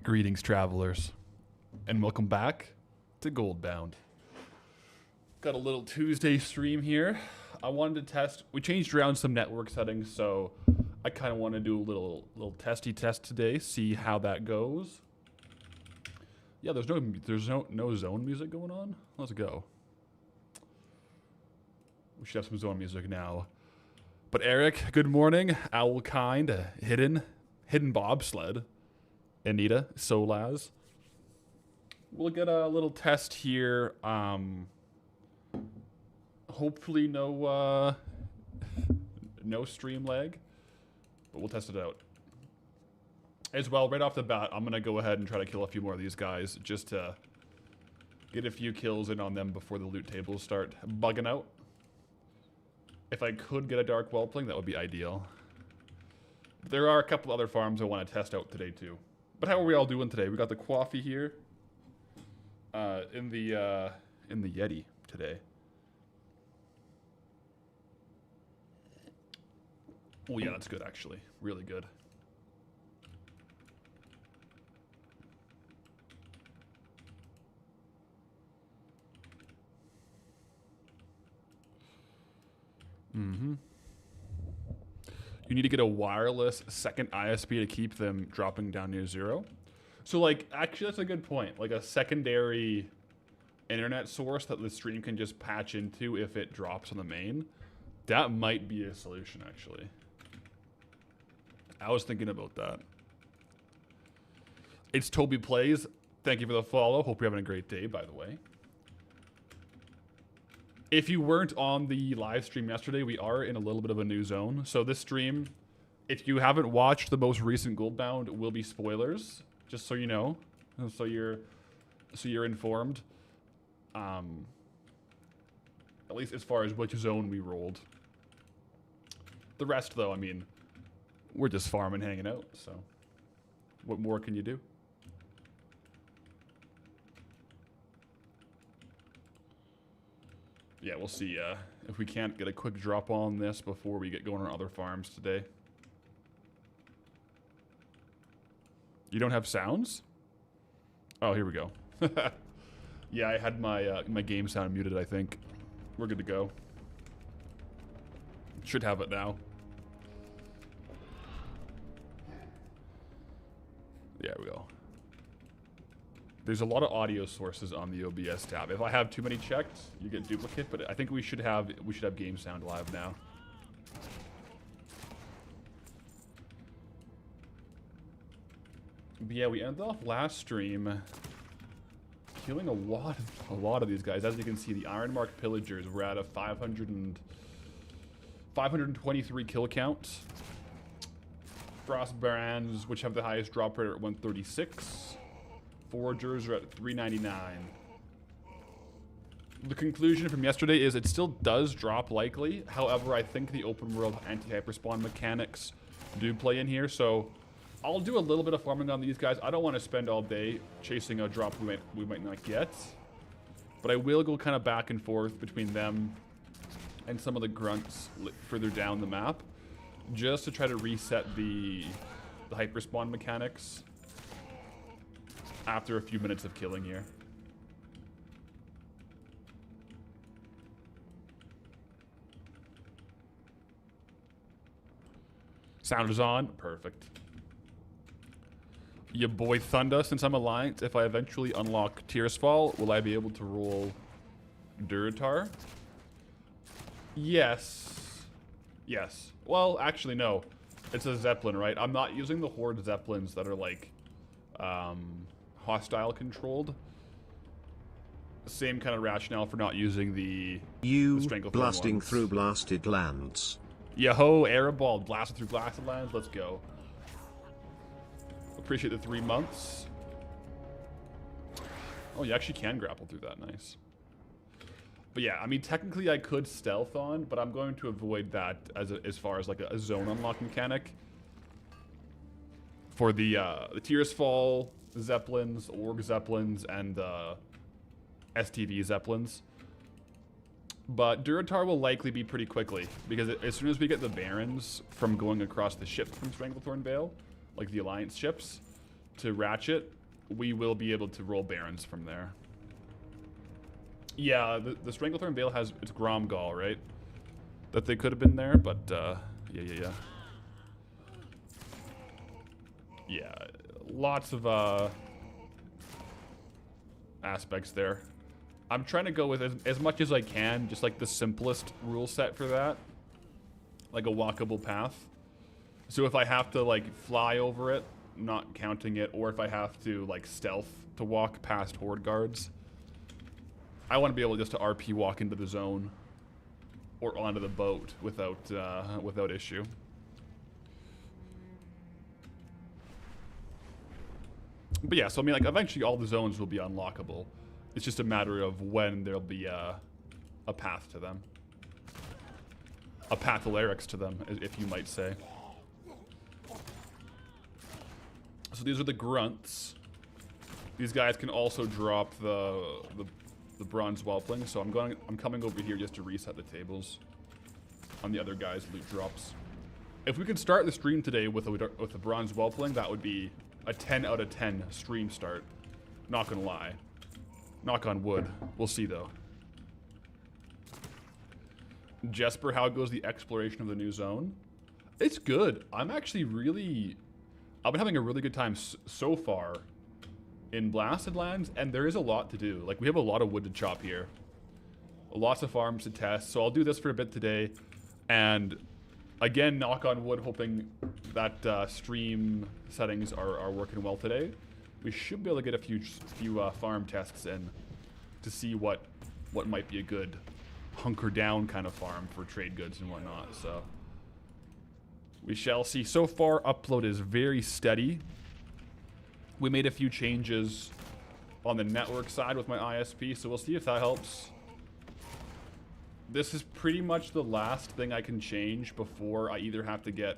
Greetings, travelers, and welcome back to Goldbound. Got a little Tuesday stream here. I wanted to test. We changed around some network settings, so I kind of want to do a little testy test today, see how that goes. Yeah, there's no zone music going on. Let's go. We should have some zone music now. But Eric, good morning. Owlkind, hidden bobsled. Anita, Solaz. We'll get a little test here. Hopefully no stream lag, but we'll test it out. As well, right off the bat, I'm gonna go ahead and try to kill a few more of these guys just to get a few kills in on them before the loot tables start bugging out. If I could get a dark whelpling, that would be ideal. There are a couple other farms I want to test out today too. But how are we all doing today? We got the coffee here in the Yeti today. Oh yeah, that's good actually. Really good. Mm-hmm. You need to get a wireless second ISP to keep them dropping down near zero. So, like, actually, that's a good point. Like, a secondary internet source that the stream can just patch into if it drops on the main. That might be a solution, actually. I was thinking about that. It's Toby Plays. Thank you for the follow. Hope you're having a great day, by the way. If you weren't on the live stream yesterday, we are in a little bit of a new zone. So this stream, if you haven't watched the most recent Goldbound, will be spoilers, just so you know, so you're informed. At least as far as which zone we rolled. The rest, though, I mean, we're just farming, hanging out. So, what more can you do? Yeah, we'll see if we can't get a quick drop on this before we get going on other farms today. You don't have sounds? Oh, here we go. Yeah, I had my my game sound muted, I think. We're good to go. Should have it now. There we go. There's a lot of audio sources on the OBS tab. If I have too many checked, you get duplicate, but I think we should have game sound live now. But yeah, we ended off last stream killing a lot of these guys. As you can see, the Iron Mark Pillagers were at a 523 kill count. Frost Barons, which have the highest drop rate, are at 136. Foragers are at 399. The conclusion from yesterday is it still does drop likely. However, I think the open world anti-hyperspawn mechanics do play in here. So I'll do a little bit of farming on these guys. I don't want to spend all day chasing a drop we might not get. But I will go kind of back and forth between them and some of the grunts further down the map, just to try to reset the hyperspawn mechanics after a few minutes of killing here. Sound is on. Perfect. Your boy Thunder, since I'm Alliance, if I eventually unlock Tears Fall, will I be able to roll Duratar? Yes. Yes. Well, actually, no. It's a Zeppelin, right? I'm not using the Horde Zeppelins that are like hostile controlled. Same kind of rationale for not using the blasting ones. Through blasted lands. Yo-ho, Airball, blasted through blasted lands. Let's go. Appreciate the 3 months. Oh, you actually can grapple through that. Nice. But yeah, I mean, technically I could stealth on, but I'm going to avoid that as far as like a zone unlock mechanic. For the Tears Fall Zeppelins, Org Zeppelins, and STV Zeppelins. But Duratar will likely be pretty quickly, because as soon as we get the Barons from going across the ship from Stranglethorn Vale, like the Alliance ships, to Ratchet, we will be able to roll Barons from there. Yeah, the Stranglethorn Vale has its Gromgall, right? That they could have been there, but yeah. Yeah, lots of aspects there. I'm trying to go with as much as I can, just like the simplest rule set for that. Like a walkable path. So if I have to like fly over it, not counting it, or if I have to like stealth to walk past horde guards, I want to be able just to RP walk into the zone or onto the boat without without issue. But yeah, so I mean, like, eventually all the zones will be unlockable. It's just a matter of when there'll be a path to them. A patholarics to them, if you might say. So these are the grunts. These guys can also drop the bronze whelpling. So I'm coming over here just to reset the tables on the other guys' loot drops. If we could start the stream today with a bronze whelpling, that would be a 10 out of 10 stream start. Not gonna lie. Knock on wood. We'll see though. Jesper, how goes the exploration of the new zone? It's good. I've been having a really good time so far in Blasted Lands, and there is a lot to do. Like, we have a lot of wood to chop here. Lots of farms to test, so I'll do this for a bit today. And again, knock on wood, hoping that stream settings are working well today. We should be able to get a few farm tests in to see what might be a good hunker down kind of farm for trade goods and whatnot. So we shall see. So far, upload is very steady. We made a few changes on the network side with my ISP, so we'll see if that helps. This is pretty much the last thing I can change before I either have to get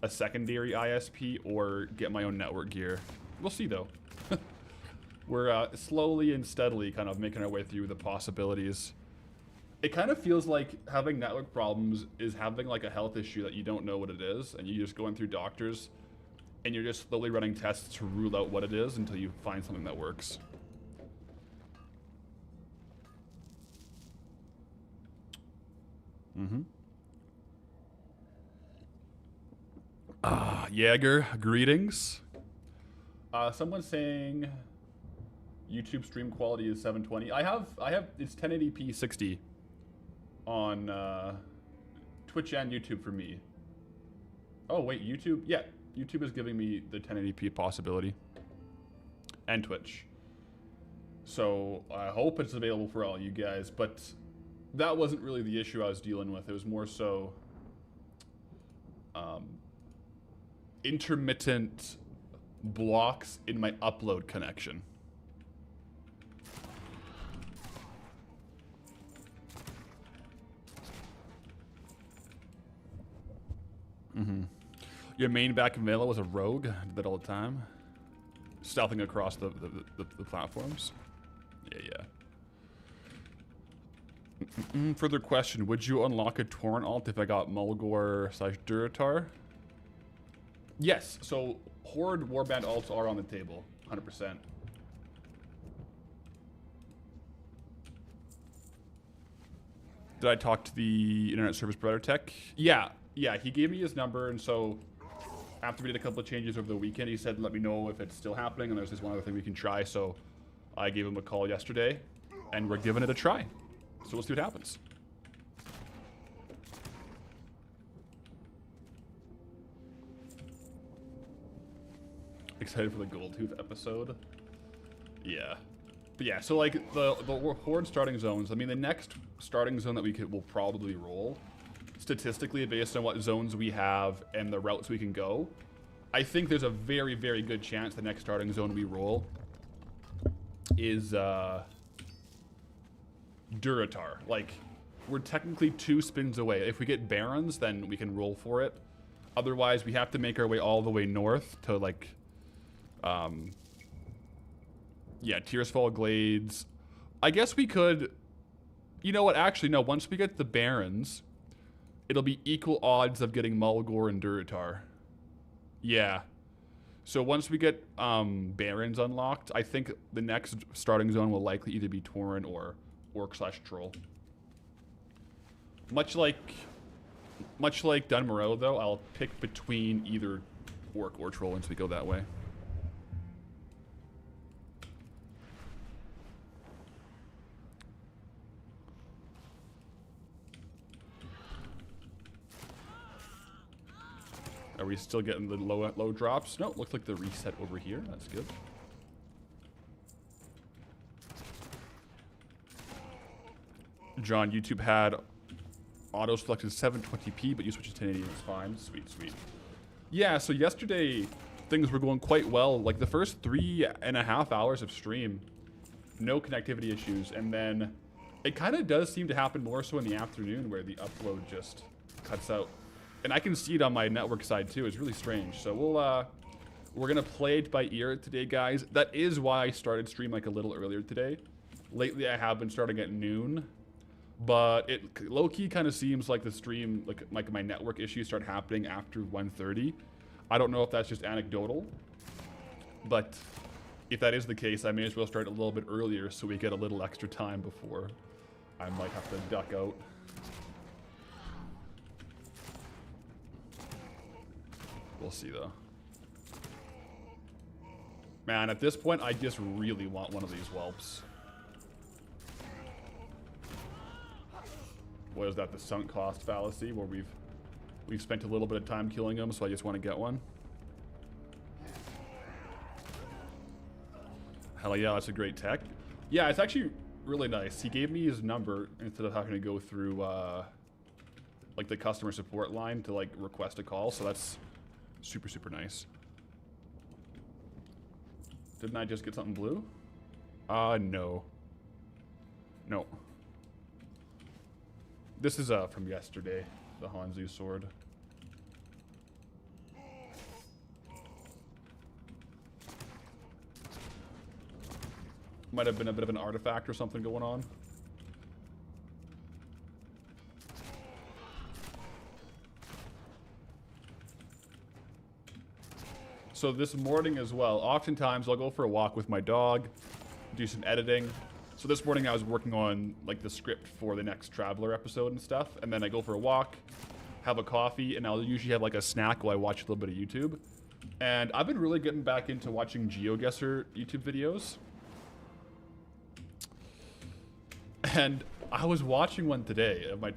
a secondary ISP or get my own network gear. We'll see though. We're slowly and steadily kind of making our way through the possibilities. It kind of feels like having network problems is having like a health issue that you don't know what it is, and you're just going through doctors and you're just slowly running tests to rule out what it is until you find something that works. Jaeger, greetings. Someone's saying YouTube stream quality is 720. I have it's 1080p 60 on Twitch and YouTube for me. Oh wait, YouTube? Yeah, YouTube is giving me the 1080p possibility. And Twitch. So I hope it's available for all you guys, but that wasn't really the issue I was dealing with. It was more so intermittent blocks in my upload connection. Your main back in Vela was a rogue. I did that all the time. Stealthing across the platforms. Yeah. Further question, would you unlock a Torrent alt if I got Mulgore / Duratar? Yes, so Horde Warband alts are on the table, 100%. Did I talk to the internet service provider tech? Yeah, he gave me his number, and so after we did a couple of changes over the weekend, he said let me know if it's still happening, and there's this one other thing we can try, so I gave him a call yesterday, and we're giving it a try. So we'll see what happens. Excited for the Goldtooth episode? Yeah. But yeah, so like the Horde starting zones, I mean the next starting zone that will probably roll, statistically based on what zones we have and the routes we can go, I think there's a very, very good chance the next starting zone we roll is Duratar. Like, we're technically 2 spins away. If we get Barons, then we can roll for it. Otherwise, we have to make our way all the way north to, like, yeah, Tearsfall Glades. I guess we could, you know what, actually, no, once we get the Barons, it'll be equal odds of getting Mulgore and Duratar. Yeah. So once we get Barons unlocked, I think the next starting zone will likely either be Tauren or Orc/Troll. Much like Dunmoreau, though, I'll pick between either Orc or Troll once we go that way. Are we still getting the low drops? No, looks like the reset over here. That's good. John, YouTube had auto selected 720p, but you switched to 1080. It's fine. Sweet, sweet. Yeah, so yesterday things were going quite well. Like the first 3.5 hours of stream, no connectivity issues, and then it kind of does seem to happen more so in the afternoon where the upload just cuts out. And I can see it on my network side too. It's really strange. So we're gonna play it by ear today, guys. That is why I started stream like a little earlier today. Lately, I have been starting at noon, but it low-key kind of seems like the stream, like my network issues start happening after 1:30. I don't know if that's just anecdotal, but if that is the case, I may as well start a little bit earlier so we get a little extra time before I might have to duck out. We'll see, though. Man, at this point, I just really want one of these whelps. What is that, the sunk cost fallacy, where we've spent a little bit of time killing them, so I just want to get one? Hell yeah, that's a great tech. Yeah, it's actually really nice. He gave me his number instead of having to go through like the customer support line to like request a call, so that's super, super nice. Didn't I just get something blue? No. No. This is from yesterday, the Hanzu sword. Might have been a bit of an artifact or something going on. So this morning as well, oftentimes I'll go for a walk with my dog, do some editing. So this morning I was working on like the script for the next Traveler episode and stuff, and then I go for a walk, have a coffee, and I'll usually have like a snack while I watch a little bit of YouTube. And I've been really getting back into watching GeoGuessr YouTube videos. And I was watching one today of my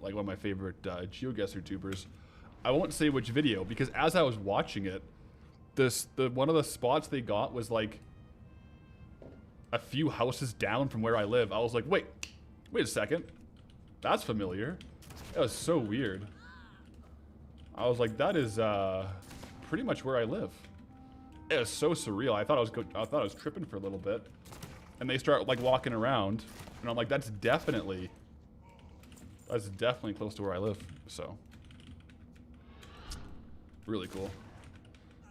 one of my favorite GeoGuessr tubers. I won't say which video, because as I was watching it, one of the spots they got was like a few houses down from where I live. I was like, wait a second. That's familiar. That was so weird. I was like, that is pretty much where I live. It was so surreal. I thought I was tripping for a little bit. And they start like walking around, and I'm like, that's definitely close to where I live. So really cool.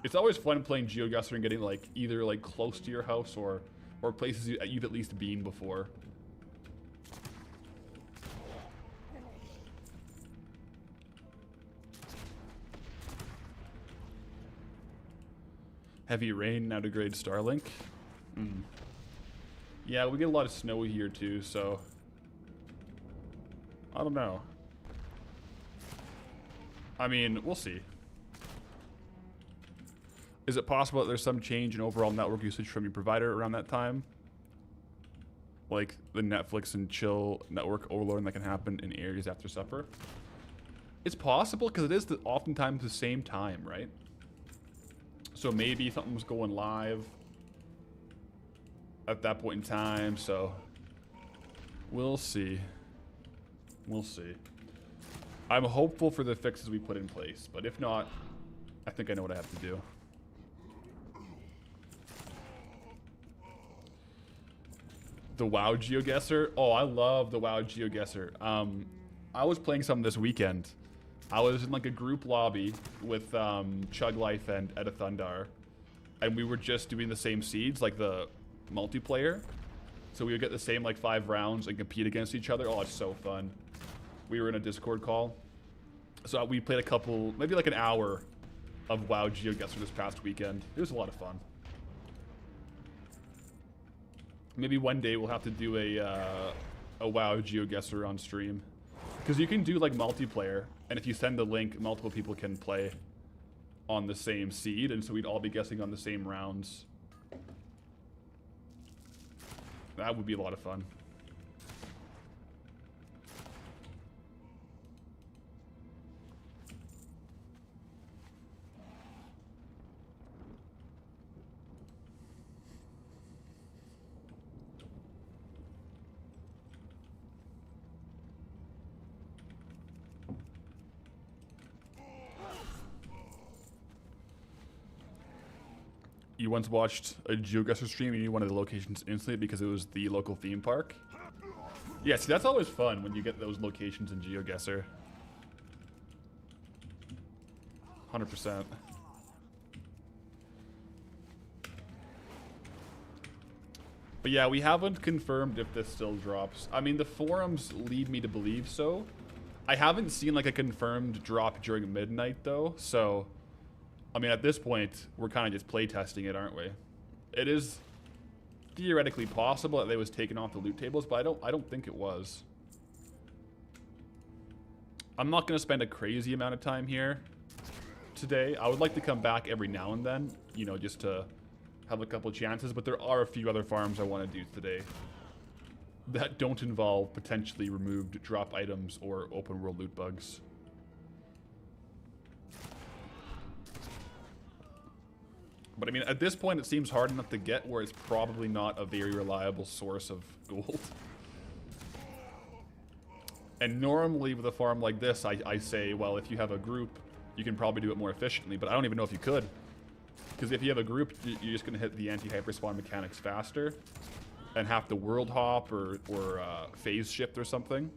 It's always fun playing GeoGuessr and getting like either like close to your house or places you've at least been before. Heavy rain now degrades Starlink. Yeah, we get a lot of snow here too, so I don't know. I mean, we'll see. Is it possible that there's some change in overall network usage from your provider around that time? Like the Netflix and chill network overloading that can happen in areas after supper? It's possible, because it is oftentimes the same time, right? So maybe something was going live at that point in time, so we'll see. We'll see. I'm hopeful for the fixes we put in place, but if not, I think I know what I have to do. The WoW GeoGuessr. Oh, I love the WoW GeoGuessr. I was playing some this weekend. I was in like a group lobby with Chug Life and Edda Thundar, and we were just doing the same seeds, like the multiplayer. So we would get the same like 5 rounds and compete against each other. Oh, it's so fun. We were in a Discord call. So we played a couple, maybe like an hour of WoW GeoGuessr this past weekend. It was a lot of fun. Maybe one day we'll have to do a WoW GeoGuessr on stream. Because you can do like multiplayer, and if you send the link, multiple people can play on the same seed, and so we'd all be guessing on the same rounds. That would be a lot of fun. You once watched a GeoGuessr stream and you knew one of the locations instantly because it was the local theme park? Yeah, see, that's always fun when you get those locations in GeoGuessr. 100%. But yeah, we haven't confirmed if this still drops. I mean, the forums lead me to believe so. I haven't seen like a confirmed drop during midnight though, so... I mean, at this point, we're kind of just playtesting it, aren't we? It is theoretically possible that they was taken off the loot tables, but I don't think it was. I'm not going to spend a crazy amount of time here today. I would like to come back every now and then, you know, just to have a couple chances, but there are a few other farms I want to do today that don't involve potentially removed drop items or open world loot bugs. But I mean, at this point, it seems hard enough to get where it's probably not a very reliable source of gold. And normally with a farm like this, I say, well, if you have a group, you can probably do it more efficiently, but I don't even know if you could. Because if you have a group, you're just going to hit the anti-hyperspawn mechanics faster and have to world hop or phase shift or something.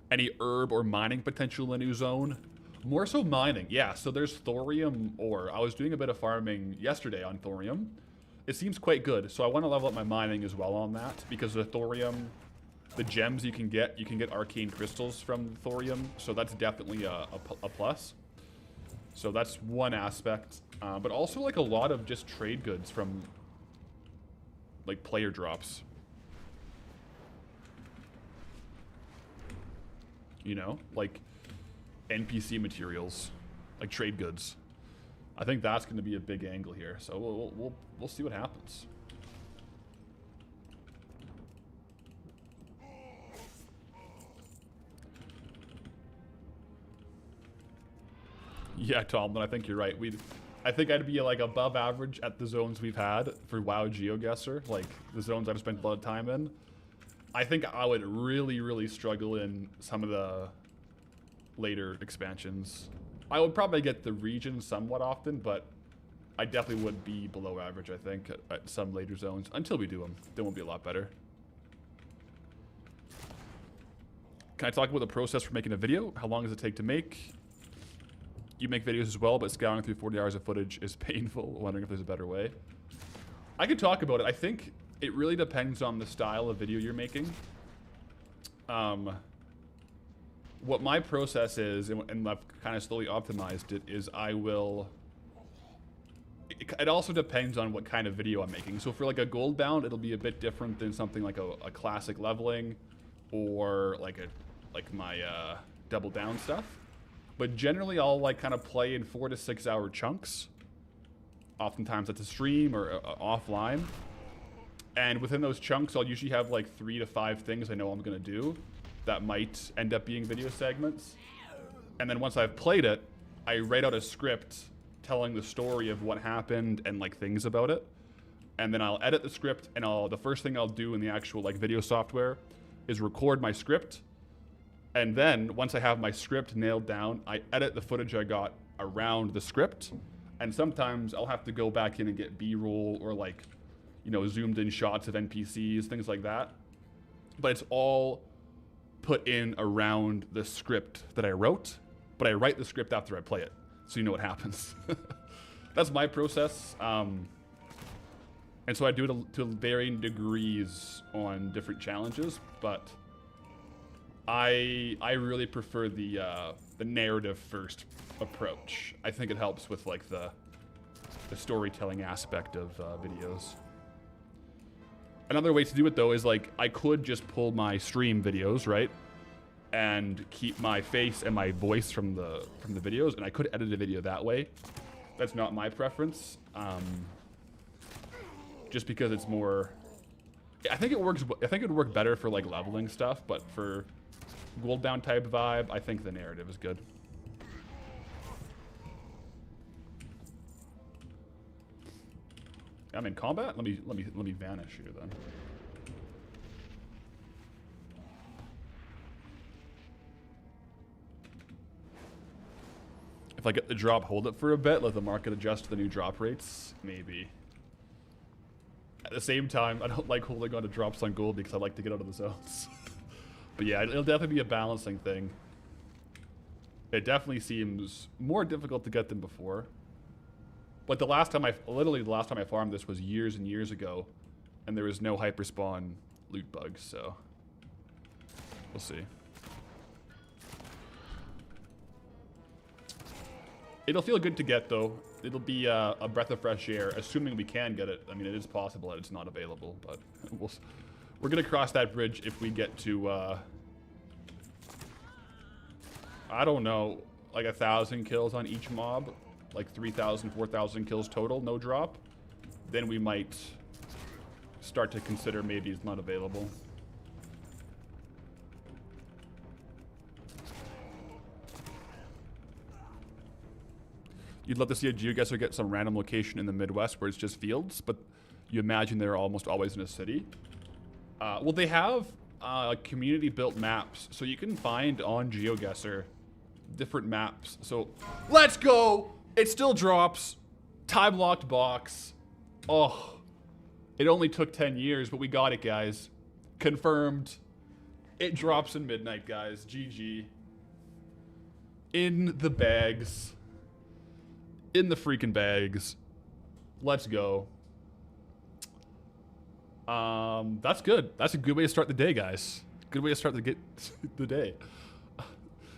Any herb or mining potential in a new zone? More so mining, yeah. So there's thorium ore. I was doing a bit of farming yesterday on thorium. It seems quite good, so I want to level up my mining as well on that, because the thorium, the gems you can get arcane crystals from the thorium, so that's definitely a plus. So that's one aspect, but also like a lot of just trade goods from like player drops. You know, like NPC materials, like trade goods. I think that's going to be a big angle here. So we'll see what happens. Yeah, Tom, I think you're right. I think I'd be like above average at the zones we've had for WoW GeoGuessr, like the zones I've spent a lot of time in. I think I would really, really struggle in some of the later expansions. I would probably get the region somewhat often, but I definitely would be below average, I think, at some later zones. Until we do them. They won't be a lot better. Can I talk about the process for making a video? How long does it take to make? You make videos as well, but scouring through 40 hours of footage is painful. Wondering if there's a better way. I could talk about it. I think it really depends on the style of video you're making. What my process is, and I've kind of slowly optimized it, is I will... It also depends on what kind of video I'm making. So for like a Goldbound, it'll be a bit different than something like a classic leveling, or like my double down stuff. But generally, I'll like kind of play in 4 to 6 hour chunks. Oftentimes that's a stream or offline. And within those chunks, I'll usually have like 3 to 5 things I know I'm going to do that might end up being video segments. And then once I've played it, I write out a script telling the story of what happened and like things about it. And then I'll edit the script, and the first thing I'll do in the actual like video software is record my script. And then once I have my script nailed down, I edit the footage I got around the script. And sometimes I'll have to go back in and get B-roll or like, you know, zoomed in shots of NPCs, things like that. But it's all put in around the script that I wrote, but I write the script after I play it, so you know what happens. That's my process. And so I do it to varying degrees on different challenges, but I really prefer the narrative first approach. I think it helps with like the storytelling aspect of videos. Another way to do it though is like I could just pull my stream videos, right? And keep my face and my voice from the videos, and I could edit a video that way. That's not my preference. Just because it's more, I think it works. I think it would work better for like leveling stuff, but for Goldbound type vibe, I think the narrative is good. I'm in combat. Let me vanish here then. If I get the drop, hold it for a bit, let the market adjust to the new drop rates, maybe. At the same time, I don't like holding on to drops on gold because I like to get out of the zones. But yeah, it'll definitely be a balancing thing. It definitely seems more difficult to get them before. But literally the last time I farmed this was years and years ago, and there was no hyperspawn loot bugs, so we'll see. It'll feel good to get, though. It'll be a breath of fresh air, assuming we can get it. I mean, it is possible that it's not available, but we're going to cross that bridge if we get to, I don't know, like 1,000 kills on each mob, like 3,000, 4,000 kills total, no drop. Then we might start to consider maybe it's not available. You'd love to see a geoguesser get some random location in the Midwest where it's just fields, but you imagine they're almost always in a city. Well, they have community-built maps, so you can find on GeoGuessr different maps. So, let's go! It still drops. Time-locked box. Oh, it only took 10 years, but we got it, guys. Confirmed. It drops in midnight, guys. GG. In the bags. In the freaking bags. Let's go. That's good. That's a good way to start the day, guys. Good way to start the day.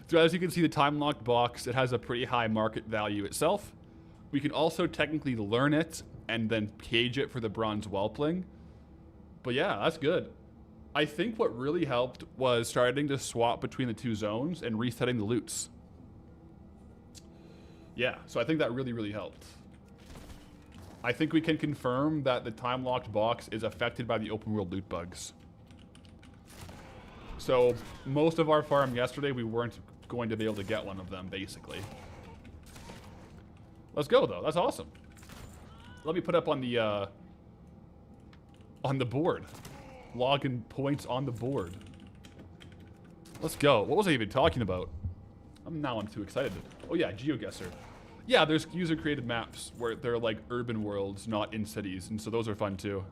So as you can see, the time-locked box, it has a pretty high market value itself. We can also technically learn it and then cage it for the bronze whelpling. But yeah, that's good. I think what really helped was starting to swap between the two zones and resetting the loots. Yeah, so I think that really, really helped. I think we can confirm that the time-locked box is affected by the open world loot bugs. So most of our farm yesterday, we weren't going to be able to get one of them, basically. Let's go, though. That's awesome. Let me put up on the board. Login points on the board. Let's go. What was I even talking about? I'm too excited. Oh yeah, GeoGuessr. Yeah, there's user-created maps where they're like urban worlds, not in cities, and so those are fun too.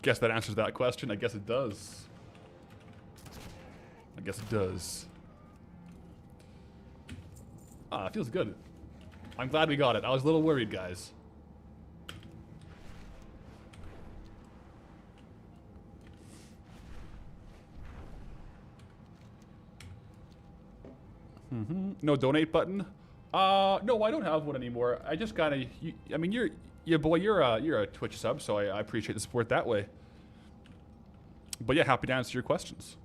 Guess that answers that question. I guess it does. I guess it does. Ah, it feels good. I'm glad we got it. I was a little worried, guys. No donate button. No, I don't have one anymore. I just kind of. I mean, you're a Twitch sub, so I appreciate the support that way. But yeah, happy to answer your questions.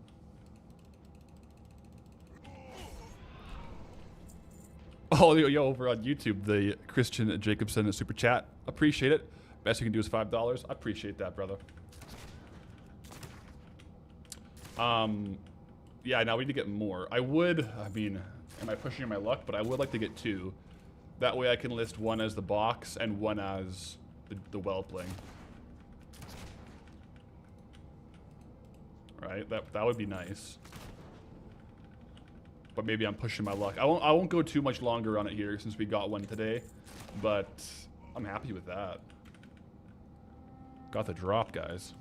Oh, yo, over on YouTube, the Christian Jacobson super chat. Appreciate it. Best you can do is $5. I appreciate that, brother. Yeah, now we need to get more. I mean, am I pushing my luck? But I would like to get 2. That way I can list one as the box and one as the whelpling. Right? That would be nice. But maybe I'm pushing my luck. I won't go too much longer on it here since we got one today. But I'm happy with that. Got the drop, guys.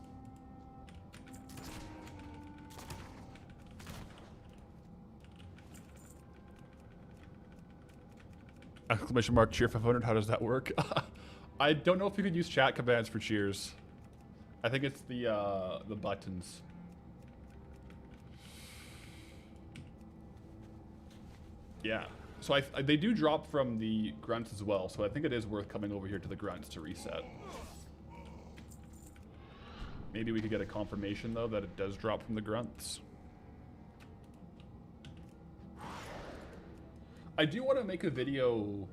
Exclamation mark cheer 500. How does that work? I don't know if you could use chat commands for cheers. I think it's the buttons. Yeah. So they do drop from the grunts as well. So I think it is worth coming over here to the grunts to reset. Maybe we could get a confirmation though that it does drop from the grunts. I do want to make a video.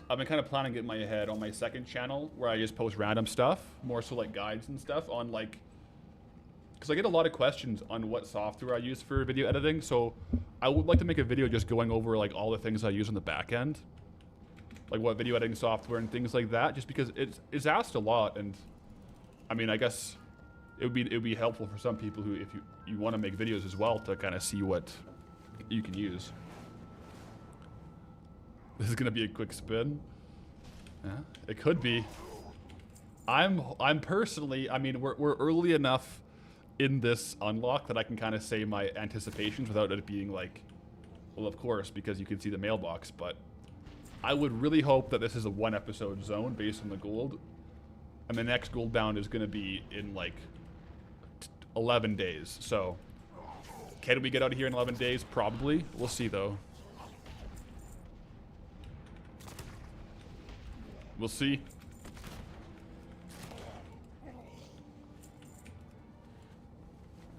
I've been kind of planning it in my head on my second channel where I just post random stuff, more so like guides and stuff on like, because I get a lot of questions on what software I use for video editing. So I would like to make a video just going over like all the things I use on the back end, like what video editing software and things like that, just because it's asked a lot. And I mean, I guess it would be helpful for some people who, if you want to make videos as well, to kind of see what you can use. This is gonna be a quick spin. Yeah, it could be. I'm personally, I mean, we're early enough in this unlock that I can kind of say my anticipations without it being like, well, of course, because you can see the mailbox. But I would really hope that this is a 1-episode zone based on the gold, and the next Goldbound is gonna be in like 11 days. So, can we get out of here in 11 days? Probably. We'll see though. We'll see.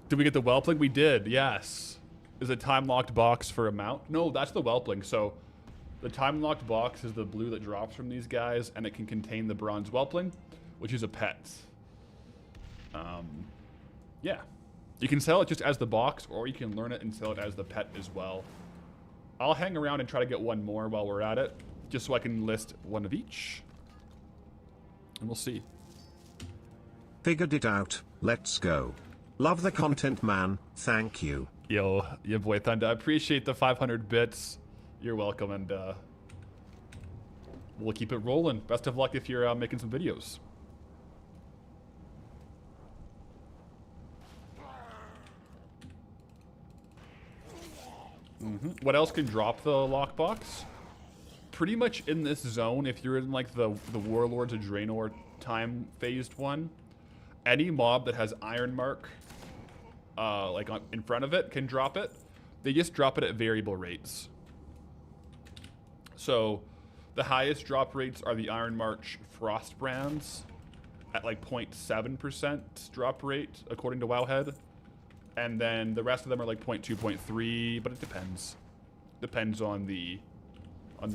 Did we get the whelpling? We did, yes. Is a time-locked box for a mount? No, that's the whelpling. So the time-locked box is the blue that drops from these guys, and it can contain the bronze whelpling, which is a pet. Yeah. You can sell it just as the box, or you can learn it and sell it as the pet as well. I'll hang around and try to get one more while we're at it, just so I can list one of each. And we'll see. Figured it out. Let's go. Love the content, man. Thank you. Yo, your boy Thunder. I appreciate the 500 bits. You're welcome, and we'll keep it rolling. Best of luck if you're making some videos. What else can drop the lockbox? Pretty much in this zone, if you're in like the Warlords of Draenor time phased one, any mob that has Iron Mark like in front of it can drop it. They just drop it at variable rates. So the highest drop rates are the Iron March Frost brands at like 0.7% drop rate according to Wowhead. And then the rest of them are like 0.2, 0.3, but it depends. Depends on the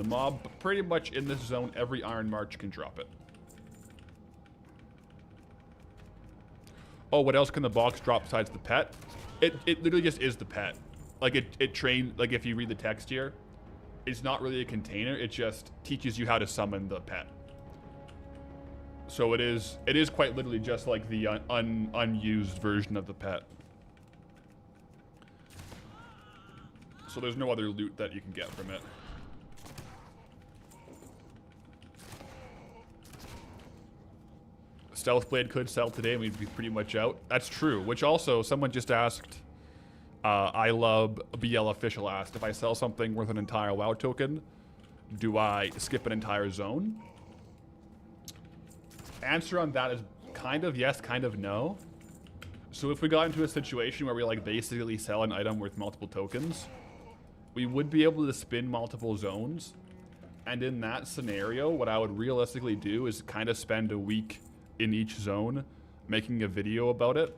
mob, but pretty much in this zone, every Iron March can drop it. Oh, what else can the box drop besides the pet? It literally just is the pet. Like it trained, like if you read the text here, it's not really a container, it just teaches you how to summon the pet. So it is quite literally just like the unused version of the pet. So there's no other loot that you can get from it. Stealth Blade could sell today and we'd be pretty much out. That's true, which also, someone just asked, I love BL Official asked, if I sell something worth an entire WoW token, do I skip an entire zone? Answer on that is kind of yes, kind of no. So if we got into a situation where we like basically sell an item worth multiple tokens, we would be able to spin multiple zones. And in that scenario, what I would realistically do is kind of spend a week in each zone making a video about it,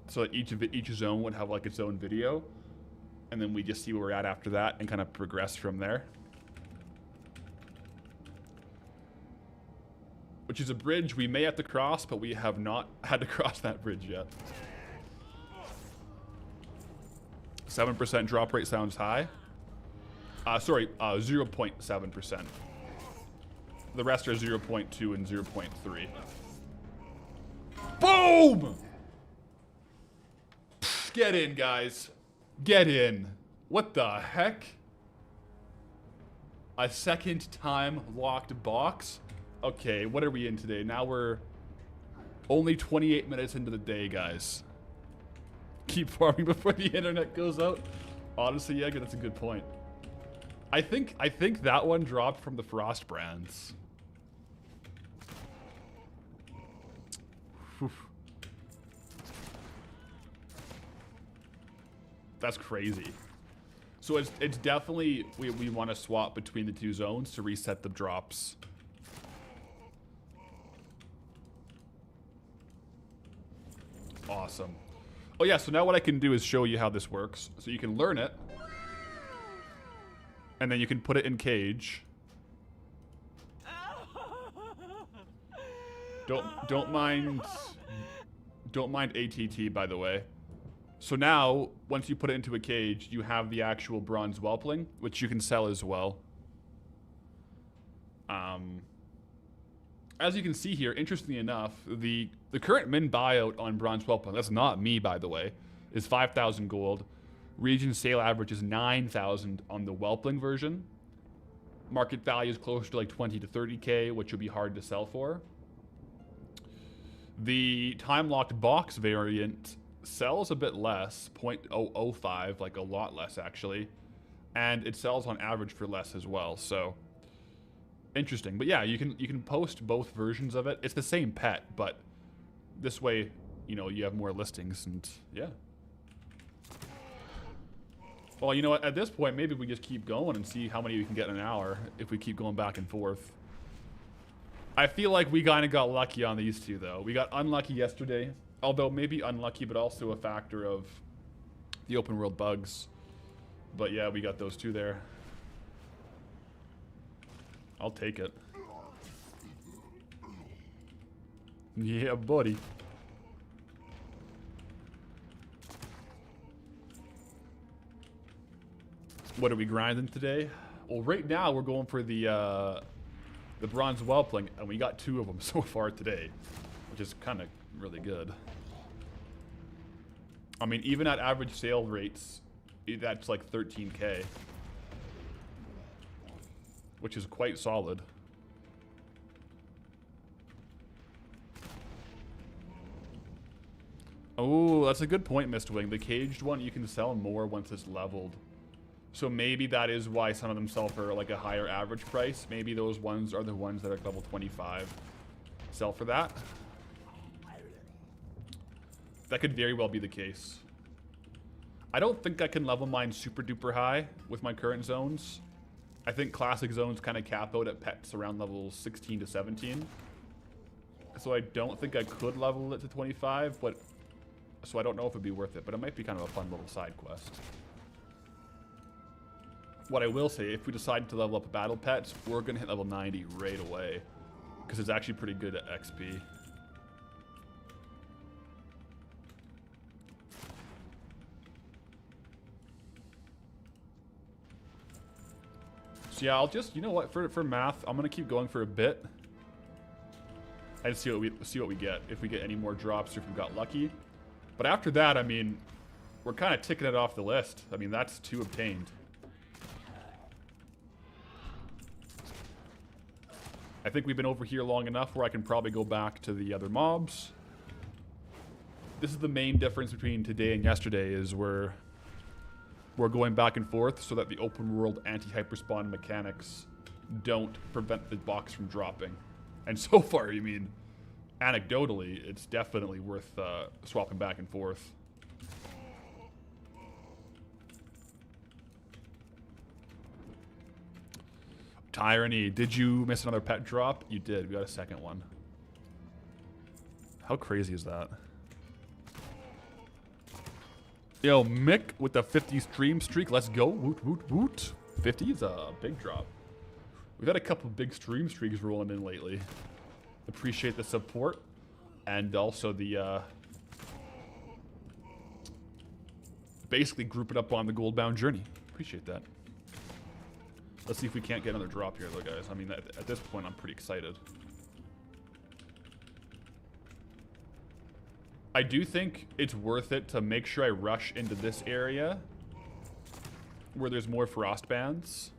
so that each zone would have like its own video, and then we just see where we're at after that and kind of progress from there. Which is a bridge we may have to cross, but we have not had to cross that bridge yet. 7% drop rate sounds high. Sorry, 0.7%. The rest are 0.2 and 0.3. Boom! Get in, guys. Get in. What the heck? A second time locked box? Okay, what are we in today? Now we're only 28 minutes into the day, guys. Keep farming before the internet goes out. Honestly, yeah, that's a good point. I think that one dropped from the Frost brands. Oof. That's crazy. So it's definitely we want to swap between the two zones to reset the drops. Awesome. Oh yeah, so now what I can do is show you how this works. So you can learn it. And then you can put it in cage. Don't mind ATT, by the way. So now, once you put it into a cage, you have the actual bronze whelpling, which you can sell as well. As you can see here, interestingly enough, the current min buyout on bronze whelpling, that's not me, by the way, is 5,000 gold. Region sale average is 9,000 on the whelpling version. Market value is closer to like 20 to 30k, which would be hard to sell for. The time-locked box variant sells a bit less, 0.005, like a lot less actually, and it sells on average for less as well. So interesting. But yeah, you can post both versions of it. It's the same pet, but this way, you know, you have more listings, and yeah. Well, you know what, at this point maybe we just keep going and see how many we can get in an hour if we keep going back and forth. I feel like we kind of got lucky on these two though. We got unlucky yesterday, although maybe unlucky, but also a factor of the open world bugs. But yeah, we got those two there. I'll take it. Yeah, buddy. What are we grinding today? Well, right now we're going for the bronze whelpling, and we got 2 of them so far today, which is kind of really good. I mean, even at average sale rates, that's like 13k, which is quite solid. Oh, that's a good point, Mistwing. The caged one, you can sell more once it's leveled. So maybe that is why some of them sell for like a higher average price. Maybe those ones are the ones that are level 25. Sell for that. That could very well be the case. I don't think I can level mine super duper high with my current zones. I think classic zones kind of cap out at pets around levels 16 to 17. So I don't think I could level it to 25, but so I don't know if it'd be worth it, but it might be kind of a fun little side quest. What I will say, if we decide to level up battle pets, we're going to hit level 90 right away, because it's actually pretty good at XP. So yeah, I'll just, you know what, for math, I'm going to keep going for a bit. And see what we get, if we get any more drops or if we got lucky. But after that, I mean, we're kind of ticking it off the list. I mean, that's 2 obtained. I think we've been over here long enough where I can probably go back to the other mobs. This is the main difference between today and yesterday, is we're going back and forth so that the open world anti-hyperspawn mechanics don't prevent the box from dropping. And so far, I mean, anecdotally, it's definitely worth swapping back and forth. Tyranny, did you miss another pet drop? You did. We got a second one. How crazy is that? Yo, Mick with the 50 stream streak. Let's go. Woot, woot, woot. 50 is a big drop. We've had a couple of big stream streaks rolling in lately. Appreciate the support. And also the... basically group it up on the Goldbound journey. Appreciate that. Let's see if we can't get another drop here, though, guys. I mean, at this point, I'm pretty excited. I do think it's worth it to make sure I rush into this area where there's more frost bands.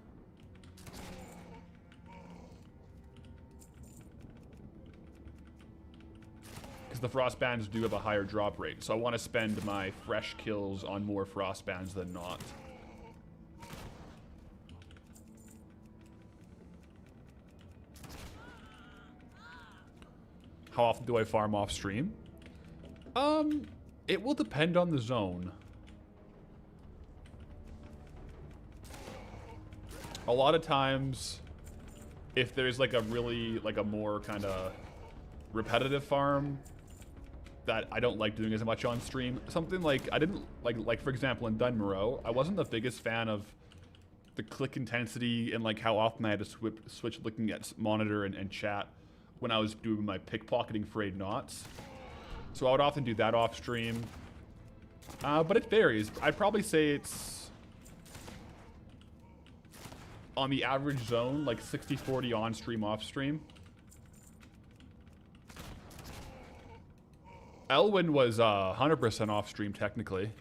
Because the frost bands do have a higher drop rate. So I want to spend my fresh kills on more frost bands than not. How often do I farm off stream? It will depend on the zone. A lot of times, if there's like a really, like a more kind of repetitive farm that I don't like doing as much on stream, something like, I didn't, like for example in Dunmoreau, I wasn't the biggest fan of the click intensity and like how often I had to switch looking at monitor and chat when I was doing my pickpocketing frayed knots. So I would often do that off stream. But it varies. I'd probably say it's on the average zone, like 60-40 on stream, off stream. Elwyn was 100% off stream technically.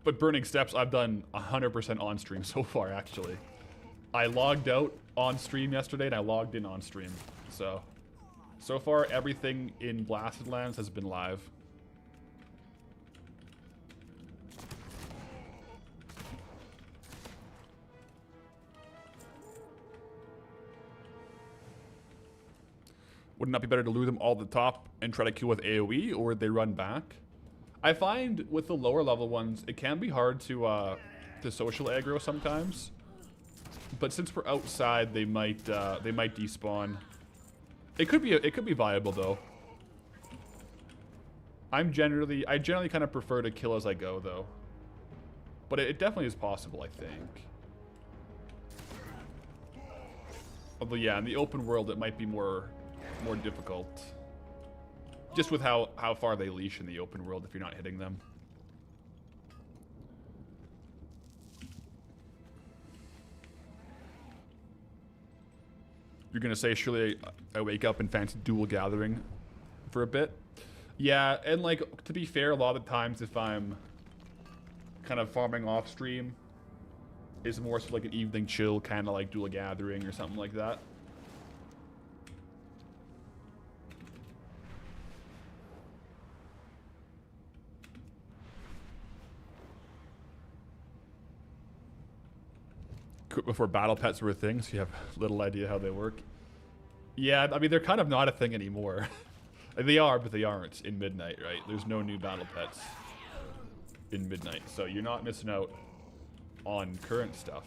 But Burning Steps, I've done 100% on stream so far, actually. I logged out on stream yesterday and I logged in on stream. So far, everything in Blasted Lands has been live. Wouldn't it be better to lure them all to the top and try to kill with AoE, or would they run back? I find with the lower level ones, it can be hard to social aggro sometimes. But since we're outside, they might despawn. It could be viable though. I generally kind of prefer to kill as I go though. But it definitely is possible, I think. Although yeah, in the open world it might be more difficult. Just with how far they leash in the open world if you're not hitting them. You're gonna say, surely I wake up and fancy dual gathering for a bit? Yeah, and like, to be fair, a lot of times if I'm kind of farming off stream, it's more so like an evening chill, kind of like dual gathering or something like that. Before battle pets were a thing, so you have little idea how they work. Yeah, I mean, they're kind of not a thing anymore. They are, but they aren't in Midnight, right? There's no new battle pets in Midnight, so you're not missing out on current stuff.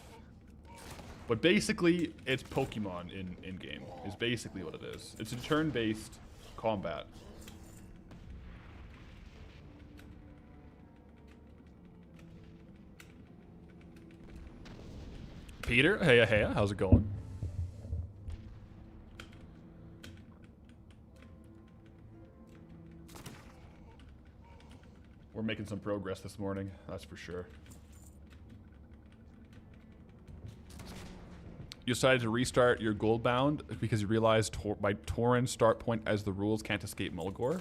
But basically, it's Pokemon in-game, is basically what it is. It's a turn-based combat. Peter, hey, how's it going? We're making some progress this morning, that's for sure. You decided to restart your Goldbound because you realized by Torrens start point as the rules can't escape Mulgore?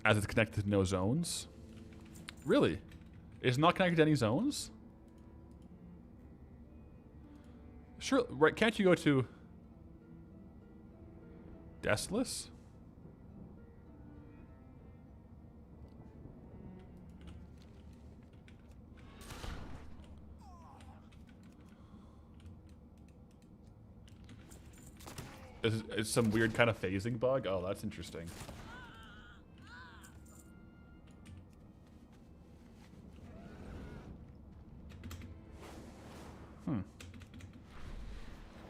As it's connected to no zones? Really? It's not connected to any zones? Sure, right, can't you go to Deathless? Is some weird kind of phasing bug? Oh, that's interesting.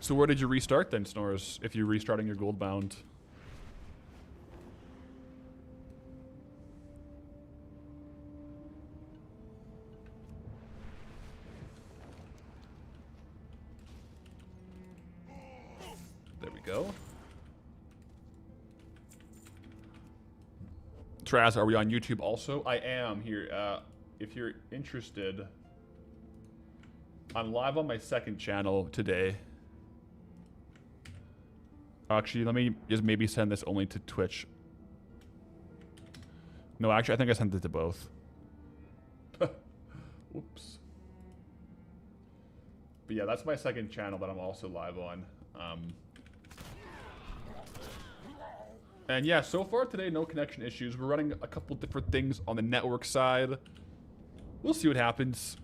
So where did you restart then, Snores, if you're restarting your Goldbound? There we go. Traz, are we on YouTube also? I am here. If you're interested, I'm live on my second channel today. Actually, let me just maybe send this only to Twitch. No, actually, I think I sent it to both. Whoops. But yeah, that's my second channel that I'm also live on. And yeah, so far today, no connection issues. We're running a couple different things on the network side. We'll see what happens.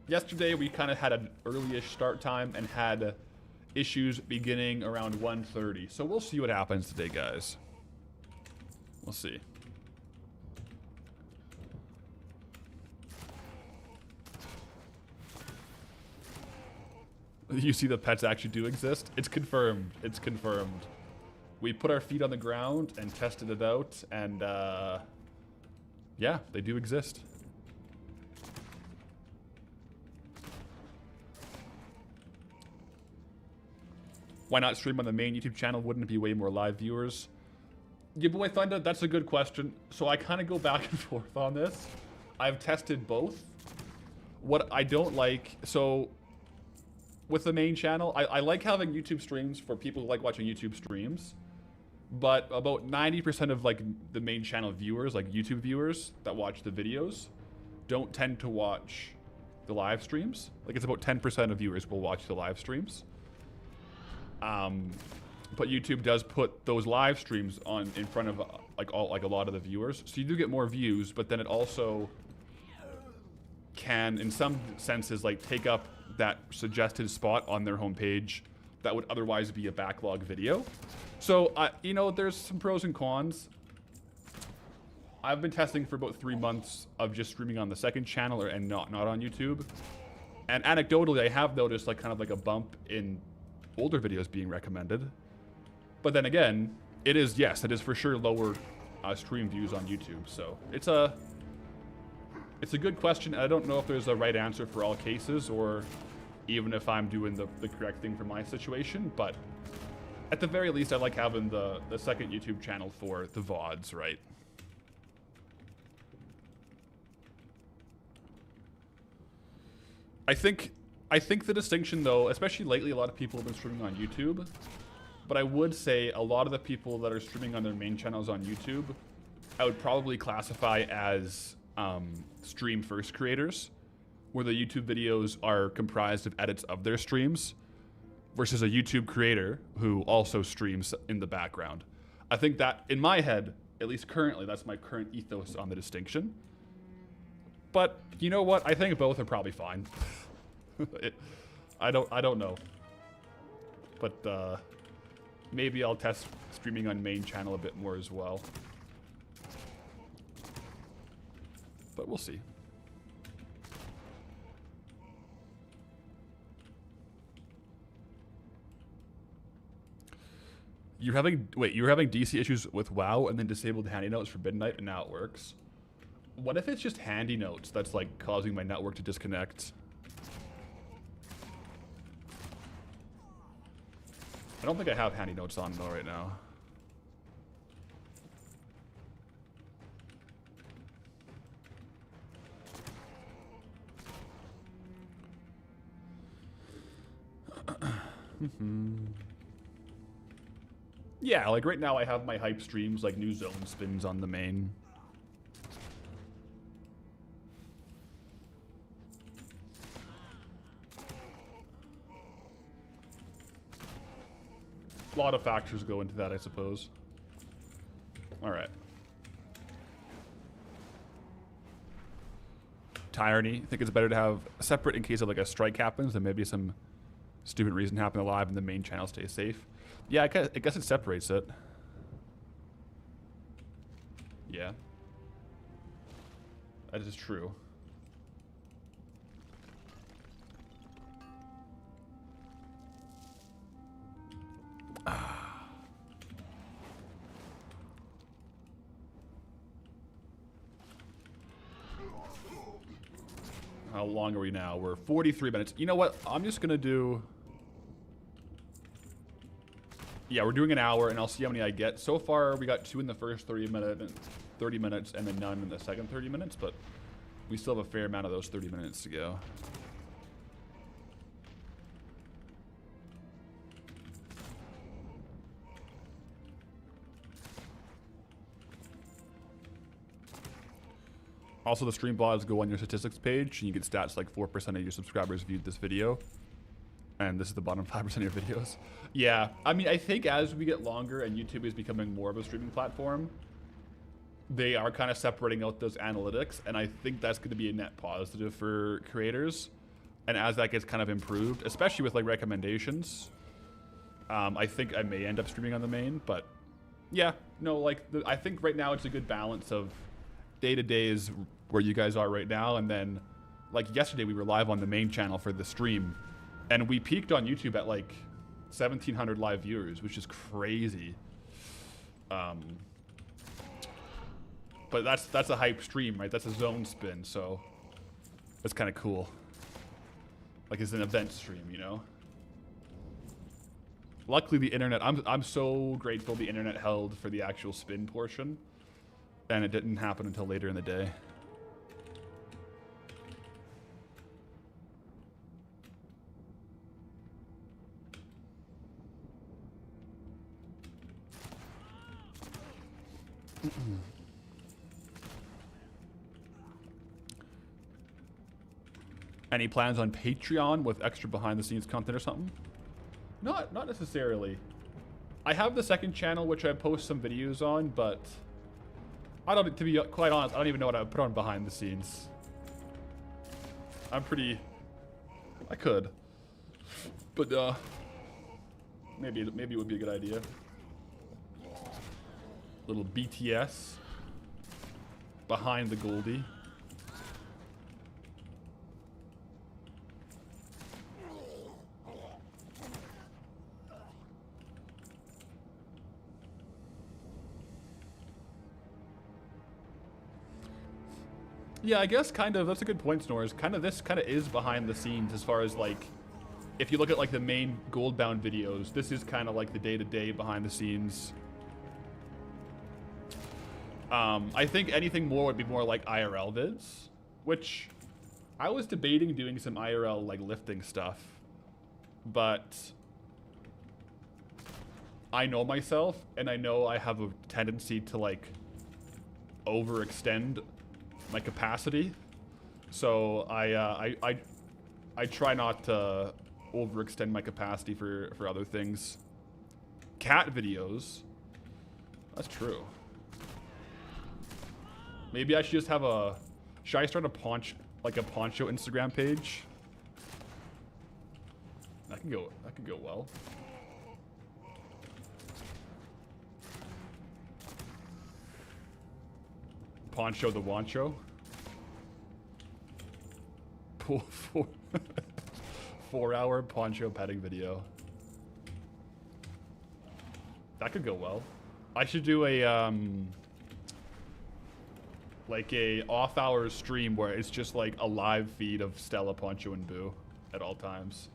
Yesterday, we kind of had an early-ish start time and had issues beginning around 1:30. So we'll see what happens today, guys. We'll see. You see the pets actually do exist? It's confirmed. It's confirmed. We put our feet on the ground and tested it out, and yeah, they do exist. Why not stream on the main YouTube channel? Wouldn't it be way more live viewers? Yeah, boy, Thunder, that's a good question. So I kind of go back and forth on this. I've tested both. What I don't like, so with the main channel, I like having YouTube streams for people who like watching YouTube streams. But about 90% of like the main channel viewers, like YouTube viewers that watch the videos, don't tend to watch the live streams. Like it's about 10% of viewers will watch the live streams. But YouTube does put those live streams on in front of like a lot of the viewers, so you do get more views. But then it also can, in some senses, like take up that suggested spot on their homepage that would otherwise be a backlog video. So you know, there's some pros and cons. I've been testing for about 3 months of just streaming on the second channel and not on YouTube. And anecdotally, I have noticed like kind of like a bump in older videos being recommended. But then again, it is for sure lower stream views on YouTube. So it's a good question. I don't know if there's a right answer for all cases, or even if I'm doing the correct thing for my situation. But at the very least, I like having the second YouTube channel for the VODs, right? I think the distinction, though, especially lately, a lot of people have been streaming on YouTube. But I would say a lot of the people that are streaming on their main channels on YouTube, I would probably classify as stream first creators, where the YouTube videos are comprised of edits of their streams, versus a YouTube creator who also streams in the background. I think that, in my head, at least currently, that's my current ethos on the distinction. But you know what? I think both are probably fine. I don't know. But maybe I'll test streaming on main channel a bit more as well. But we'll see. You were having DC issues with WoW and then disabled handy notes for midnight, and now it works. What if it's just handy notes that's like causing my network to disconnect? I don't think I have handy notes on though right now. Yeah, like right now I have my hype streams, like new zone spins on the main. A lot of factors go into that, I suppose. All right. Tyranny. I think it's better to have separate in case of like a strike happens than maybe some stupid reason happen live and the main channel stays safe. Yeah, I guess it separates it. Yeah. That is true. How long are we now? We're 43 minutes. You know what? I'm just gonna do... Yeah, we're doing an hour, and I'll see how many I get. So far, we got 2 in the first 30 minutes, and then none in the second 30 minutes, but we still have a fair amount of those 30 minutes to go. Also, the stream VODs go on your statistics page, and you get stats like 4% of your subscribers viewed this video. And this is the bottom 5% of your videos. Yeah, I mean, I think as we get longer and YouTube is becoming more of a streaming platform, they are kind of separating out those analytics, and I think that's going to be a net positive for creators. And as that gets kind of improved, especially with like recommendations, I think I may end up streaming on the main. But yeah, no, like I think right now it's a good balance of day-to-day is where you guys are right now, and then like yesterday we were live on the main channel for the stream, and we peaked on YouTube at like 1,700 live viewers, which is crazy. But that's a hype stream, right? That's a zone spin, so that's kind of cool. Like it's an event stream, you know? Luckily the internet, I'm so grateful the internet held for the actual spin portion, and it didn't happen until later in the day. Any plans on Patreon with extra behind-the-scenes content or something? Not necessarily. I have the second channel, which I post some videos on, but I don't. To be quite honest, I don't even know what I would put on behind the scenes. I'm pretty. I could, but maybe it would be a good idea. Little BTS behind the Goldie. Yeah, I guess kind of, that's a good point, Snores. This kind of is behind the scenes as far as like, if you look at like the main Goldbound videos, this is kind of like the day-to-day behind the scenes. I think anything more would be more like IRL vids, which I was debating doing some IRL like lifting stuff, but I know myself and I know I have a tendency to like overextend my capacity, so I try not to overextend my capacity for other things. Cat videos, that's true. Maybe I should just have a. Should I start a poncho Instagram page? That could go well. Poncho the Wancho. 4-hour Poncho petting video. That could go well. I should do a like a off-hour stream where it's just like a live feed of Stella, Poncho, and Boo at all times.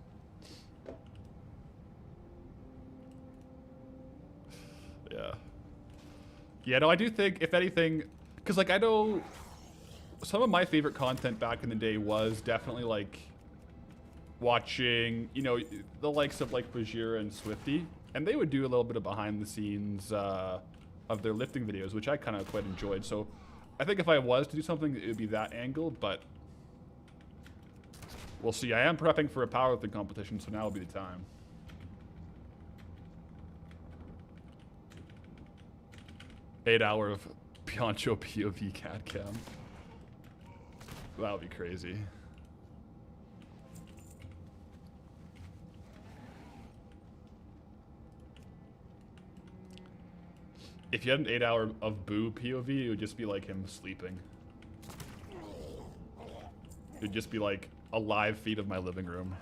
Yeah. Yeah, no, I do think, if anything, because like I know some of my favorite content back in the day was definitely like watching, you know, the likes of like Bajira and Swifty, and they would do a little bit of behind the scenes of their lifting videos, which I kind of quite enjoyed. So I think if I was to do something, it would be that angle, but we'll see. I am prepping for a powerlifting competition, so now will be the time. Eight-hour of Poncho POV cat cam. That would be crazy. If you had an 8-hour of Boo POV, it would just be like him sleeping. It would just be like a live feed of my living room.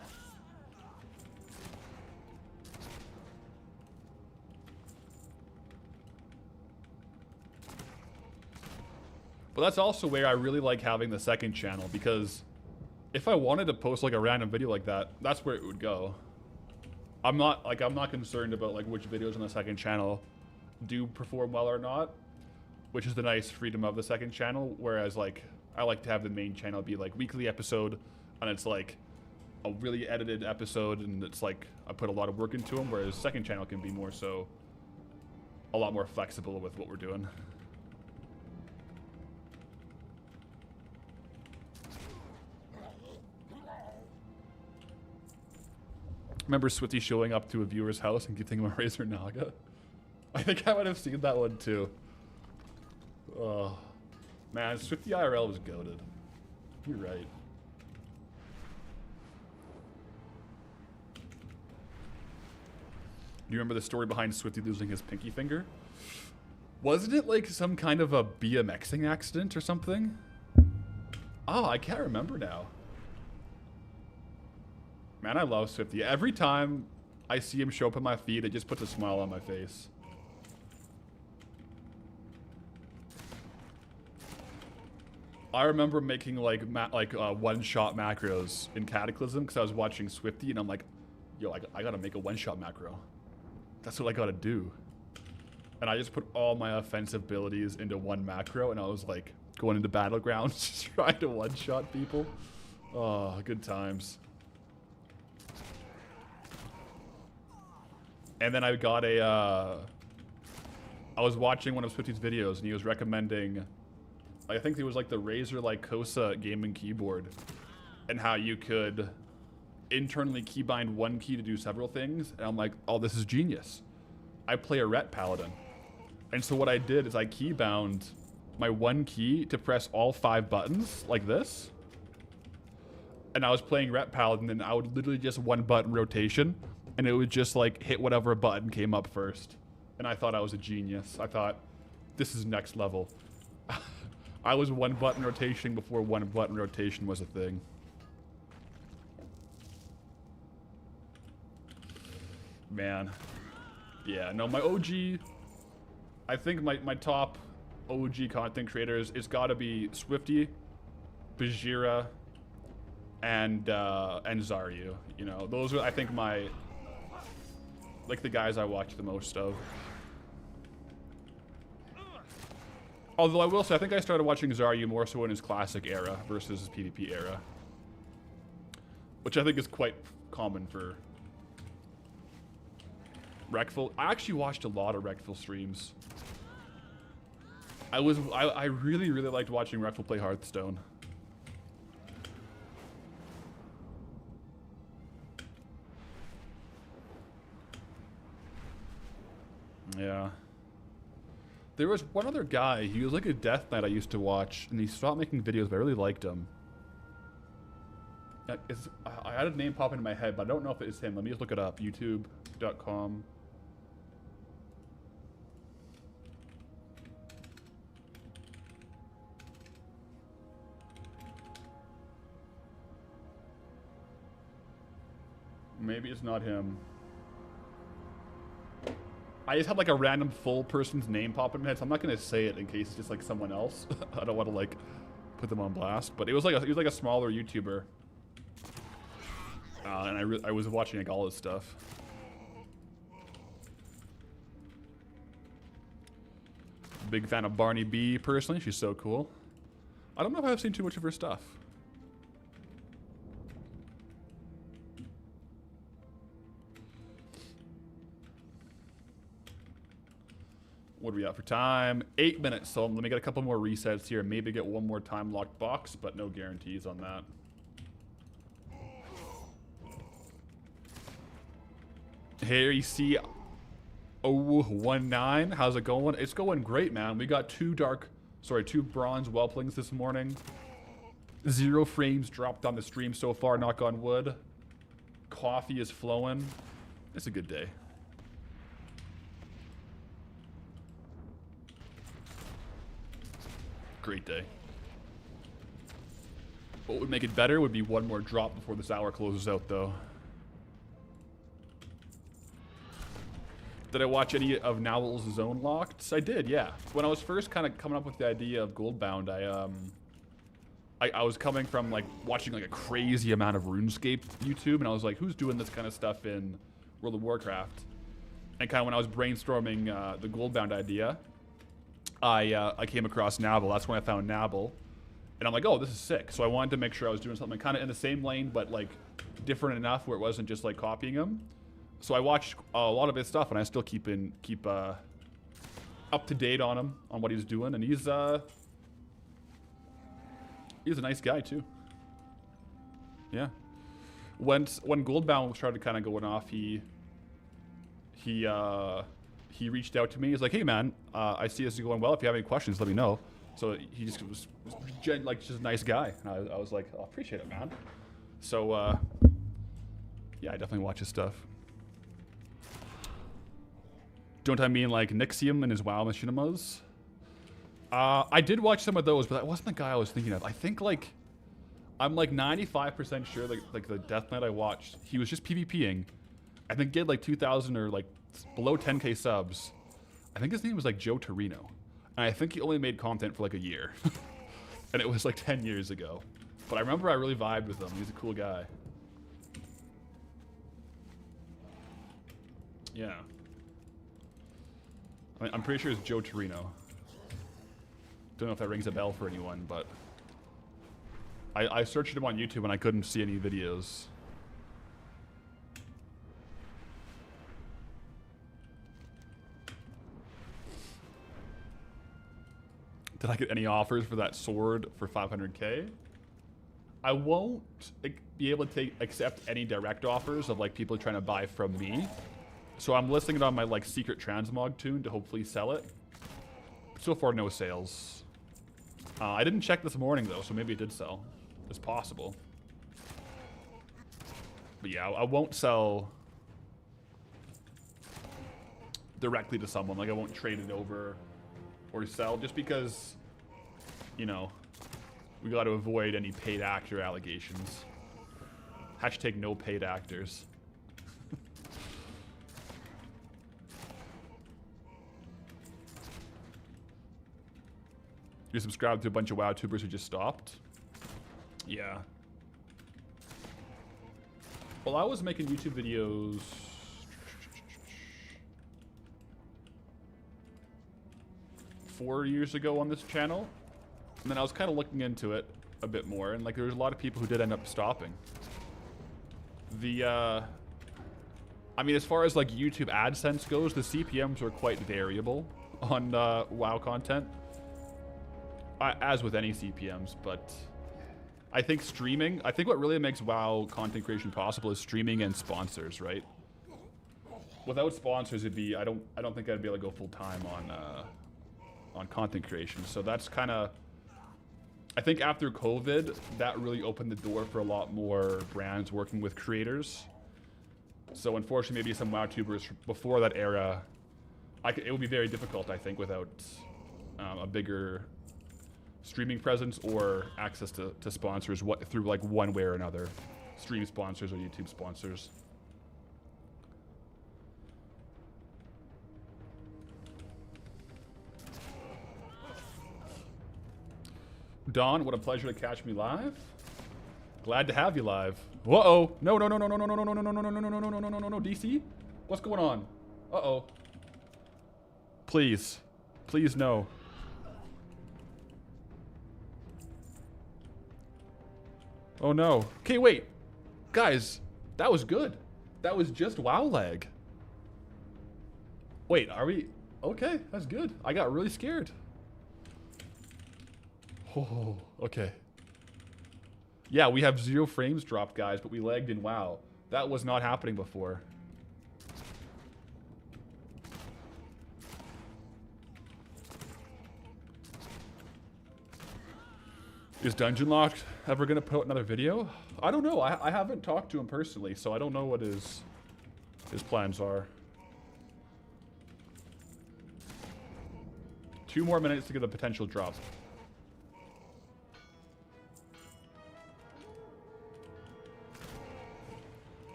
But that's also where I really like having the second channel, because if I wanted to post like a random video like that, that's where it would go. I'm not concerned about like which videos on the second channel do perform well or not, which is the nice freedom of the second channel. Whereas like I like to have the main channel be like weekly episode, and it's like a really edited episode, and it's like I put a lot of work into them. Whereas second channel can be more so a lot more flexible with what we're doing. Remember Swifty showing up to a viewer's house and giving him a Razor Naga? I think I might have seen that one too. Oh, man, Swifty IRL was goated. You're right. Do you remember the story behind Swifty losing his pinky finger? Wasn't it like some kind of a BMXing accident or something? Oh, I can't remember now. Man, I love Swifty. Every time I see him show up on my feed, it just puts a smile on my face. I remember making like one-shot macros in Cataclysm because I was watching Swifty and I'm like, yo, I gotta make a one-shot macro. That's what I gotta do. And I just put all my offensive abilities into one macro and I was like going into Battlegrounds just trying to one-shot people. Oh, good times. And then I got I was watching one of Swifty's videos and he was recommending, I think it was like the Razer Lycosa gaming keyboard and how you could internally keybind one key to do several things. And I'm like, oh, this is genius. I play a Ret Paladin. And so what I did is I keybound my one key to press all 5 buttons like this. And I was playing Ret Paladin and I would literally just one button rotation and it would just like hit whatever button came up first. And I thought I was a genius. I thought, this is next level. I was one button rotation before one button rotation was a thing. Man. Yeah, no, my OG, I think my top OG content creators, it's gotta be Swifty, Bajira, and Zaryu. You know, those are, I think, my, like the guys I watch the most of. Although I will say, I think I started watching Zaryu more so in his classic era versus his PvP era. Which I think is quite common for Rekful. I actually watched a lot of Rekful streams. I really, really liked watching Rekful play Hearthstone. Yeah. There was one other guy, he was like a Death Knight I used to watch, and he stopped making videos, but I really liked him. I had a name pop into my head, but I don't know if it is him. Let me just look it up, youtube.com. Maybe it's not him. I just had like a random full person's name pop in my head, so I'm not gonna say it in case it's just like someone else. I don't want to like put them on blast, but it was like a smaller YouTuber, and I was watching like all his stuff. Big fan of Barney B personally. She's so cool. I don't know if I've seen too much of her stuff. What do we got for time? 8 minutes, so let me get a couple more resets here. Maybe get one more time locked box, but no guarantees on that. Here you see 019. How's it going? It's going great, man. We got two bronze whelplings this morning. 0 frames dropped on the stream so far, knock on wood. Coffee is flowing. It's a good day. Great day. What would make it better would be one more drop before this hour closes out, though. Did I watch any of Nowell's Zone Locked? I did, yeah. When I was first kind of coming up with the idea of Goldbound, I was coming from like watching like a crazy amount of RuneScape YouTube, and I was like, who's doing this kind of stuff in World of Warcraft? And kind of when I was brainstorming the Goldbound idea, I came across Nabble. That's when I found Nabble. And I'm like, oh, this is sick. So I wanted to make sure I was doing something kind of in the same lane, but like different enough where it wasn't just like copying him. So I watched a lot of his stuff, and I still keep up to date on him, on what he's doing. And he's a nice guy too. Yeah. when Goldbound started kind of going off, he reached out to me. He's like, "Hey man, I see this is going well. If you have any questions, let me know." So he just was like just a nice guy, and I was like, "I appreciate it, man." So yeah, I definitely watch his stuff. Don't I mean like Nixium and his WoW Machinimas? I did watch some of those, but that wasn't the guy I was thinking of. I think like I'm like 95% sure like the Death Knight I watched, he was just PvPing. I think he had like 2,000 or like below 10k subs. I think his name was like Joe Torino. And I think he only made content for like a year. And it was like 10 years ago. But I remember I really vibed with him. He's a cool guy. Yeah. I mean, I'm pretty sure it's Joe Torino. Don't know if that rings a bell for anyone, but I searched him on YouTube and I couldn't see any videos. Did I get any offers for that sword for 500k? I won't be able to accept any direct offers of like people trying to buy from me. So I'm listing it on my like secret transmog tune to hopefully sell it. So far, no sales. I didn't check this morning though, so maybe it did sell. It's possible. But yeah, I won't sell directly to someone. Like I won't trade it over or sell just because, you know, we got to avoid any paid actor allegations. Hashtag no paid actors. You're subscribed to a bunch of WoW tubers who just stopped? Yeah. Well, I was making YouTube videos 4 years ago on this channel. And then I was kind of looking into it a bit more. And like there was a lot of people who did end up stopping. I mean, as far as like YouTube AdSense goes, the CPMs are quite variable on WoW content. As with any CPMs, but I think streaming, I think what really makes WoW content creation possible is streaming and sponsors, right? Without sponsors, it'd be, I don't think I'd be able to go full time on content creation. So that's kind of, I think after COVID, that really opened the door for a lot more brands working with creators. So unfortunately, maybe some WoW tubers before that era, it would be very difficult, I think, without a bigger streaming presence or access to sponsors through like one way or another. Stream sponsors or YouTube sponsors. Don, what a pleasure to catch me live. Glad to have you live. Uh-oh. No, no, no, no, no, no, no, no, no, no, no, no, no, no, no, no, no, no, no, no, DC? What's going on? Uh-oh. Please. Please, no. Oh no. Okay, wait. Guys, that was good. That was just WoW lag. Wait, are we... Okay, that's good. I got really scared. Oh, okay. Yeah, we have 0 frames dropped, guys, but we lagged in WoW. That was not happening before. Is Dungeon Locked ever going to put out another video? I don't know. I haven't talked to him personally, so I don't know what his plans are. 2 more minutes to get a potential drop.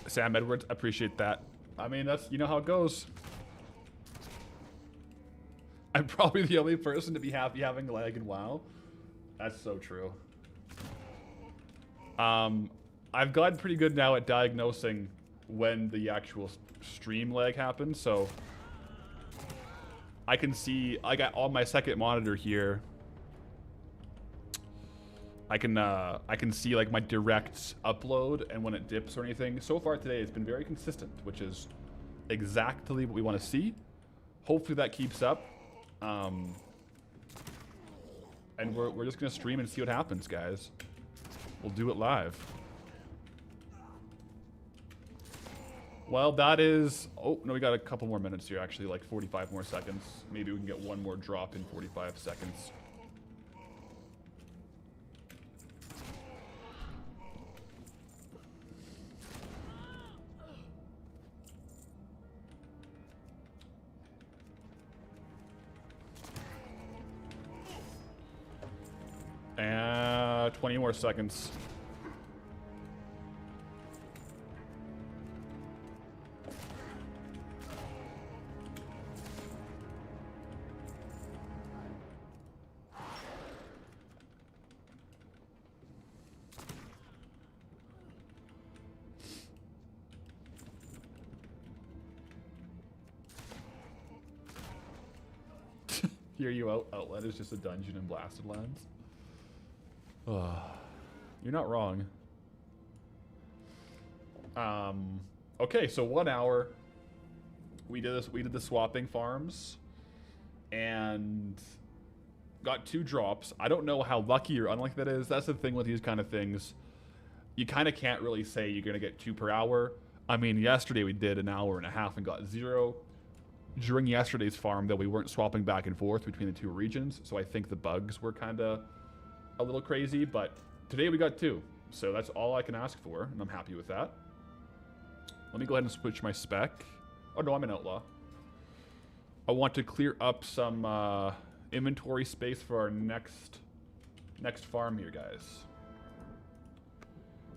Sam Edwards, appreciate that. I mean, that's, you know how it goes. I'm probably the only person to be happy having lag in WoW. That's so true. I've gotten pretty good now at diagnosing when the actual stream lag happens, so I can see, I got on my second monitor here. I can see like my direct upload and when it dips or anything. So far today, it's been very consistent, which is exactly what we want to see. Hopefully that keeps up. And we're just gonna stream and see what happens, guys. We'll do it live. Well, that is... Oh, no, we got a couple more minutes here, actually, like 45 more seconds. Maybe we can get one more drop in 45 seconds. And 20 more seconds. Hear you out. Outlet is just a dungeon in Blasted Lands. You're not wrong. Okay, so 1 hour. We did this. We did the swapping farms, and got 2 drops. I don't know how lucky or unlucky that is. That's the thing with these kind of things. You kind of can't really say you're gonna get 2 per hour. I mean, yesterday we did an hour and a half and got 0. During yesterday's farm, though, we weren't swapping back and forth between the 2 regions, so I think the bugs were kind of a little crazy, but today we got 2, so that's all I can ask for, and I'm happy with that. Let me go ahead and switch my spec. Oh no, I'm an outlaw. I want to clear up some inventory space for our next farm here, guys.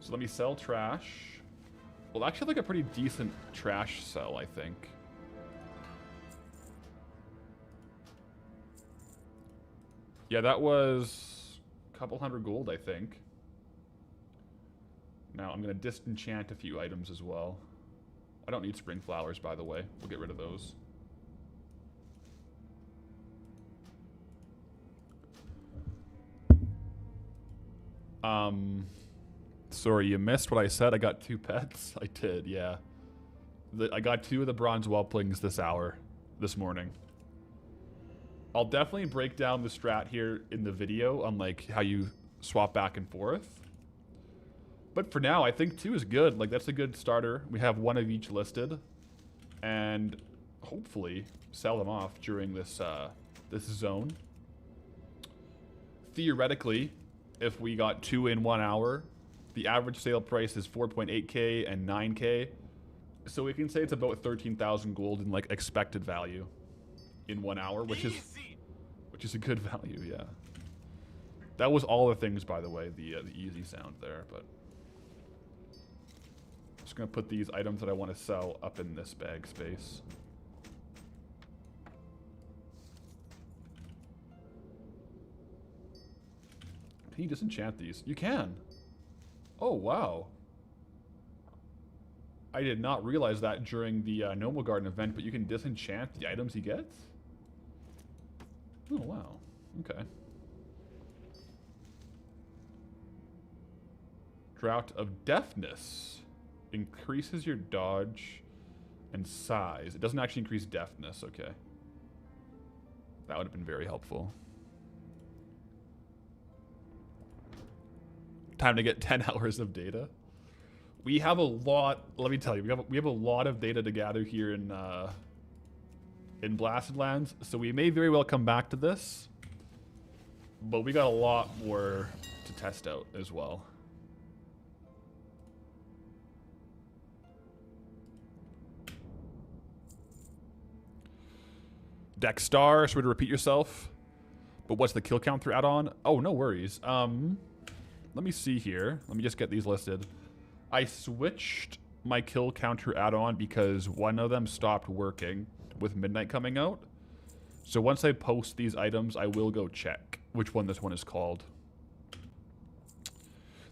So let me sell trash. Well, actually, like a pretty decent trash sell, I think. Yeah, that was a couple hundred gold, I think. Now I'm going to disenchant a few items as well. I don't need spring flowers, by the way. We'll get rid of those. Sorry, you missed what I said. I got 2 pets. I did, yeah. I got 2 of the bronze whelplings this morning. I'll definitely break down the strat here in the video on like how you swap back and forth. But for now, I think 2 is good. Like, that's a good starter. We have 1 of each listed, and hopefully sell them off during this this zone. Theoretically, if we got 2 in 1 hour, the average sale price is 4.8k and 9k. So we can say it's about 13,000 gold in like expected value in 1 hour, which is a good value, yeah. That was all the things, by the way, the easy sound there, but just gonna put these items that I want to sell up in this bag space. Can you disenchant these? You can. Oh, wow. I did not realize that during the Noble Garden event, but you can disenchant the items he gets? Oh, wow. Okay. Drought of Deafness. Increases your dodge and size. It doesn't actually increase deafness. Okay. That would have been very helpful. Time to get 10 hours of data. We have a lot, let me tell you, we have a lot of data to gather here in Blasted Lands, so we may very well come back to this, but we got a lot more to test out as well. Deck star, so to repeat yourself. But what's the kill count through add-on? Oh, no worries. Let me see here. Let me just get these listed. I switched my kill counter add-on because one of them stopped working with midnight coming out. So once I post these items, I will go check which one this one is called.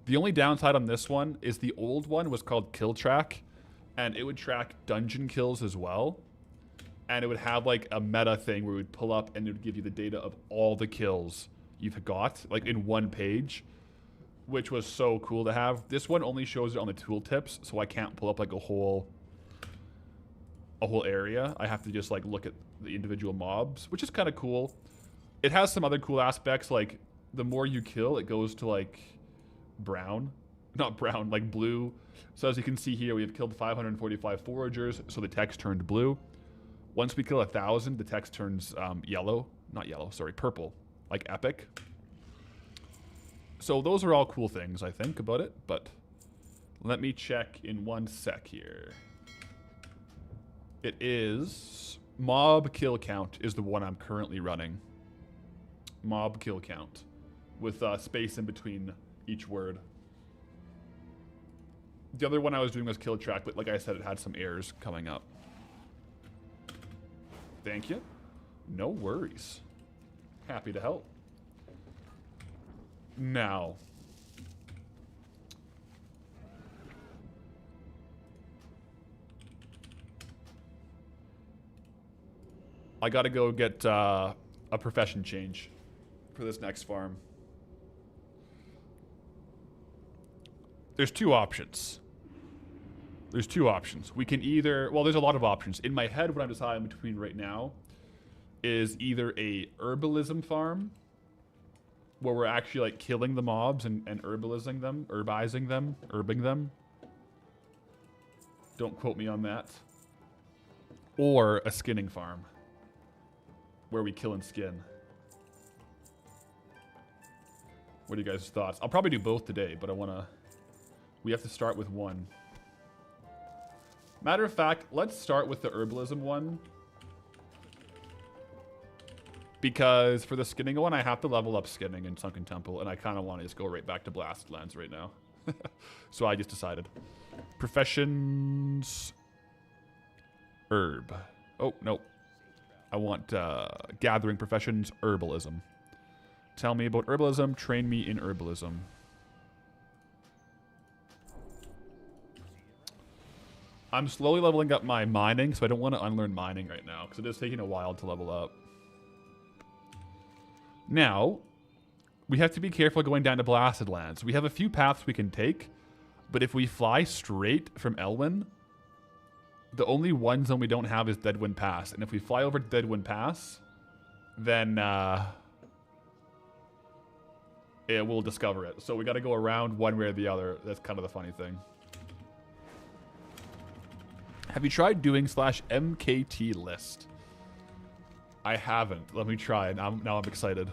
The only downside on this one is the old one was called Kill Track, and it would track dungeon kills as well. And it would have like a meta thing where it would pull up and it would give you the data of all the kills you've got, like in one page, which was so cool to have. This one only shows it on the tooltips, so I can't pull up like a whole a whole area. I have to just like look at the individual mobs, which is kind of cool. It has some other cool aspects, like the more you kill, it goes to like brown. Not brown, like blue. So as you can see here, we have killed 545 foragers, so the text turned blue. Once we kill 1,000, the text turns yellow. Not yellow, sorry, purple. Like epic. So those are all cool things, I think, about it. But let me check in one sec here. It is... Mob kill count is the one I'm currently running. Mob kill count. With space in between each word. The other one I was doing was kill track, but like I said, it had some errors coming up. Thank you. No worries. Happy to help. Now. I gotta go get a profession change for this next farm. There's two options. We can either... Well, there's a lot of options. In my head, what I'm deciding between right now is either a herbalism farm, where we're actually like killing the mobs and herbing them. Don't quote me on that. Or a skinning farm, where we kill and skin. What are you guys' thoughts? I'll probably do both today, but we have to start with one. Matter of fact, let's start with the herbalism one. Because for the skinning one, I have to level up skinning in Sunken Temple, and I kind of want to just go right back to Blasted Lands right now. So I just decided. Professions... Herb. Oh, no. I want gathering professions, herbalism. Tell me about herbalism, train me in herbalism. I'm slowly leveling up my mining, so I don't want to unlearn mining right now, because it is taking a while to level up. Now, we have to be careful going down to Blasted Lands. We have a few paths we can take, but if we fly straight from Elwyn, the only one zone we don't have is Deadwind Pass. And if we fly over to Deadwind Pass, then we'll discover it. So we got to go around one way or the other. That's kind of the funny thing. Have you tried doing /MKT list? I haven't. Let me try. Now I'm excited.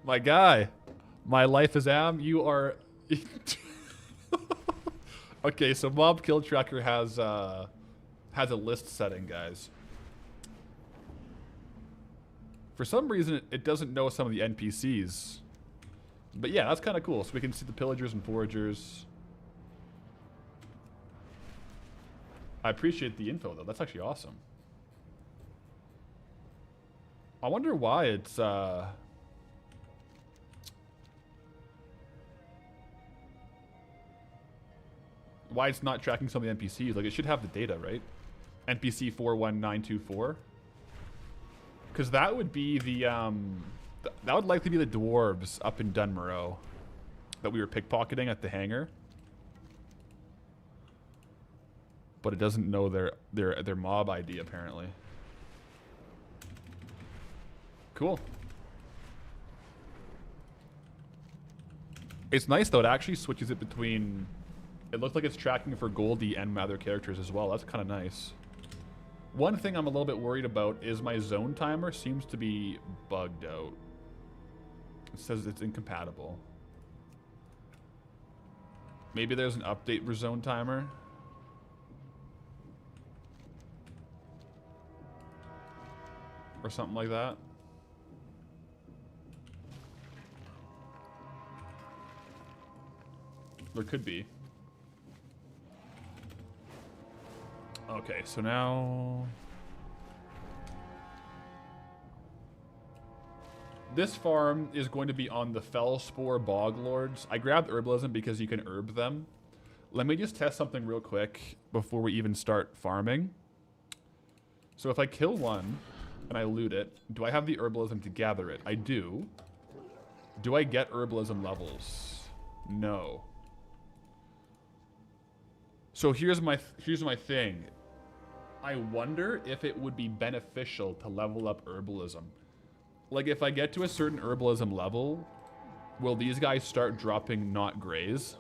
My guy. My life is Am. You are... Okay, so Mob Kill Tracker has a list setting, guys. For some reason, it doesn't know some of the NPCs. But yeah, that's kind of cool. So we can see the pillagers and foragers. I appreciate the info, though. That's actually awesome. I wonder why it's... why it's not tracking some of the NPCs. Like, it should have the data, right? NPC 41924. Because that would be the... that would likely be the dwarves up in Dunmoreau that we were pickpocketing at the hangar. But it doesn't know their mob ID, apparently. Cool. It's nice, though. It actually switches it between... It looks like it's tracking for Goldie and my other characters as well. That's kind of nice. One thing I'm a little bit worried about is my zone timer seems to be bugged out. It says it's incompatible. Maybe there's an update for zone timer. Or something like that. There could be. Okay, so now... This farm is going to be on the Fellspore Bog Lords. I grabbed Herbalism because you can herb them. Let me just test something real quick before we even start farming. So if I kill one and I loot it, do I have the Herbalism to gather it? I do. Do I get Herbalism levels? No. So here's my thing. I wonder if it would be beneficial to level up herbalism. Like, if I get to a certain herbalism level, will these guys start dropping not grays?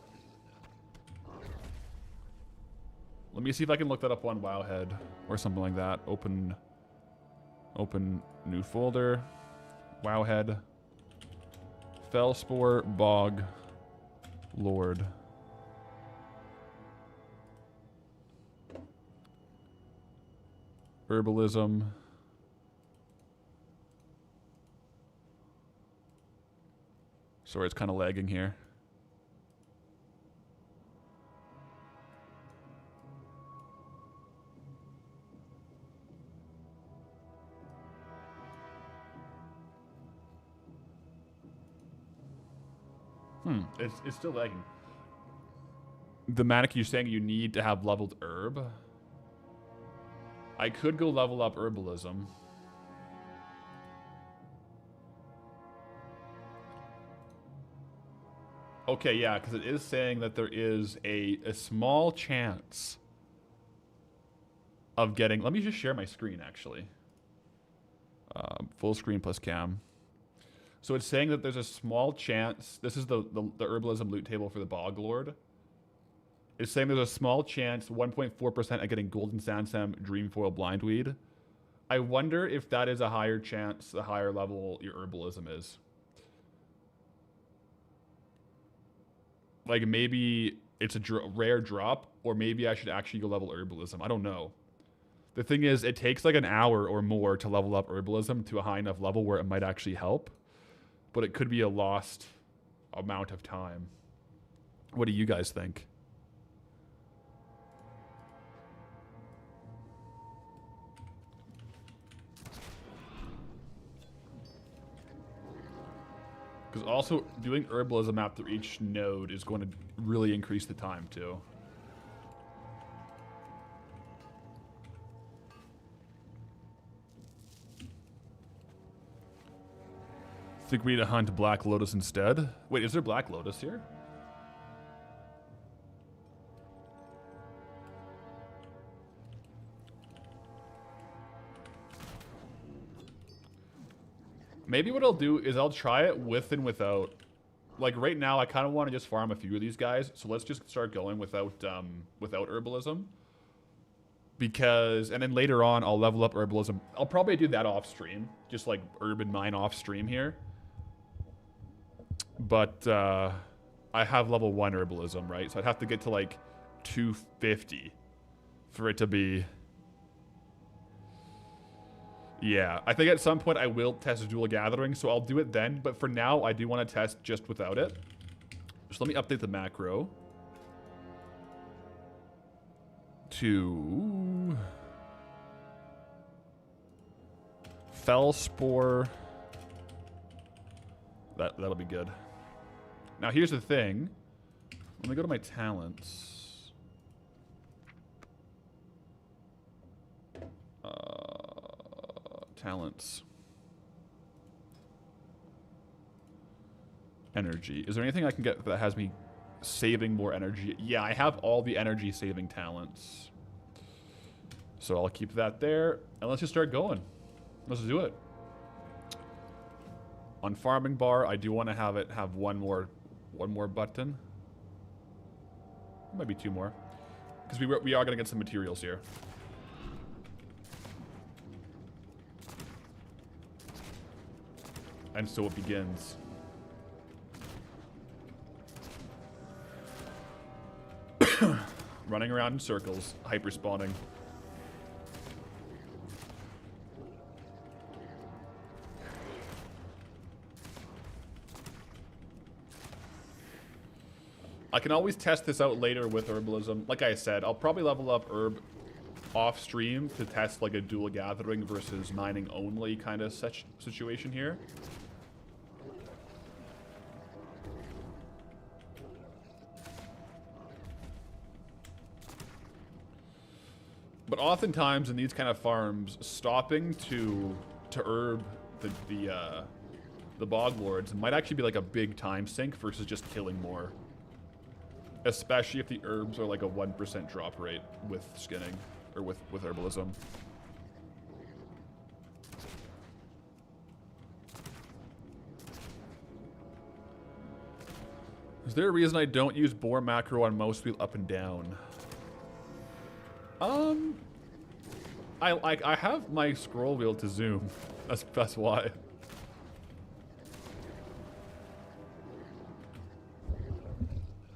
Let me see if I can look that up on Wowhead or something like that. Open new folder. Wowhead. Felspore, Bog, Lord. Herbalism. Sorry, it's kind of lagging here. It's still lagging. The Manic, you're saying you need to have leveled herb? I could go level up herbalism. Okay, yeah, because it is saying that there is a small chance of getting... Let me just share my screen, actually. Full screen plus cam. So it's saying that there's a small chance... This is the herbalism loot table for the Bog Lord. It's saying there's a small chance, 1.4% at getting Golden Sandsam, Dreamfoil, Blindweed. I wonder if that is a higher chance, the higher level your herbalism is. Like, maybe it's a rare drop, or maybe I should actually go level herbalism. I don't know. The thing is, it takes like an hour or more to level up herbalism to a high enough level where it might actually help. But it could be a lost amount of time. What do you guys think? Because also doing herbalism after each node is going to really increase the time too. Think we need to hunt Black Lotus instead? Wait, is there Black Lotus here? Maybe what I'll do is I'll try it with and without. Like right now, I kind of want to just farm a few of these guys. So let's just start going without herbalism. Because, and then later on, I'll level up herbalism. I'll probably do that off stream. Just like urban mine off stream here. But I have level 1 herbalism, right? So I'd have to get to like 250 for it to be... Yeah, I think at some point I will test Dual Gathering, so I'll do it then. But for now, I do want to test just without it. So let me update the macro to Felspore. That'll be good. Now here's the thing. Let me go to my talents. Talents. Energy. Is there anything I can get that has me saving more energy? Yeah, I have all the energy saving talents. So I'll keep that there. And let's just start going. Let's do it. On farming bar, I do want to have it have one more button. Maybe 2 more. Because we are going to get some materials here. And so it begins. Running around in circles, hyper spawning. I can always test this out later with herbalism. Like I said, I'll probably level up herb off stream to test like a dual gathering versus mining only kind of such situation here. But oftentimes in these kind of farms, stopping to herb the bog lords might actually be like a big time sink versus just killing more. Especially if the herbs are like a 1% drop rate with skinning, or with herbalism. Is there a reason I don't use boar macro on mouse wheel up and down? I have my scroll wheel to zoom. That's why.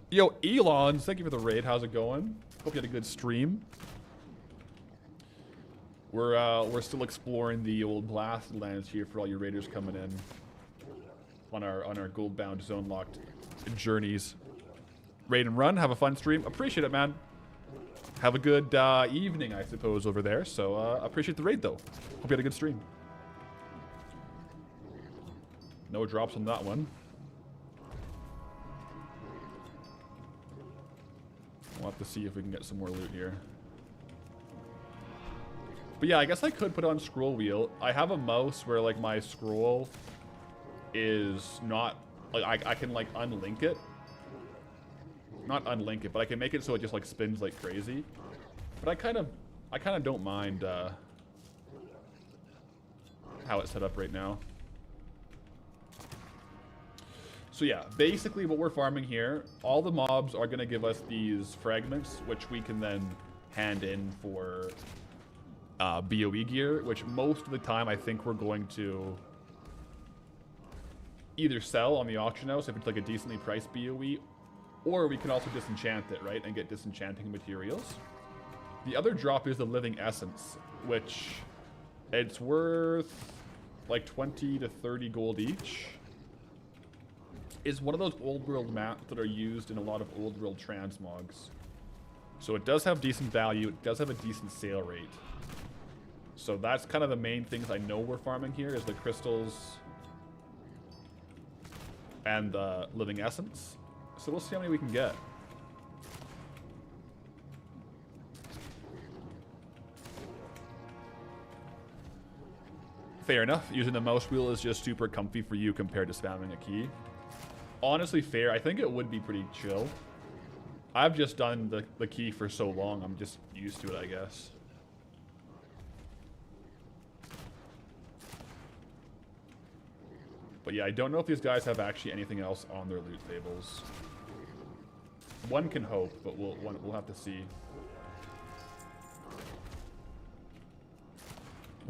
Yo, Elons, thank you for the raid. How's it going? Hope you had a good stream. We're still exploring the old blast lands here for all your raiders coming in on our Goldbound zone locked journeys. Raid and run. Have a fun stream. Appreciate it, man. Have a good evening, I suppose, over there. So appreciate the raid, though. Hope you had a good stream. No drops on that one. We'll have to see if we can get some more loot here. But yeah, I guess I could put on scroll wheel. I have a mouse where like my scroll is not like I can like unlink it. Not unlink it, but I can make it so it just like spins like crazy. But I kind of don't mind how it's set up right now. So yeah, basically what we're farming here, all the mobs are going to give us these fragments, which we can then hand in for BOE gear, which most of the time I think we're going to either sell on the auction house if it's like a decently priced BOE, or we can also disenchant it, right, and get disenchanting materials. The other drop is the living essence, which it's worth like 20 to 30 gold each. Is one of those old world maps that are used in a lot of old world transmogs. So it does have decent value, it does have a decent sale rate. So that's kind of the main things I know we're farming here is the crystals and the living essence. So we'll see how many we can get. Fair enough. Using the mouse wheel is just super comfy for you compared to spamming a key. Honestly, fair. I think it would be pretty chill. I've just done the key for so long, I'm just used to it, I guess. But yeah, I don't know if these guys have actually anything else on their loot tables. One can hope, but we'll have to see.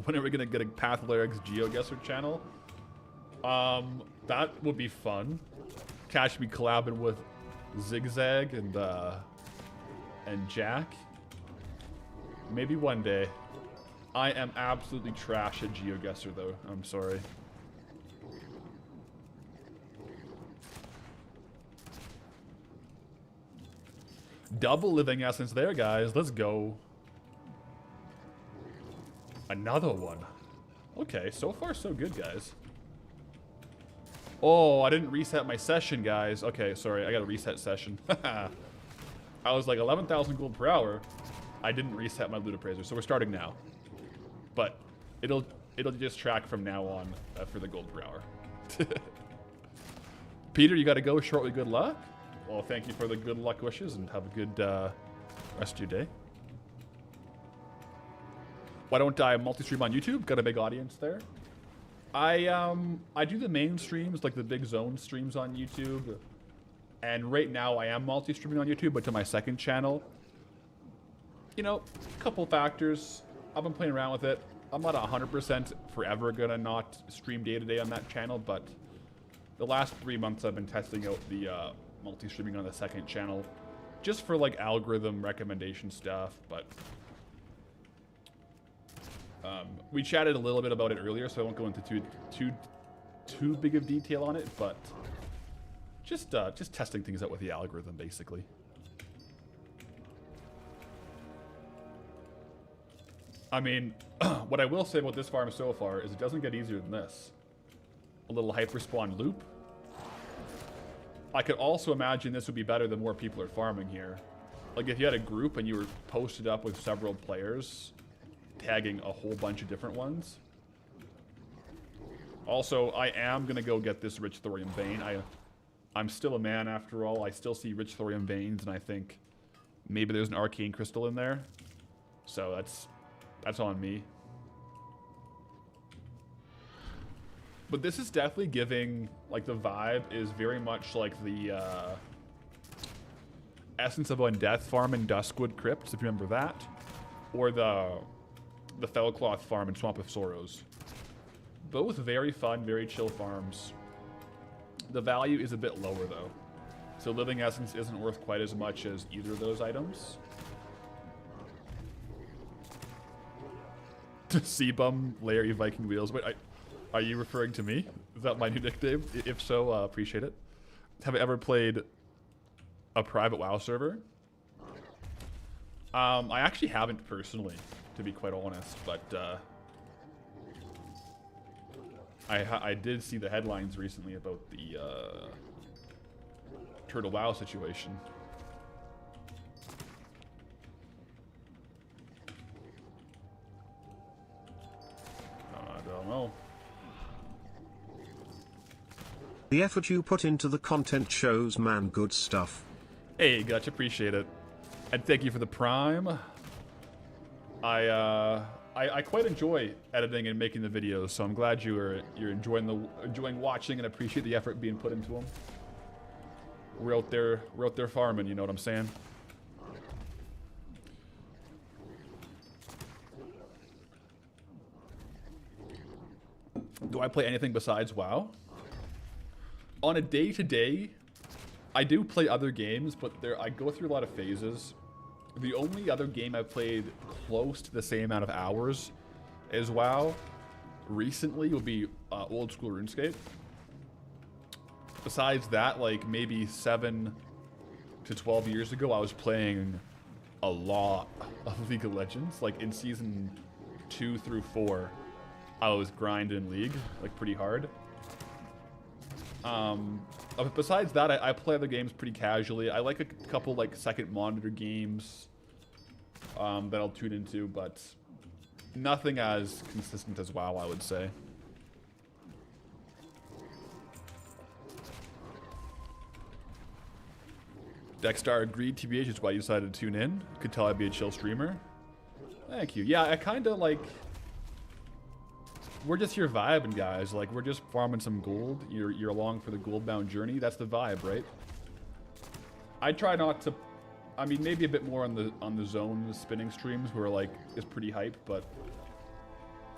When are we gonna get a Pathlorix GeoGuessr channel? That would be fun. Catch me collabing with Zigzag and Jack. Maybe one day. I am absolutely trash at GeoGuessr though. I'm sorry. Double living essence there, guys. Let's go. Another one. Okay, so far so good, guys. Oh, I didn't reset my session, guys. Okay, sorry, I gotta reset session. I was like 11,000 gold per hour. I didn't reset my loot appraiser, so we're starting now. But it'll just track from now on for the gold per hour. Peter, you gotta go. Shortly, good luck. Well, thank you for the good luck wishes, and have a good rest of your day. Why don't I multi-stream on YouTube? Got a big audience there. I do the main streams, like the big zone streams on YouTube. And right now I am multi-streaming on YouTube, but to my second channel. You know, a couple factors. I've been playing around with it. I'm not 100% forever gonna not stream day to day on that channel, but the last 3 months I've been testing out the multi-streaming on the second channel. Just for like algorithm recommendation stuff, but we chatted a little bit about it earlier, so I won't go into too big of detail on it, but just testing things out with the algorithm, basically. I mean, what I will say about this farm so far is it doesn't get easier than this. A little hyper spawn loop. I could also imagine this would be better the more people are farming here. Like if you had a group and you were posted up with several players, tagging a whole bunch of different ones. Also, I am gonna go get this rich thorium vein. I'm still a man after all. I still see rich thorium veins, and I think maybe there's an arcane crystal in there. So that's on me. But this is definitely giving, like, the vibe is very much like the Essence of Undeath farm in Duskwood Crypts, if you remember that. Or the Fellcloth farm in Swamp of Sorrows. Both very fun, very chill farms. The value is a bit lower, though. So Living Essence isn't worth quite as much as either of those items. Seabum, Larry, Viking Wheels. Wait, are you referring to me? Is that my new nickname? If so, appreciate it. Have I ever played a private WoW server? I actually haven't personally, to be quite honest, but I did see the headlines recently about the Turtle WoW situation. I don't know. The effort you put into the content shows, man. Good stuff. Hey, gotcha. Appreciate it. And thank you for the prime. I quite enjoy editing and making the videos, so I'm glad you're enjoying watching and appreciate the effort being put into them. We're out there farming, you know what I'm saying? Do I play anything besides WoW? On a day-to-day, I do play other games, but I go through a lot of phases. The only other game I've played close to the same amount of hours as WoW recently would be old school RuneScape. Besides that, like maybe 7 to 12 years ago, I was playing a lot of League of Legends. Like in season 2 through 4, I was grinding League like pretty hard. Besides that, I play other games pretty casually. I like a couple like second monitor games that I'll tune into, but nothing as consistent as WoW, I would say. Dexstar agreed, TBH is why you decided to tune in. Could tell I'd be a chill streamer. Thank you. Yeah, I kind of like... We're just here vibing, guys. Like, we're just farming some gold. You're along for the Goldbound journey. That's the vibe, right? I try not to... I mean, maybe a bit more on the zone spinning streams where, like, it's pretty hype, but...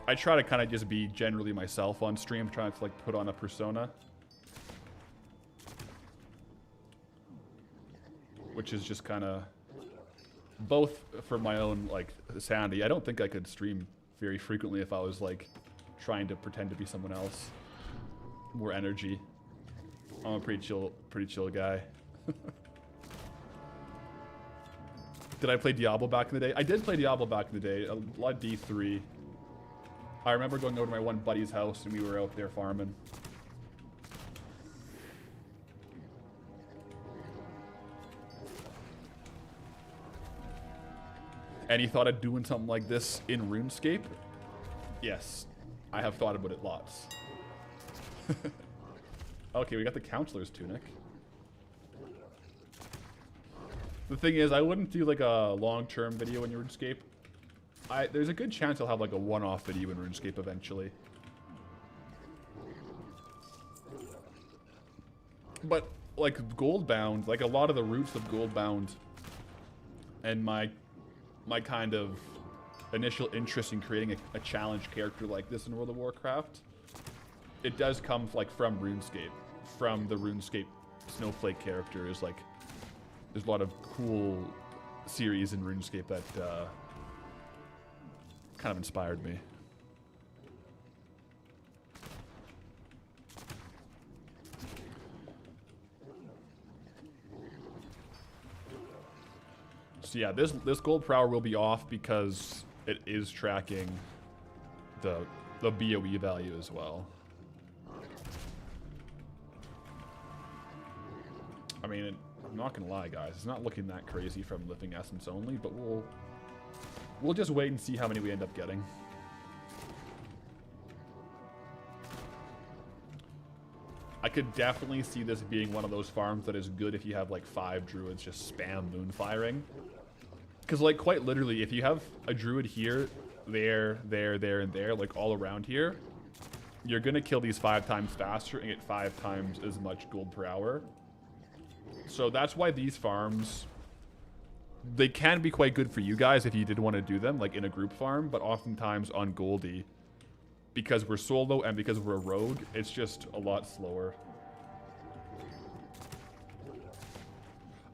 I try to kind of just be generally myself on stream, trying to, like, put on a persona. Which is just kind of... Both for my own, like, sanity. I don't think I could stream very frequently if I was, like... trying to pretend to be someone else. More energy. I'm a pretty chill guy. Did I play Diablo back in the day? I did play Diablo back in the day. A lot of D3. I remember going over to my one buddy's house and we were out there farming. Any thought of doing something like this in RuneScape? Yes. I have thought about it lots. Okay, we got the Counselor's Tunic. The thing is, I wouldn't do like a long-term video in RuneScape. There's a good chance I'll have like a one-off video in RuneScape eventually. But like Goldbound, like a lot of the roots of Goldbound and my kind of initial interest in creating a challenge character like this in World of Warcraft, it does come like from RuneScape, from the RuneScape Snowflake characters. Like, there's a lot of cool series in RuneScape that kind of inspired me. So yeah, this gold per hour will be off because it is tracking the BOE value as well. I mean, I'm not gonna lie, guys. It's not looking that crazy from Living Essence only, but we'll just wait and see how many we end up getting. I could definitely see this being one of those farms that is good if you have like 5 druids just spam moon firing. Because like quite literally, if you have a druid here, there, and there, like all around here, you're gonna kill these 5 times faster and get 5 times as much gold per hour. So that's why these farms, they can be quite good for you guys if you did want to do them, like in a group farm, but oftentimes on Goldie, because we're solo and because we're a rogue, it's just a lot slower.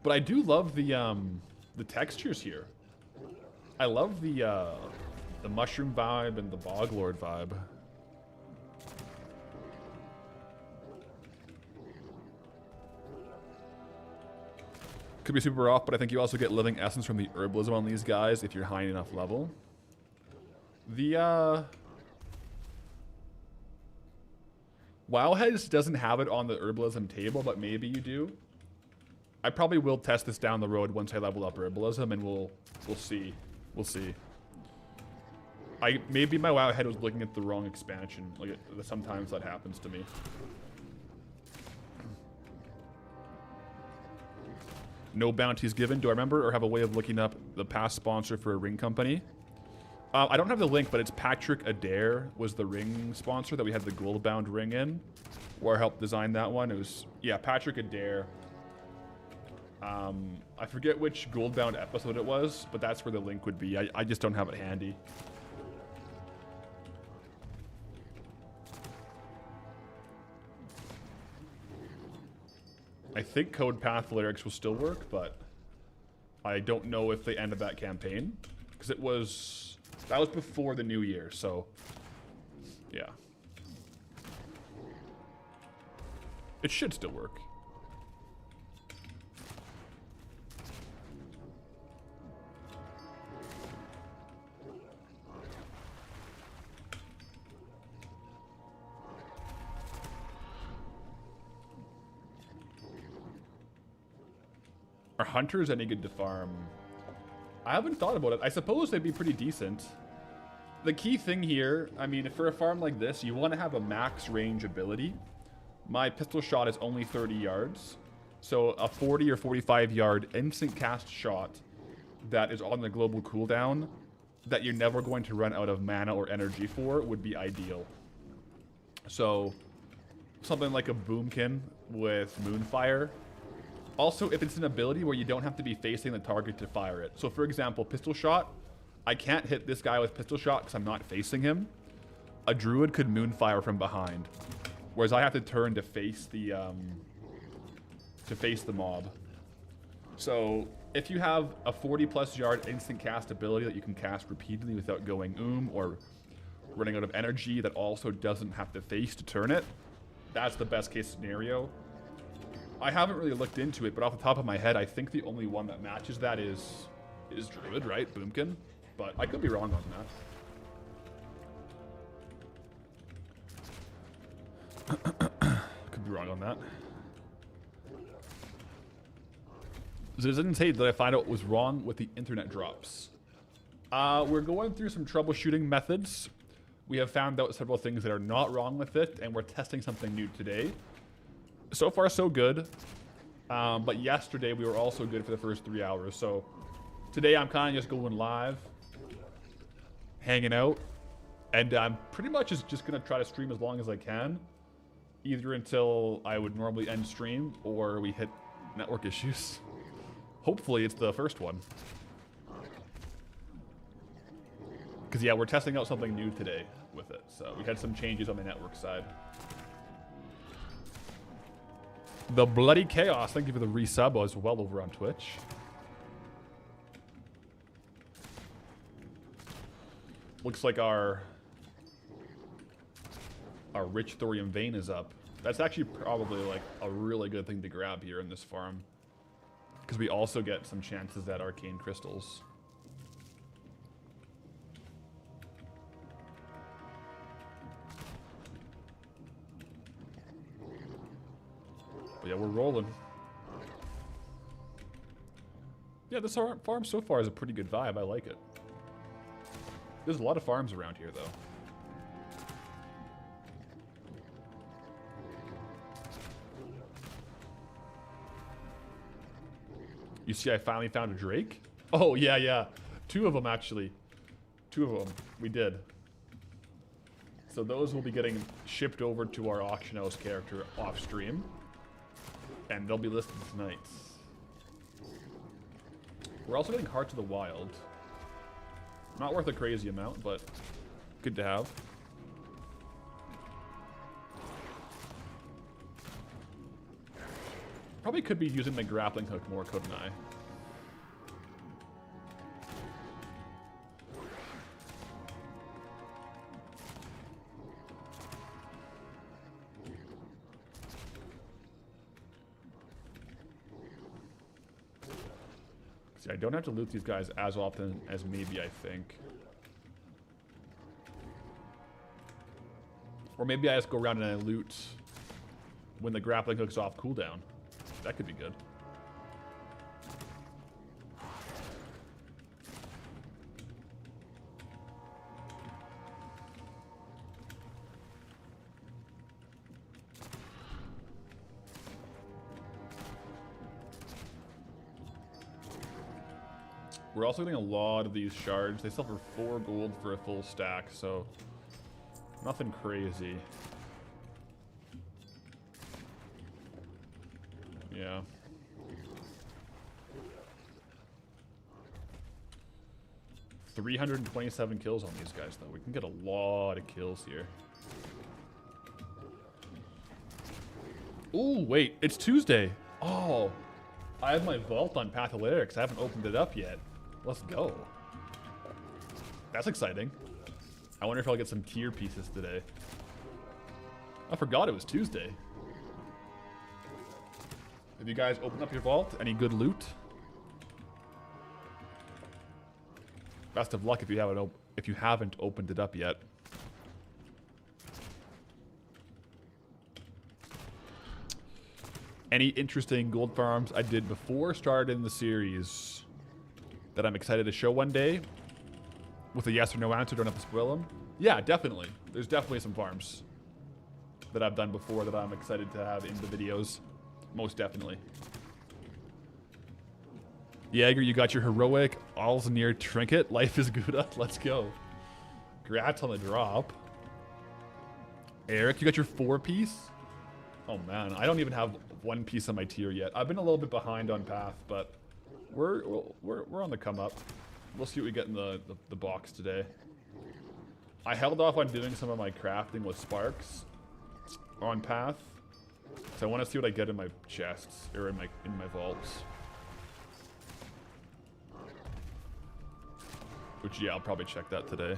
But I do love the textures here. I love the mushroom vibe and the bog lord vibe. Could be super off, but I think you also get living essence from the herbalism on these guys if you're high enough level. The Wowheads doesn't have it on the herbalism table, but maybe you do. I probably will test this down the road once I level up herbalism, and we'll see. We'll see. Maybe my Wowhead was looking at the wrong expansion. Like sometimes that happens to me. No bounties given. Do I remember or have a way of looking up the past sponsor for a ring company? I don't have the link, but it's Patrick Adair was the ring sponsor that we had the Goldbound ring in, where I helped design that one. It was, yeah, Patrick Adair. I forget which Goldbound episode it was, but that's where the link would be. I just don't have it handy. I think Code Path lyrics will still work, but I don't know if they ended that campaign, because that was before the new year, so yeah. It should still work. Are hunters any good to farm? I haven't thought about it. I suppose they'd be pretty decent. The key thing here, I mean, for a farm like this, you want to have a max range ability. My pistol shot is only 30 yards. So a 40 or 45 yard instant cast shot that is on the global cooldown that you're never going to run out of mana or energy for would be ideal. So something like a boomkin with moonfire. Also, if it's an ability where you don't have to be facing the target to fire it. So for example, pistol shot, I can't hit this guy with pistol shot because I'm not facing him. A druid could moonfire from behind, whereas I have to turn to face the mob. So if you have a 40+ yard instant cast ability that you can cast repeatedly without going or running out of energy that also doesn't have to face to turn it, that's the best case scenario. I haven't really looked into it, but off the top of my head, I think the only one that matches that is Druid, right? Boomkin. But I could be wrong on that. Could be wrong on that. So it didn't say that I find out what was wrong with the internet drops. We're going through some troubleshooting methods. We have found out several things that are not wrong with it, and we're testing something new today. So far, so good. But yesterday, we were also good for the first 3 hours. So today, I'm kind of just going live, hanging out. And I'm pretty much just going to try to stream as long as I can. Either until I would normally end stream, or we hit network issues. Hopefully, it's the first one. Because, yeah, we're testing out something new today with it. So we had some changes on the network side. The Bloody Chaos, thank you for the resub as well over on Twitch. Looks like our Rich Thorium Vein is up. That's actually probably like a really good thing to grab here in this farm. Because we also get some chances at Arcane Crystals. But yeah, we're rolling. Yeah, this farm so far is a pretty good vibe. I like it. There's a lot of farms around here, though. You see, I finally found a Drake. Oh, yeah, yeah. 2 of them, actually. 2 of them. We did. So those will be getting shipped over to our auction house character off stream. And they'll be listed tonight. We're also getting Hearts of the Wild. Not worth a crazy amount, but good to have. Probably could be using the grappling hook more, couldn't I? See, I don't have to loot these guys as often as maybe I think. Or maybe I just go around and I loot when the grappling hook's off cooldown. That could be good. We're also getting a lot of these shards. They sell for 4 gold for a full stack, so nothing crazy. Yeah. $327 kills on these guys, though. We can get a lot of kills here. Ooh, wait. It's Tuesday. Oh. I have my vault on Patholerics. I haven't opened it up yet. Let's go. That's exciting. I wonder if I'll get some tier pieces today. I forgot it was Tuesday. Have you guys opened up your vault? Any good loot? Best of luck if you haven't opened it up yet. Any interesting gold farms I did before starting the series that I'm excited to show one day? With a yes or no answer, don't have to spoil them. Yeah, definitely. There's definitely some farms that I've done before that I'm excited to have in the videos. Most definitely. Jaeger, you got your heroic all's near trinket. Life is good. Let's go. Congrats on the drop. Eric, you got your 4-piece? Oh man, I don't even have 1 piece on my tier yet. I've been a little bit behind on path, but we're on the come up. We'll see what we get in the box today. I held off on doing some of my crafting with sparks on path, so I want to see what I get in my chests or in my vaults. Which, yeah, I'll probably check that today.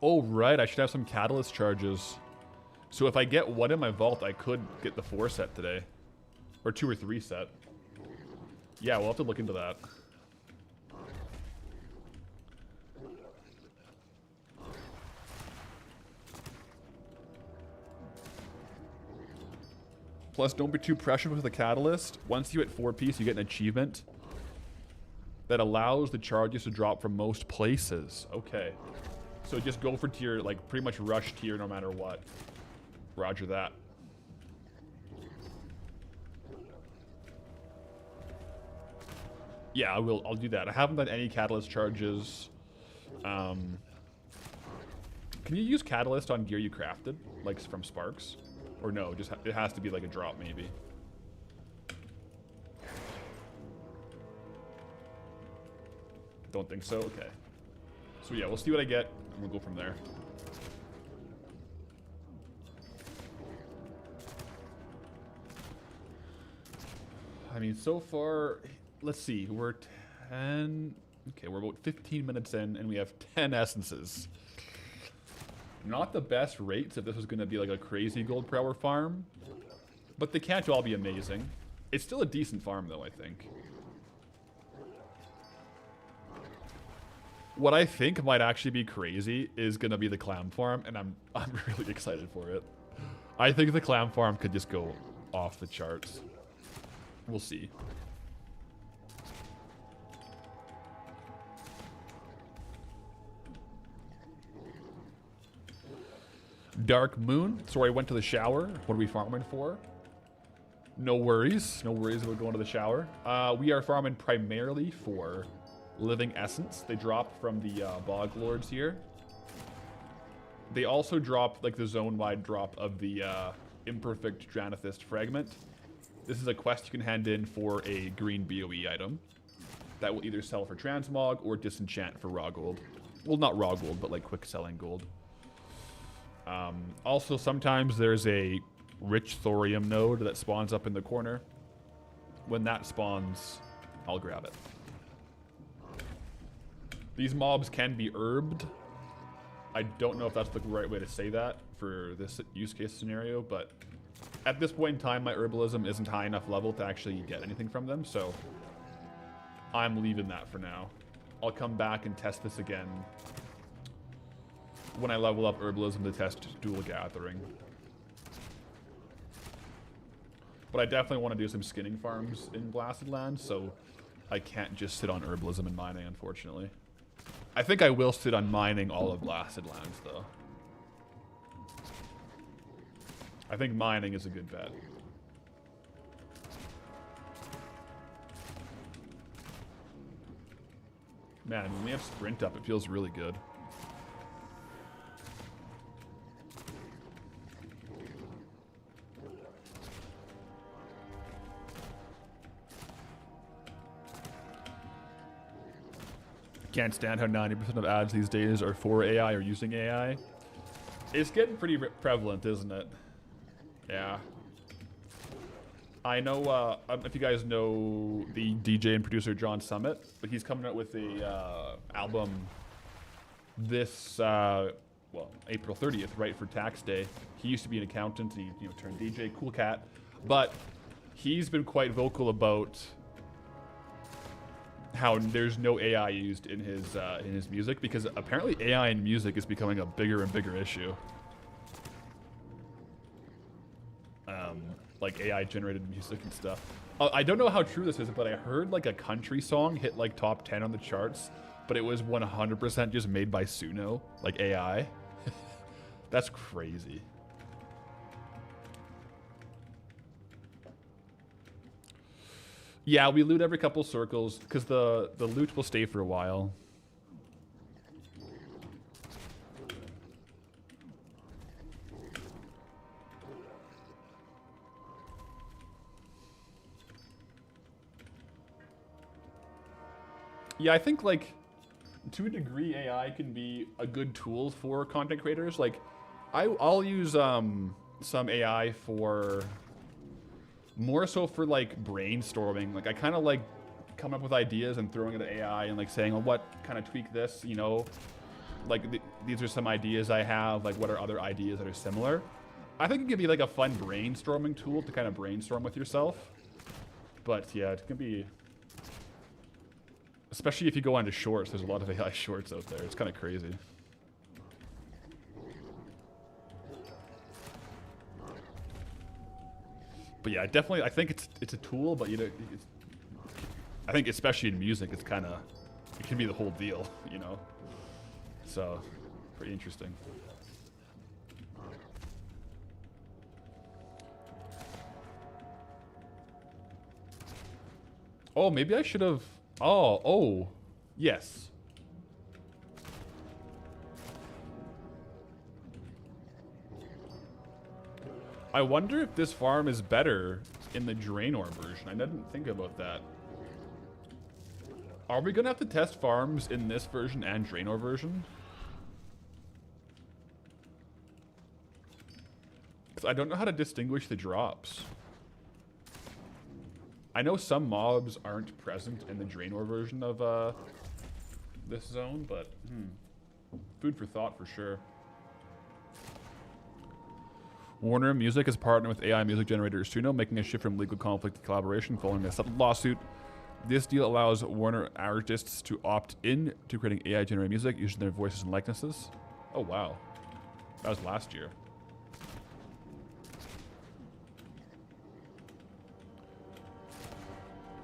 Oh, right, I should have some catalyst charges. So if I get 1 in my vault, I could get the 4 set today. Or 2 or 3 set. Yeah, we'll have to look into that. Plus, don't be too pressured with the catalyst. Once you hit 4-piece, you get an achievement that allows the charges to drop from most places. Okay. So just go for tier, like pretty much rush tier no matter what. Roger that. Yeah, I'll do that. I haven't done any catalyst charges. Can you use catalyst on gear you crafted? Like from sparks? Or no, just it has to be like a drop maybe. Don't think so? Okay. So yeah, we'll see what I get and we'll go from there. I mean, so far, let's see, we're 10, okay, we're about 15 minutes in and we have 10 essences. Not the best rates if this was going to be like a crazy gold per hour farm, but they can't all be amazing. It's still a decent farm though, I think. What I think might actually be crazy is going to be the Clam farm, and I'm really excited for it. I think the Clam farm could just go off the charts. We'll see. Dark Moon. Sorry, I went to the shower. What are we farming for? No worries. No worries about going to the shower. We are farming primarily for Living Essence. They drop from the Bog Lords here. They also drop like the zone-wide drop of the Imperfect Dranathist Fragment. This is a quest you can hand in for a green BOE item that will either sell for transmog or disenchant for raw gold. Well, not raw gold, but like quick selling gold. Also, sometimes there's a rich thorium node that spawns up in the corner. When that spawns, I'll grab it. These mobs can be herbed. I don't know if that's the right way to say that for this use case scenario, but at this point in time, my herbalism isn't high enough level to actually get anything from them, so I'm leaving that for now. I'll come back and test this again when I level up herbalism to test dual gathering. But I definitely want to do some skinning farms in Blasted Lands, so I can't just sit on herbalism and mining, unfortunately. I think I will sit on mining all of Blasted Lands, though. I think mining is a good bet. Man, when we have sprint up, it feels really good. Can't stand how 90% of ads these days are for AI or using AI. It's getting pretty prevalent, isn't it? Yeah. I know, if you guys know the DJ and producer John Summit, but he's coming out with a album this, well, April 30th, right, for tax day. He used to be an accountant, and he turned DJ, cool cat. But he's been quite vocal about how there's no AI used in his music, because apparently AI in music is becoming a bigger and bigger issue. Like AI generated music and stuff. I don't know how true this is, but I heard like a country song hit like top 10 on the charts, but it was 100% just made by Suno, like AI. That's crazy. Yeah, we loot every couple circles because the loot will stay for a while. Yeah, I think like to a degree AI can be a good tool for content creators. Like I'll use some AI for more so for like brainstorming. Like I kind of like coming up with ideas and throwing it at AI and like saying, well, what kind of tweak this, you know, like these are some ideas I have, like what are other ideas that are similar. I think it could be like a fun brainstorming tool to kind of brainstorm with yourself. But yeah, it can be, especially if you go onto shorts, there's a lot of AI shorts out there. It's kind of crazy. But yeah, definitely, I think it's a tool, but you know, I think especially in music, it's kind of, it can be the whole deal, you know? So, pretty interesting. Oh, maybe I should have, oh, yes. I wonder if this farm is better in the Draenor version. I didn't think about that. Are we gonna have to test farms in this version and Draenor version? Because I don't know how to distinguish the drops. I know some mobs aren't present in the Draenor version of this zone, but food for thought for sure. Warner Music has partnered with AI music generator Suno, making a shift from legal conflict to collaboration following a settled lawsuit. This deal allows Warner artists to opt in to creating AI generated music using their voices and likenesses. Oh wow, that was last year.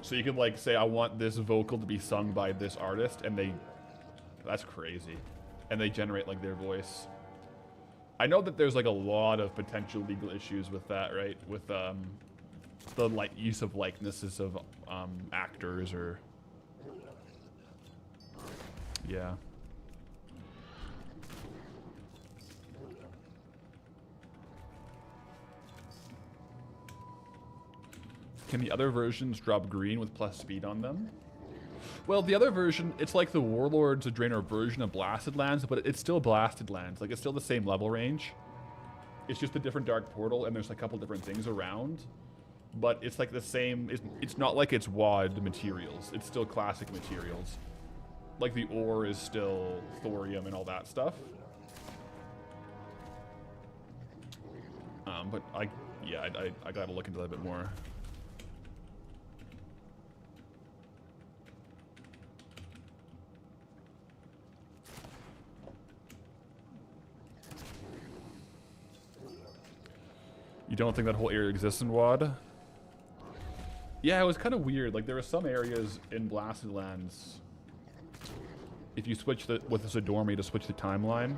So you could like say, I want this vocal to be sung by this artist, and that's crazy. And they generate like their voice. I know that there's like a lot of potential legal issues with that, right? With the use of likenesses of actors or yeah. Can the other versions drop green with plus speed on them? Well, the other version, it's like the Warlords of Draenor version of Blasted Lands, but it's still Blasted Lands. Like, it's still the same level range. It's just a different Dark Portal, and there's a couple different things around. But it's like the same, it's not like it's WoD materials. It's still classic materials. Like, the ore is still thorium and all that stuff. But I gotta look into that a bit more. You don't think that whole area exists in WoD? Yeah, it was kind of weird. Like, there were some areas in Blasted Lands, if you switch with the Zadormi to switch the timeline,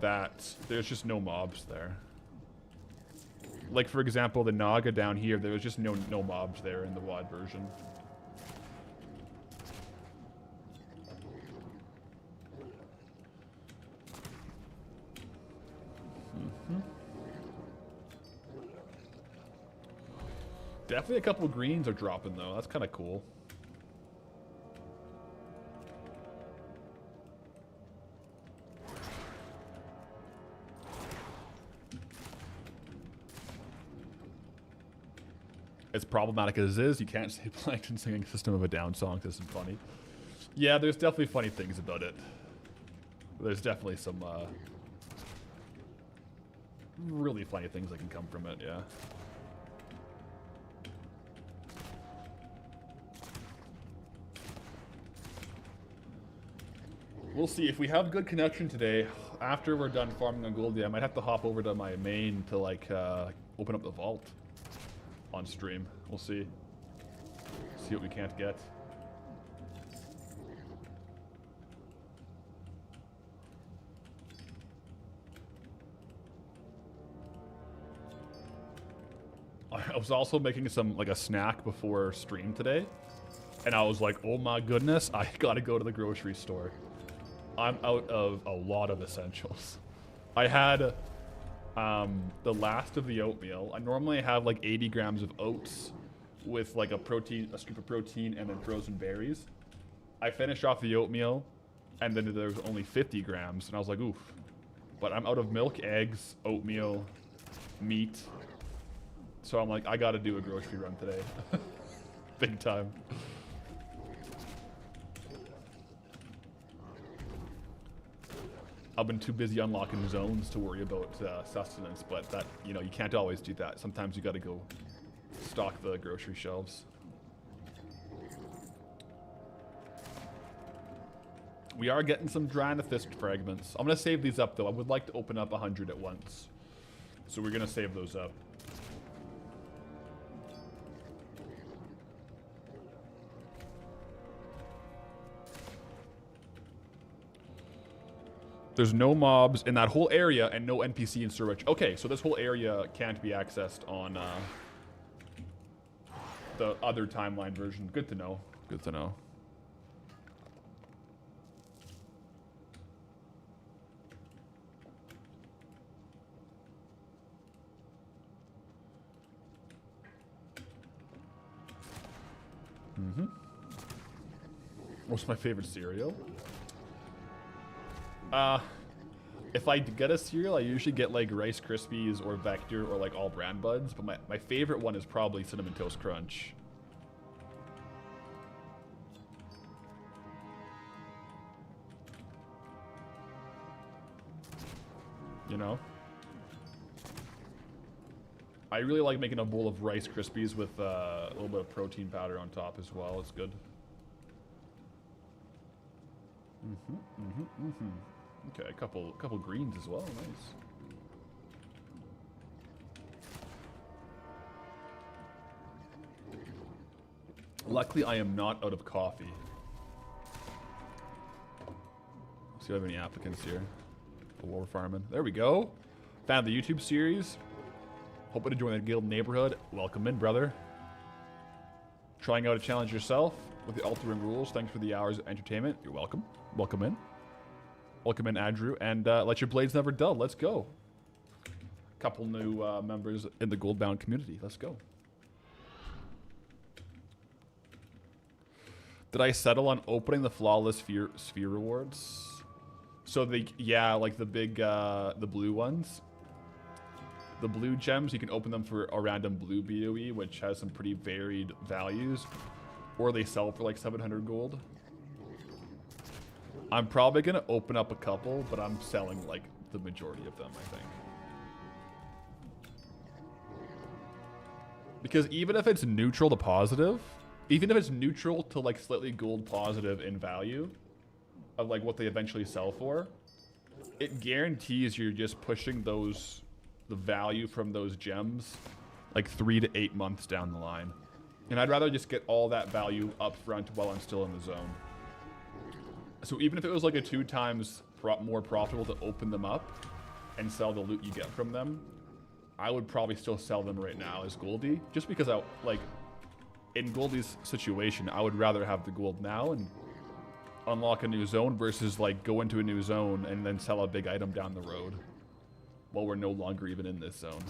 that there's just no mobs there. Like, for example, the Naga down here, there was just no mobs there in the WoD version. Definitely a couple greens are dropping, though. That's kind of cool. As problematic as it is, you can't say Plankton singing System of a Down song. This is funny. Yeah, there's definitely funny things about it. There's definitely some really funny things that can come from it, yeah. We'll see. If we have good connection today, after we're done farming on Goldie, I might have to hop over to my main to, like, open up the vault on stream. We'll see. See what we can't get. I was also making some, like, a snack before stream today, and I was like, oh my goodness, I gotta go to the grocery store. I'm out of a lot of essentials. I had the last of the oatmeal. I normally have like 80 grams of oats with like a scoop of protein and then frozen berries. I finished off the oatmeal and then there was only 50 grams and I was like, oof. But I'm out of milk, eggs, oatmeal, meat. So I'm like, I gotta do a grocery run today. Big time. I've been too busy unlocking zones to worry about sustenance, but that, you know, you can't always do that. Sometimes you gotta go stock the grocery shelves. We are getting some Draenithist fragments. I'm gonna save these up though. I would like to open up 100 at once. So we're gonna save those up. There's no mobs in that whole area and no NPC in Surwich. Okay, so this whole area can't be accessed on the other timeline version. Good to know. Good to know. What's my favorite cereal? If I get a cereal, I usually get like Rice Krispies or Vector or like all brand buds, but my favorite one is probably Cinnamon Toast Crunch. You know? I really like making a bowl of Rice Krispies with a little bit of protein powder on top as well. It's good. Okay, a couple greens as well. Nice. Luckily, I am not out of coffee. Let's see if I have any applicants here. While we're farming. There we go. Found the YouTube series. Hoping to join the guild neighborhood. Welcome in, brother. Trying out a challenge yourself with the altering rules. Thanks for the hours of entertainment. You're welcome. Welcome in. Welcome in, Andrew. And let your blades never dull. Let's go. Couple new members in the Goldbound community. Let's go. Did I settle on opening the flawless sphere rewards? So yeah, like the big, the blue ones. The blue gems, you can open them for a random blue BOE, which has some pretty varied values. Or they sell for like 700 gold. I'm probably going to open up a couple, but I'm selling like the majority of them, I think. Because even if it's neutral to positive, even if it's neutral to like slightly gold positive in value of like what they eventually sell for, it guarantees you're just pushing those... the value from those gems like 3 to 8 months down the line. And I'd rather just get all that value up front while I'm still in the zone. So even if it was like a 2 times more profitable to open them up and sell the loot you get from them, I would probably still sell them right now as Goldie. Just because I, like, in Goldie's situation, I would rather have the gold now and unlock a new zone versus like go into a new zone and then sell a big item down the road. While we're no longer even in this zone.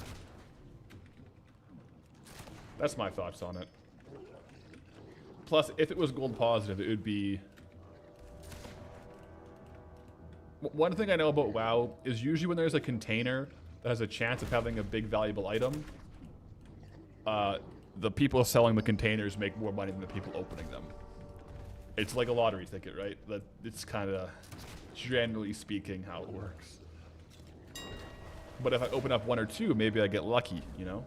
That's my thoughts on it. Plus, if it was gold positive, it would be... One thing I know about WoW is usually when there's a container that has a chance of having a big valuable item, the people selling the containers make more money than the people opening them. It's like a lottery ticket, right? It's kind of, generally speaking, how it works. But if I open up 1 or 2, maybe I get lucky, you know?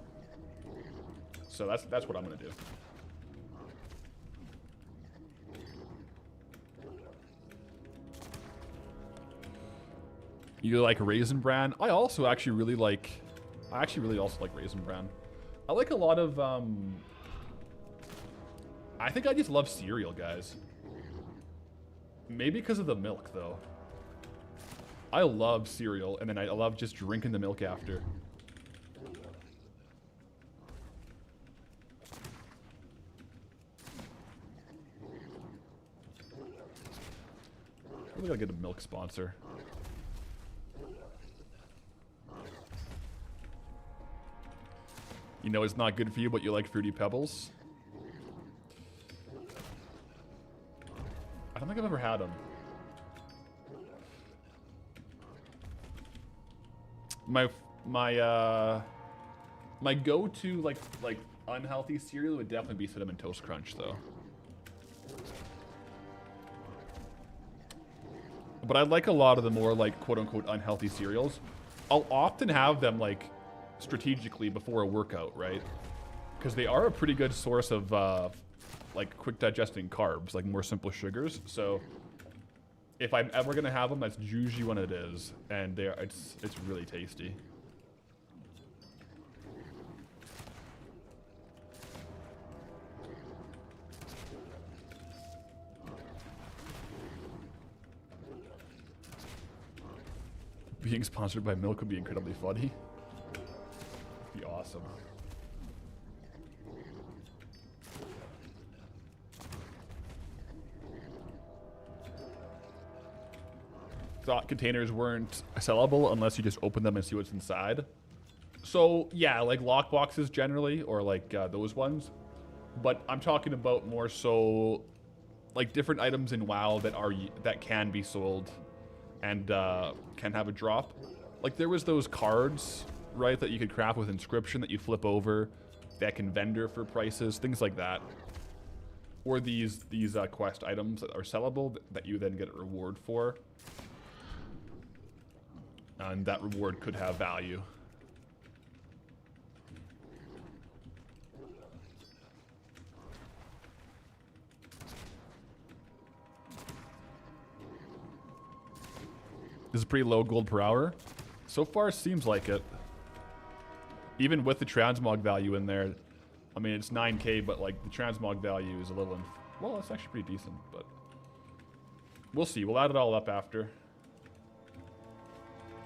So that's what I'm going to do. You like Raisin Bran? I also actually really like... I actually really also like Raisin Bran. I like a lot of... I think I just love cereal, guys. Maybe because of the milk, though. I love cereal, and then I love just drinking the milk after. Really gotta get a milk sponsor. You know it's not good for you, but you like Fruity Pebbles? I don't think I've ever had them. My go-to like unhealthy cereal would definitely be Cinnamon Toast Crunch, though. But I like a lot of the more like quote-unquote unhealthy cereals. I'll often have them like strategically before a workout, right? Because they are a pretty good source of like quick digesting carbs, like more simple sugars. So if I'm ever gonna have them, that's usually when it is, and it's really tasty. Being sponsored by milk would be incredibly funny. Be awesome. Thought containers weren't sellable unless you just open them and see what's inside. So yeah, like lock boxes generally, or like those ones. But I'm talking about more so like different items in WoW that can be sold and can have a drop. Like there was those cards, right, that you could craft with inscription that you flip over, that can vendor for prices, things like that. Or these quest items that are sellable that you then get a reward for. And that reward could have value. This is pretty low gold per hour. So far, seems like it. Even with the transmog value in there, I mean, it's 9k, but like the transmog value is a little, well, it's actually pretty decent, but we'll see. We'll add it all up after.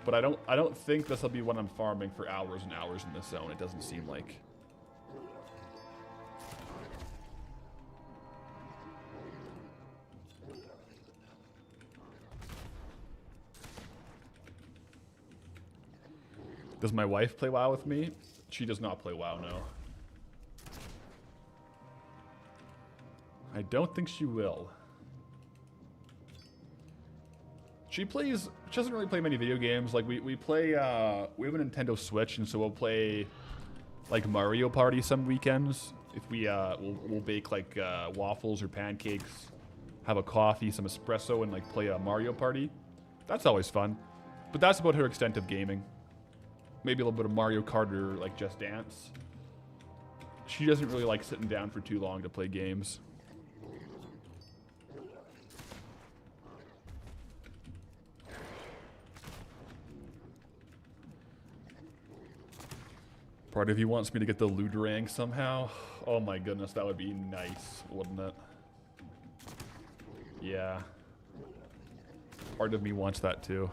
But I don't think this will be when I'm farming for hours and hours in this zone. It doesn't seem like. Does my wife play WoW with me? She does not play WoW, no. I don't think she will. She doesn't really play many video games. Like, we play, we have a Nintendo Switch, and so we'll play, like, Mario Party some weekends. If we, we'll bake, like, waffles or pancakes, have a coffee, some espresso, and, like, play a Mario Party. That's always fun. But that's about her extent of gaming. Maybe a little bit of Mario Kart or, like, Just Dance. She doesn't really like sitting down for too long to play games. Part of you wants me to get the Looterang somehow. Oh my goodness, that would be nice, wouldn't it? Yeah. Part of me wants that too.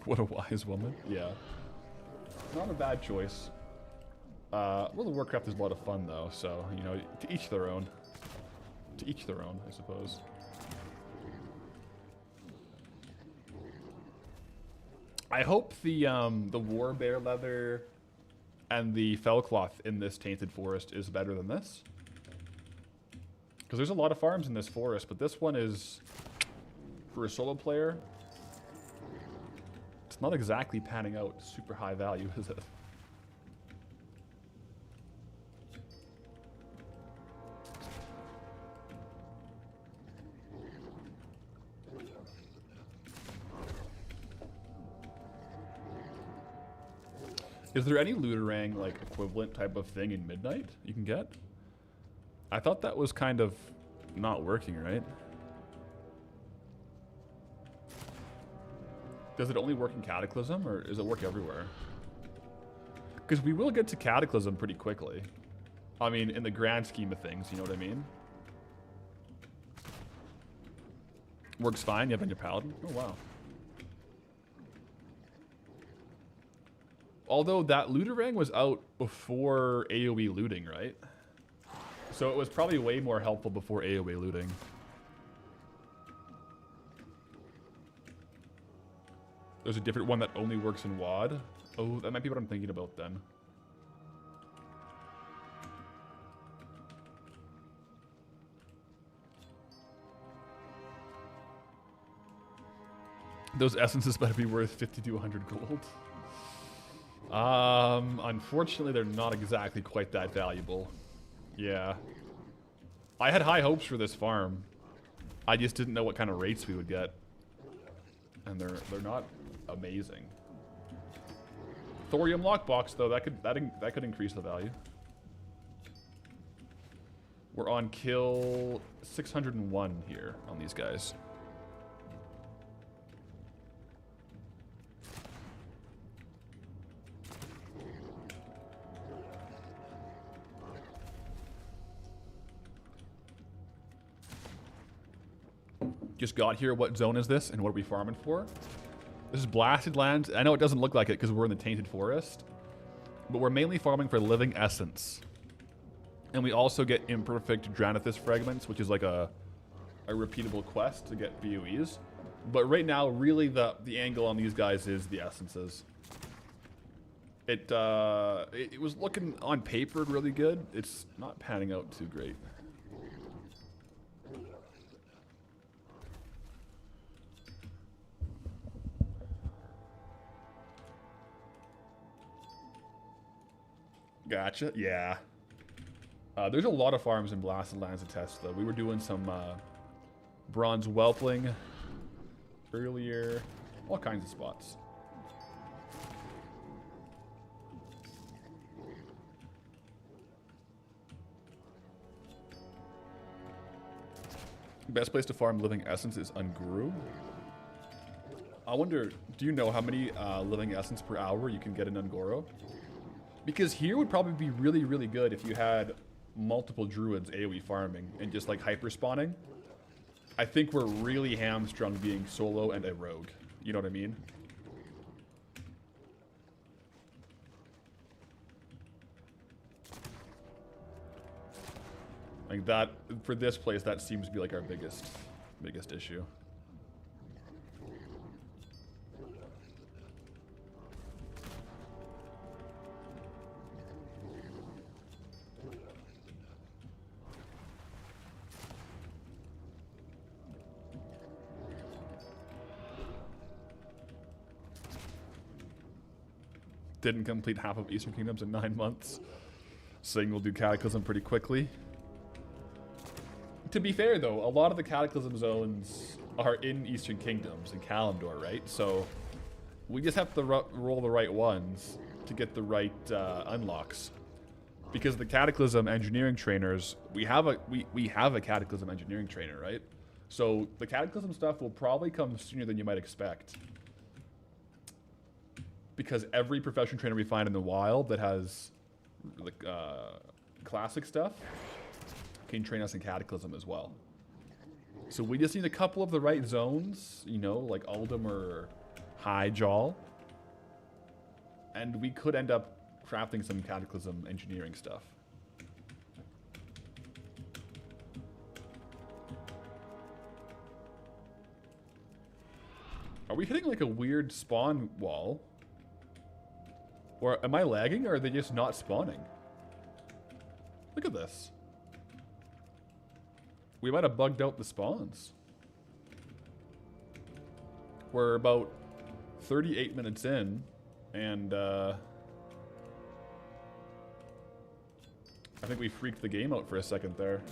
What a wise woman. Yeah. Not a bad choice. World of Warcraft is a lot of fun, though, so, you know, to each their own. To each their own, I suppose. I hope the War Bear leather and the fell cloth in this Tainted Forest is better than this. Because there's a lot of farms in this forest, but this one is, for a solo player, not exactly panning out super high value, is it? Is there any Looterang, like, equivalent type of thing in Midnight you can get? I thought that was kind of not working, right? Does it only work in Cataclysm, or does it work everywhere? Because we will get to Cataclysm pretty quickly. I mean, in the grand scheme of things, you know what I mean? Works fine, you have on your Paladin? Oh, wow. Although that Looterang was out before AoE looting, right? So it was probably way more helpful before AoE looting. There's a different one that only works in WoD. Oh, that might be what I'm thinking about then. Those essences better be worth 50 to 100 gold. Unfortunately, they're not exactly quite that valuable. Yeah. I had high hopes for this farm. I just didn't know what kind of rates we would get. And they're not amazing. Thorium lockbox though, that could increase the value. We're on kill 601 here on these guys. Just got here. What zone is this and what are we farming for? This is Blasted Lands. I know it doesn't look like it because we're in the Tainted Forest, but we're mainly farming for Living Essence. And we also get Imperfect Dranathus Fragments, which is like a repeatable quest to get BOEs. But right now, really the angle on these guys is the essences. It was looking on paper really good. It's not panning out too great. Gotcha. Yeah. There's a lot of farms in Blasted Lands to test, though. We were doing some bronze whelpling earlier. All kinds of spots. Best place to farm Living Essence is Zul'Gurub. I wonder, do you know how many living essence per hour you can get in Ungoro? Because here would probably be really, really good if you had multiple druids AoE farming and just like hyper spawning. I think we're really hamstrung being solo and a rogue. You know what I mean? Like that, for this place, that seems to be like our biggest issue. Didn't complete half of Eastern Kingdoms in 9 months. Saying we'll do Cataclysm pretty quickly. To be fair, though, a lot of the Cataclysm zones are in Eastern Kingdoms and Kalimdor, right? So we just have to roll the right ones to get the right unlocks. Because the Cataclysm engineering trainers, we have a Cataclysm engineering trainer, right? So the Cataclysm stuff will probably come sooner than you might expect. Because every profession trainer we find in the wild that has like classic stuff can train us in Cataclysm as well. So we just need a couple of the right zones, you know, like Uldum or Highjaw. And we could end up crafting some Cataclysm engineering stuff. Are we hitting like a weird spawn wall? Or am I lagging, or are they just not spawning? Look at this. We might have bugged out the spawns. We're about 38 minutes in, and I think we freaked the game out for a second there.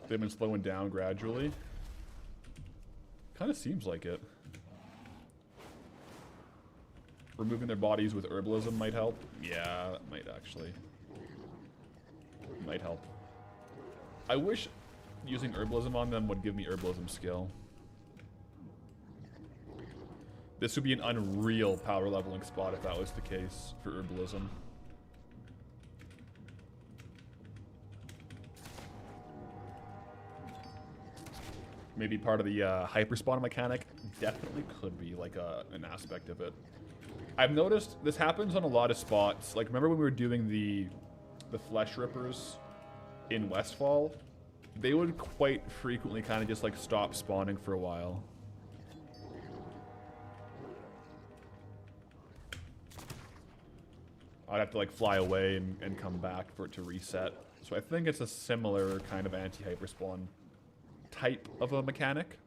They've been slowing down gradually. Kind of seems like it. Removing their bodies with herbalism might help. Yeah, that might actually. Might help. I wish using herbalism on them would give me herbalism skill. This would be an unreal power leveling spot if that was the case for herbalism. Maybe part of the hyperspawn mechanic. Definitely could be like an aspect of it. I've noticed this happens on a lot of spots. Like, remember when we were doing the flesh rippers in Westfall? They would quite frequently kind of just like stop spawning for a while. I'd have to like fly away and come back for it to reset. So I think it's a similar kind of anti-hyperspawn type of a mechanic.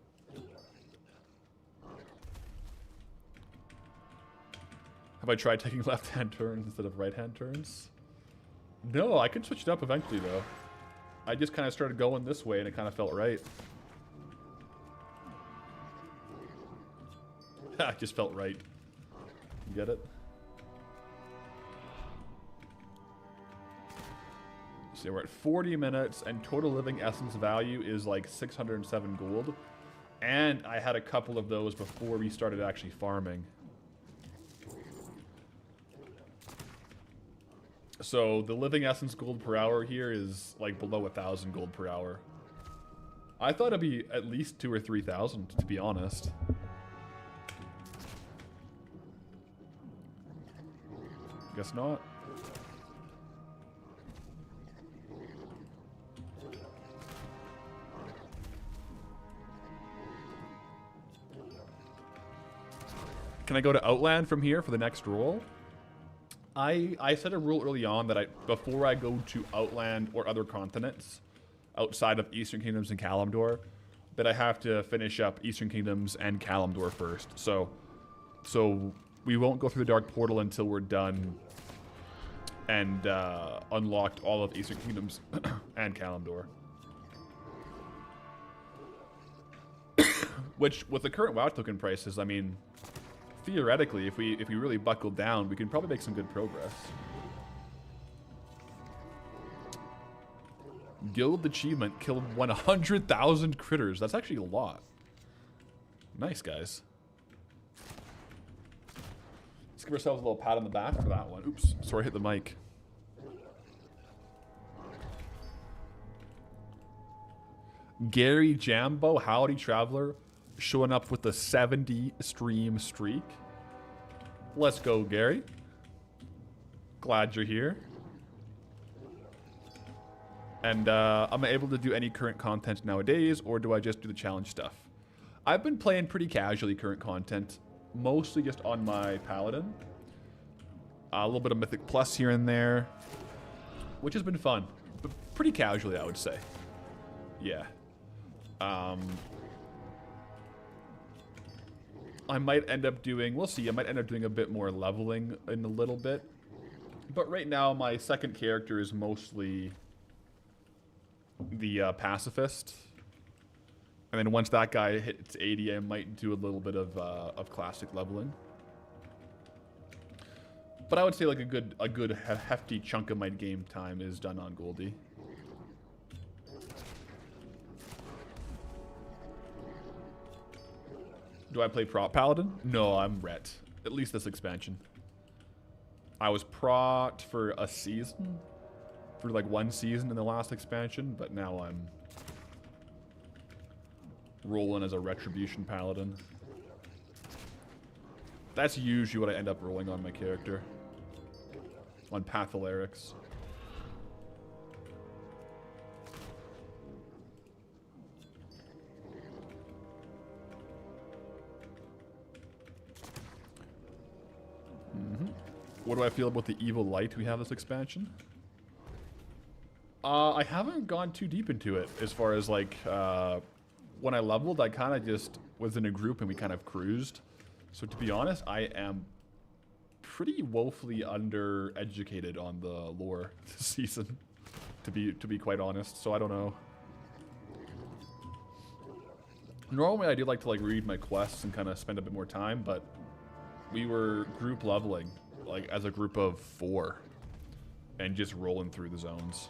Have I tried taking left-hand turns instead of right-hand turns? No, I could switch it up eventually though. I just kind of started going this way and it kind of felt right. It just felt right. You get it? So we're at 40 minutes and total living essence value is like 607 gold. And I had a couple of those before we started actually farming. So the living essence gold per hour here is like below 1,000 gold per hour. I thought it'd be at least 2,000 or 3,000 to be honest. Guess not. Can I go to Outland from here for the next roll? I set a rule early on that before I go to Outland or other continents outside of Eastern Kingdoms and Kalimdor, that I have to finish up Eastern Kingdoms and Kalimdor first. So we won't go through the Dark Portal until we're done and unlocked all of Eastern Kingdoms and Kalimdor. Which, with the current WoW token prices, I mean, theoretically, if we really buckle down, we can probably make some good progress. Guild achievement, kill 100,000 critters. That's actually a lot. Nice, guys. Let's give ourselves a little pat on the back for that one. Oops, sorry, I hit the mic. Gary Jambo, howdy traveler, showing up with a 70 stream streak. Let's go, Gary. Glad you're here. And am I able to do any current content nowadays, or do I just do the challenge stuff? I've been playing pretty casually current content, mostly just on my Paladin. A little bit of Mythic Plus here and there, which has been fun, but pretty casually, I would say. Yeah. I might end up doing, we'll see, I might end up doing a bit more leveling in a little bit. But right now, my second character is mostly the pacifist. And then once that guy hits 80, I might do a little bit of classic leveling. But I would say like a good hefty chunk of my game time is done on Goldie. Do I play prop paladin? No, I'm ret. At least this expansion. I was prot for a season. For like one season in the last expansion, but now I'm rolling as a retribution paladin. That's usually what I end up rolling on my character. On Patholerics. What do I feel about the evil light we have this expansion? I haven't gone too deep into it as far as like, when I leveled, I kind of just was in a group and we kind of cruised. So to be honest, I am pretty woefully undereducated on the lore this season, to be quite honest. So I don't know. Normally I do like to like read my quests and kind of spend a bit more time, but we were group leveling, like as a group of 4, and just rolling through the zones.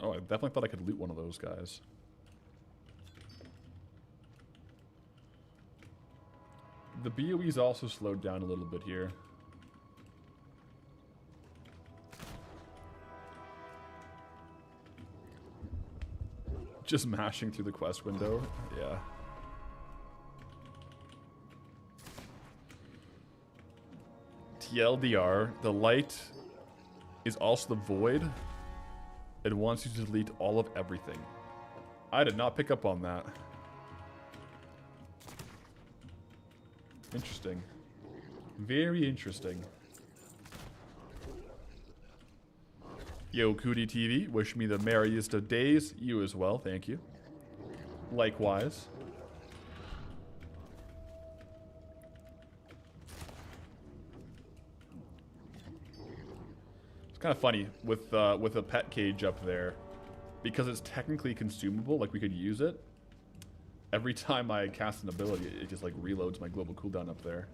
Oh, I definitely thought I could loot one of those guys. The BOE's also slowed down a little bit here. Just mashing through the quest window. Yeah. TLDR, the light is also the void. It wants you to delete all of everything. I did not pick up on that. Interesting. Very interesting. Yo, Cootie TV, wish me the merriest of days. You as well, thank you. Likewise. It's kind of funny with a pet cage up there, because it's technically consumable, like we could use it. Every time I cast an ability, it just like reloads my global cooldown up there.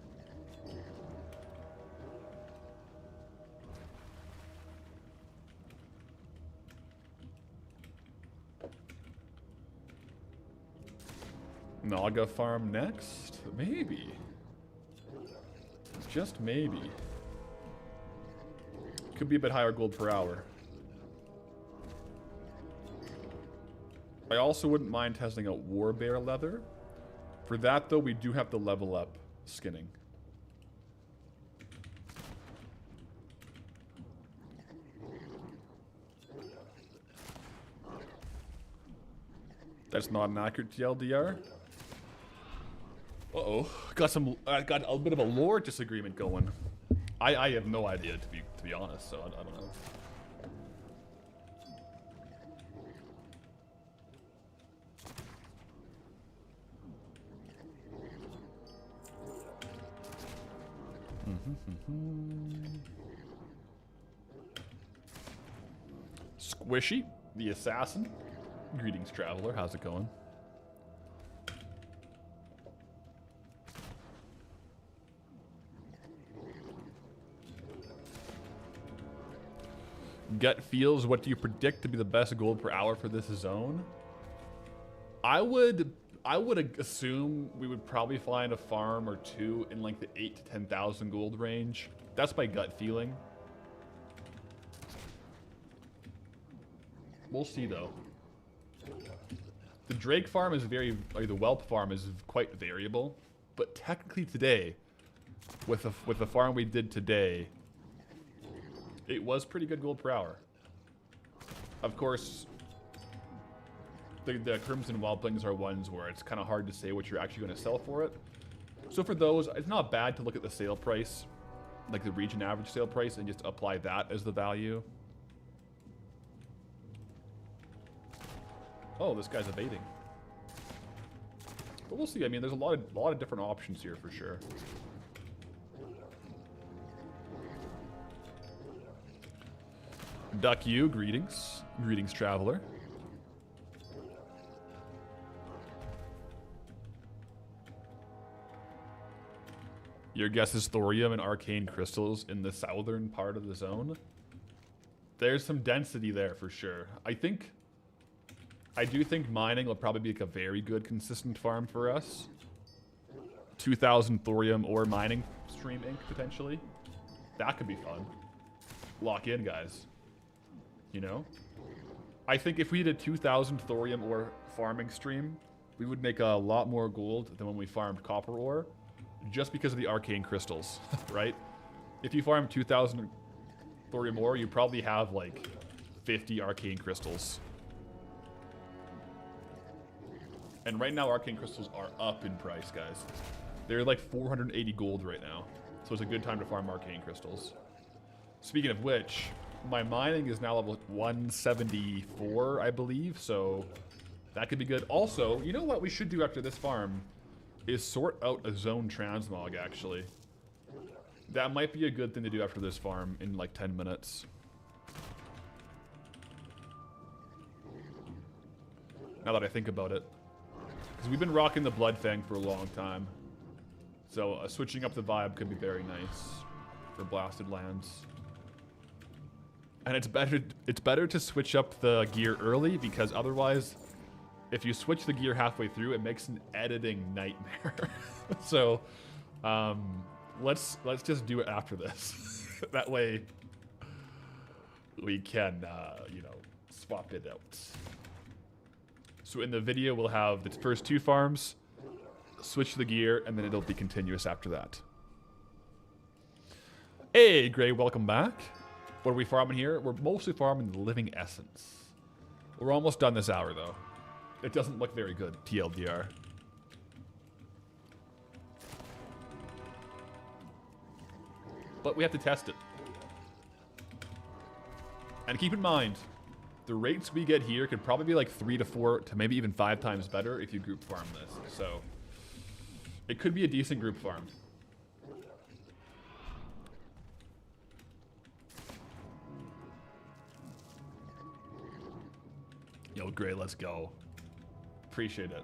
Naga farm next? Maybe. Just maybe. Could be a bit higher gold per hour. I also wouldn't mind testing out War Bear leather. For that though, we do have to level up skinning. That's not an accurate TLDR. Uh-oh. Got a bit of a lore disagreement going. I have no idea, to be honest, so I don't know. Squishy, the assassin. Greetings, traveler. How's it going? Gut feels, what do you predict to be the best gold per hour for this zone? I would assume we would probably find a farm or two in like the 8 to 10,000 gold range. That's my gut feeling. We'll see though. The Drake farm is the Whelp farm is quite variable, but technically today, with the farm we did today, it was pretty good gold per hour. Of course, the Crimson Wildlings are ones where it's kind of hard to say what you're actually going to sell for it. So for those, it's not bad to look at the sale price, like the region average sale price, and just apply that as the value. Oh, this guy's evading. But we'll see. I mean, there's a lot of different options here for sure. Duck you, greetings. Greetings, traveler. Your guess is thorium and arcane crystals in the southern part of the zone. There's some density there for sure. I do think mining will probably be like a very good consistent farm for us. 2,000 thorium or mining stream ink potentially. That could be fun. Lock in, guys. You know? I think if we did 2,000 thorium ore farming stream, we would make a lot more gold than when we farmed copper ore, just because of the arcane crystals, right? If you farm 2,000 thorium ore, you probably have like 50 arcane crystals. And right now, arcane crystals are up in price, guys. They're like 480 gold right now, so it's a good time to farm arcane crystals. Speaking of which, my mining is now level 174, I believe, so that could be good. Also, you know what we should do after this farm is sort out a zone transmog, actually. That might be a good thing to do after this farm in like 10 minutes. Now that I think about it. Because we've been rocking the Bloodfang for a long time. So switching up the vibe could be very nice for Blasted Lands. And it's better to switch up the gear early, because otherwise, if you switch the gear halfway through, it makes an editing nightmare. So, let's just do it after this. That way, we can, you know, swap it out. So in the video, we'll have the first two farms, switch the gear, and then it'll be continuous after that. Hey, Gray, welcome back. What are we farming here? We're mostly farming the Living Essence. We're almost done this hour, though. It doesn't look very good, TLDR. But we have to test it. And keep in mind, the rates we get here could probably be like 3 to 4 to maybe even 5 times better if you group farm this. So, it could be a decent group farm. Yo, Gray, let's go. Appreciate it.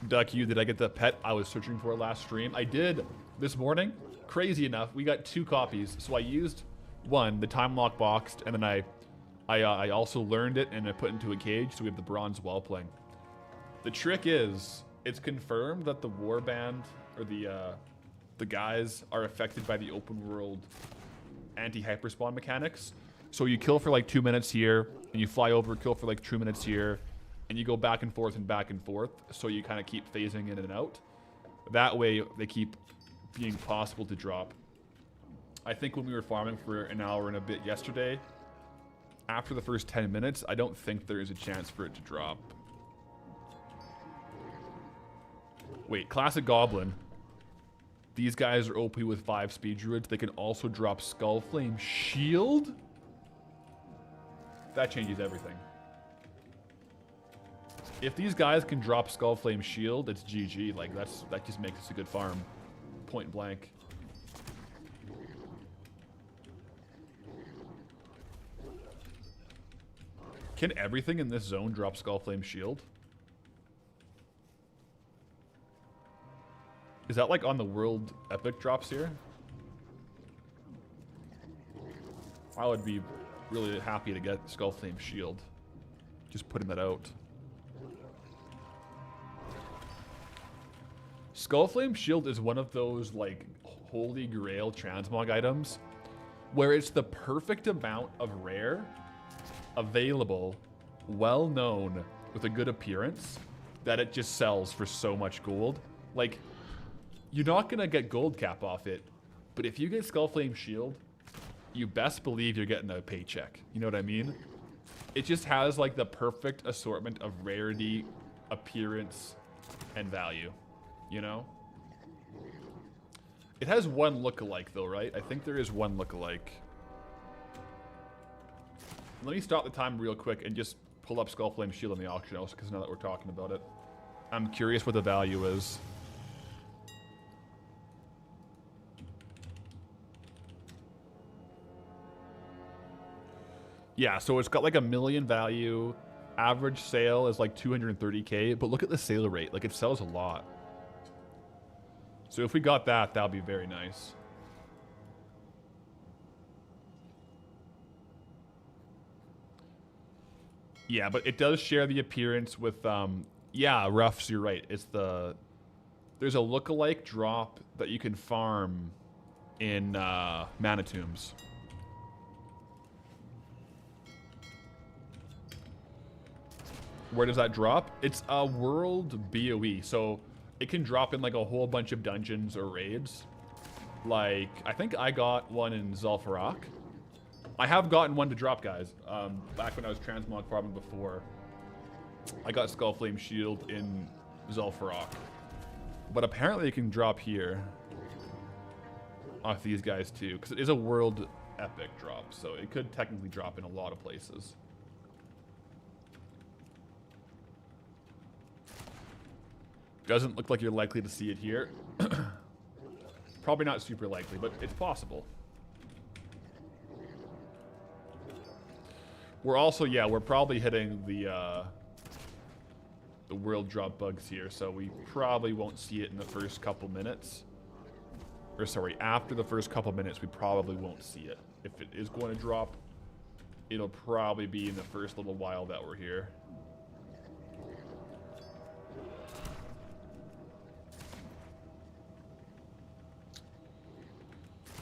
Duck, you, did I get the pet I was searching for last stream? I did this morning. Crazy enough, we got 2 copies. So I used one, the time lock boxed, and then I also learned it and I put it into a cage, so we have the bronze Whelpling. The trick is, it's confirmed that the warband, or the guys, are affected by the open world anti-hyperspawn mechanics. So you kill for like 2 minutes here, and you fly over, kill for like 2 minutes here, and you go back and forth and back and forth, so you kind of keep phasing in and out. That way, they keep being possible to drop. I think when we were farming for an hour and a bit yesterday, after the first 10 minutes, I don't think there is a chance for it to drop. Wait, Classic Goblin. These guys are OP with 5 speed druids. They can also drop Skullflame Shield? That changes everything. If these guys can drop Skullflame Shield, it's GG. Like, that just makes us a good farm. Point blank. Can everything in this zone drop Skullflame Shield? Is that like on the world epic drops here? I would be really happy to get Skullflame Shield. Just putting that out. Skullflame Shield is one of those like holy grail transmog items where it's the perfect amount of rare, available, well known, with a good appearance that it just sells for so much gold. Like, you're not gonna get gold cap off it, but if you get Skullflame Shield, you best believe you're getting a paycheck. You know what I mean? It just has like the perfect assortment of rarity, appearance, and value. You know? It has one lookalike though, right? I think there is one lookalike. Let me stop the time real quick and just pull up Skullflame Shield on the auction house, because now that we're talking about it, I'm curious what the value is. Yeah, so it's got like 1 million value. Average sale is like 230k, but look at the sale rate. Like, it sells a lot. So if we got that, that would be very nice. Yeah, but it does share the appearance with, yeah, Ruffs, you're right. It's there's a lookalike drop that you can farm in Mana Tombs. Where does that drop? It's a world BOE, so it can drop in like a whole bunch of dungeons or raids. Like, I think I got one in Zul'Gurub. I have gotten one to drop, guys. Back when I was transmog farming before, I got Skullflame Shield in Zul'Gurub. But apparently it can drop here off these guys too, because it is a world epic drop, so it could technically drop in a lot of places. Doesn't look like you're likely to see it here. Probably not super likely, but it's possible. We're also, yeah, we're probably hitting the world drop bugs here, so we probably won't see it in the first couple minutes. Or sorry, after the first couple minutes, we probably won't see it. If it is going to drop, it'll probably be in the first little while that we're here.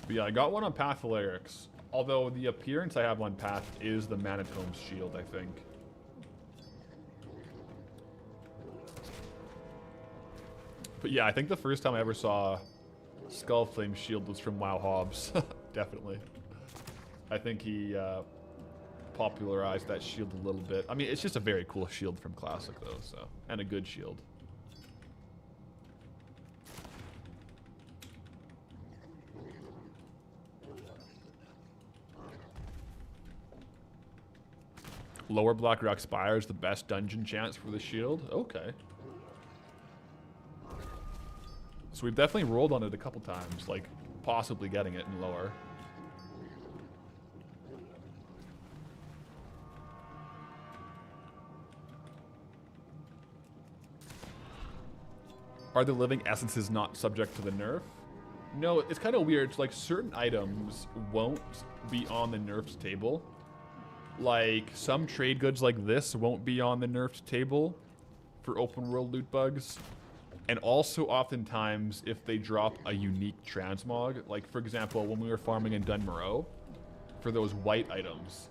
But yeah, I got one on Path of Lyrics. Although the appearance I have on Path is the Mana Tombs shield, I think. But yeah, I think the first time I ever saw Skullflame shield was from WoW Hobbs. Definitely. I think he popularized that shield a little bit. I mean, it's just a very cool shield from Classic though, so, and a good shield. Lower Black Rock Spire is the best dungeon chance for the shield. Okay. So we've definitely rolled on it a couple times, like possibly getting it in lower. Are the living essences not subject to the nerf? No, it's kind of weird. It's like certain items won't be on the nerf's table. Like, some trade goods like this won't be on the nerfed table for open world loot bugs. And also oftentimes if they drop a unique transmog, like for example, when we were farming in Dunmoreau for those white items,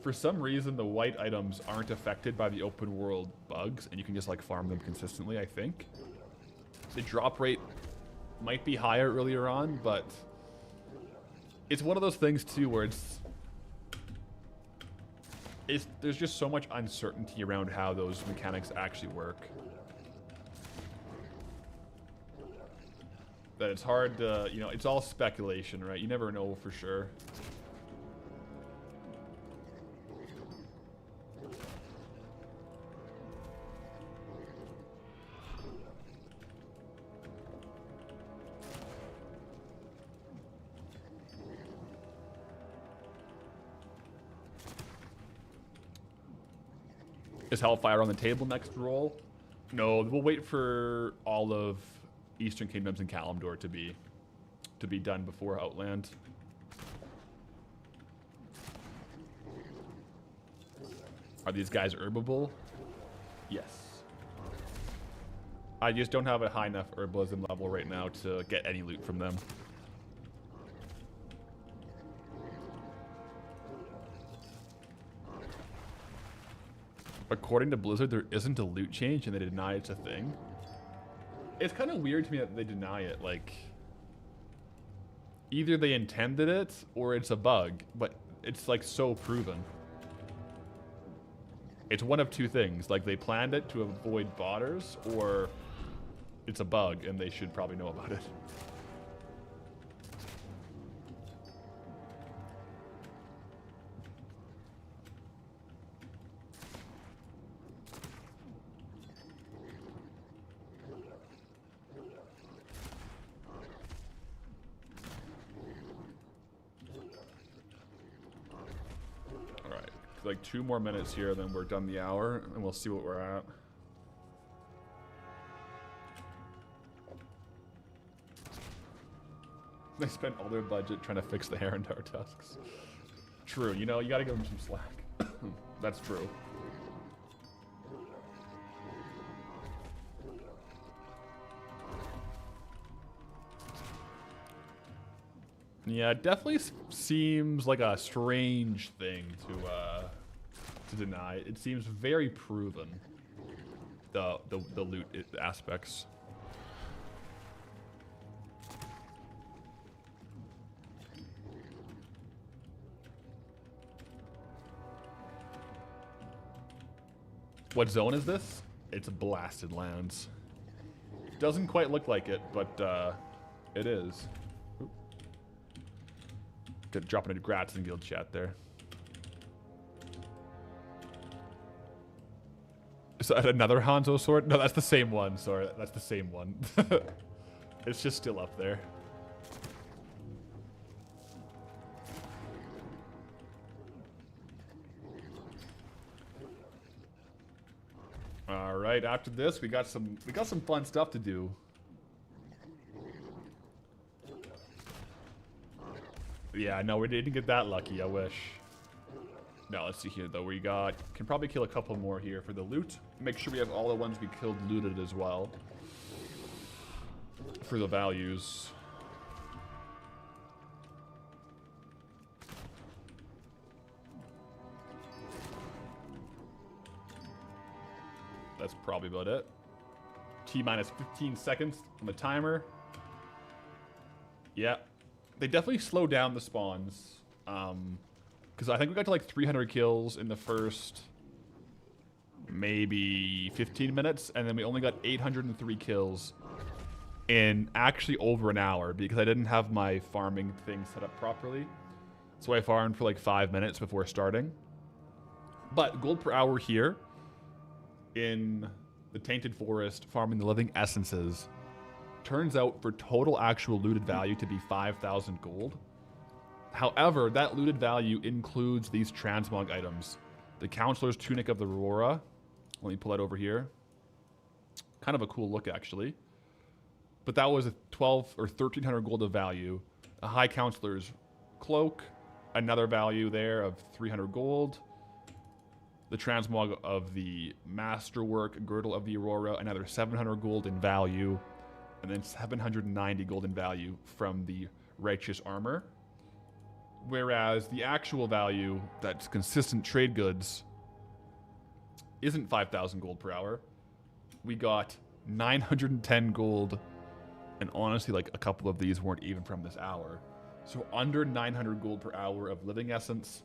for some reason the white items aren't affected by the open world bugs and you can just like farm them consistently, I think. The drop rate might be higher earlier on, but it's one of those things too where there's just so much uncertainty around how those mechanics actually work that it's hard to, you know, it's all speculation, right? You never know for sure. Is Hellfire on the table next roll? No, we'll wait for all of Eastern Kingdoms and Kalimdor to be done before Outland. Are these guys herbable? Yes. I just don't have a high enough herbalism level right now to get any loot from them. According to Blizzard, there isn't a loot change and they deny it's a thing. It's kind of weird to me that they deny it. Like, either they intended it or it's a bug, but it's like so proven. It's one of two things. Like, they planned it to avoid botters, or it's a bug and they should probably know about it. Like 2 more minutes here, then we're done the hour, and we'll see what we're at. They spent all their budget trying to fix the Herondar tusks. True, you know, you gotta give them some slack. That's true. Yeah, it definitely seems like a strange thing to deny. It seems very proven, the loot aspects. What zone is this? It's Blasted Lands. Doesn't quite look like it, but it is. Dropping into Grats in guild chat there. Is that another Hanzo sword? No, that's the same one. Sorry, that's the same one. It's just still up there. All right, after this, we got some fun stuff to do. Yeah, no, we didn't get that lucky. I wish. Now let's see here though. We can probably kill a couple more here for the loot. Make sure we have all the ones we killed looted as well for the values. That's probably about it. T-minus 15 seconds on the timer. Yeah. They definitely slow down the spawns. Because I think we got to like 300 kills in the first maybe 15 minutes. And then we only got 803 kills in actually over an hour because I didn't have my farming thing set up properly. So I farmed for like 5 minutes before starting. But gold per hour here in the Tainted Forest, farming the living essences, turns out for total actual looted value to be 5,000 gold. However, that looted value includes these transmog items. The Counselor's Tunic of the Aurora. Let me pull that over here. Kind of a cool look, actually. But that was a 12 or 1,300 gold of value. A High Counselor's Cloak. Another value there of 300 gold. The transmog of the Masterwork Girdle of the Aurora. Another 700 gold in value. And then 790 gold in value from the Righteous Armor. Whereas the actual value that's consistent trade goods isn't 5,000 gold per hour. We got 910 gold, and honestly, like a couple of these weren't even from this hour. So under 900 gold per hour of Living Essence,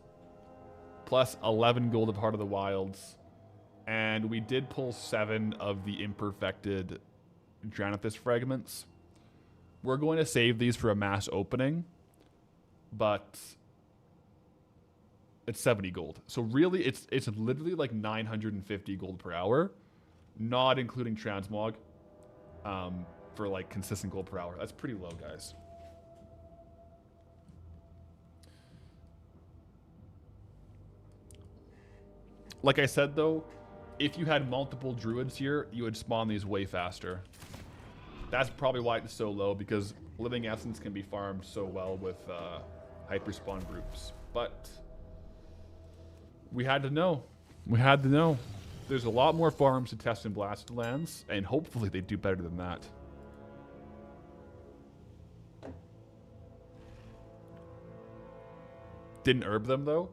plus 11 gold of Heart of the Wilds, and we did pull 7 of the imperfected Dranathus fragments. We're going to save these for a mass opening, but it's 70 gold. So really, it's literally like 950 gold per hour, not including transmog, for like consistent gold per hour. That's pretty low, guys. Like I said, though, if you had multiple druids here, you would spawn these way faster. That's probably why it's so low, because Living Essence can be farmed so well with hyper spawn groups. But we had to know. We had to know. There's a lot more farms to test in Blasted Lands, and hopefully they do better than that. Didn't herb them though?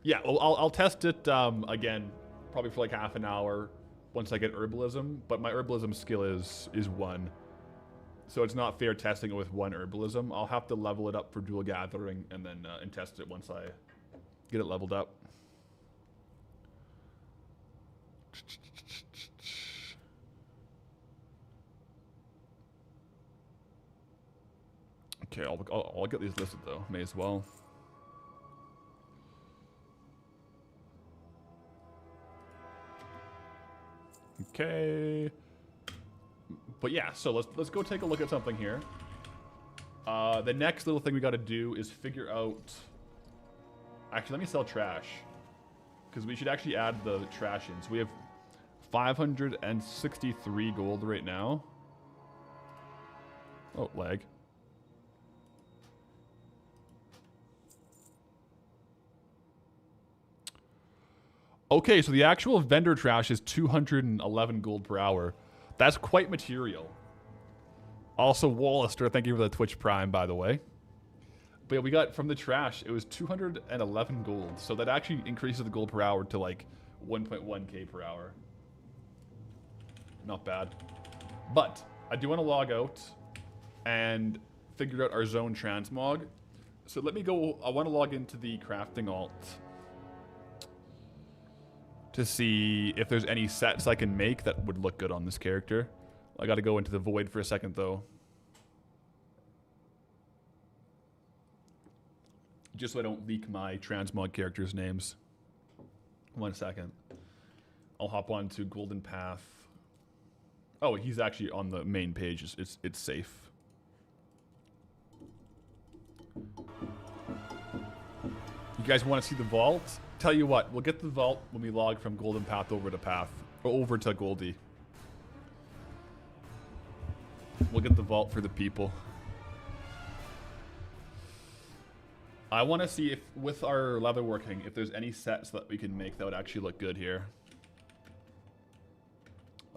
Yeah, well, I'll test it again, probably for like half an hour once I get herbalism. But my herbalism skill is 1, so it's not fair testing it with 1 herbalism. I'll have to level it up for dual gathering and then and test it once I get it leveled up. Okay, I'll get these listed though. May as well. Okay. But yeah, so let's go take a look at something here. The next little thing we got to do is figure out. Actually, let me sell trash, because we should actually add the trash in. So we have 563 gold right now. Oh, lag. Okay, so the actual vendor trash is 211 gold per hour. That's quite material. Also, Wallister, thank you for the Twitch Prime, by the way. But yeah, we got from the trash, it was 211 gold. So that actually increases the gold per hour to like 1.1k per hour. Not bad. But I do want to log out and figure out our zone transmog. So let me go, I want to log into the crafting alt to see if there's any sets I can make that would look good on this character. I gotta go into the void for a second though. Just so I don't leak my transmog characters' names. 1 second. I'll hop on to Golden Path. Oh, he's actually on the main page. It's safe. You guys want to see the vault? Tell you what, we'll get the vault when we log from Golden Path over to Path. Or over to Goldie. We'll get the vault for the people. I want to see if, with our leatherworking, if there's any sets that we can make that would actually look good here.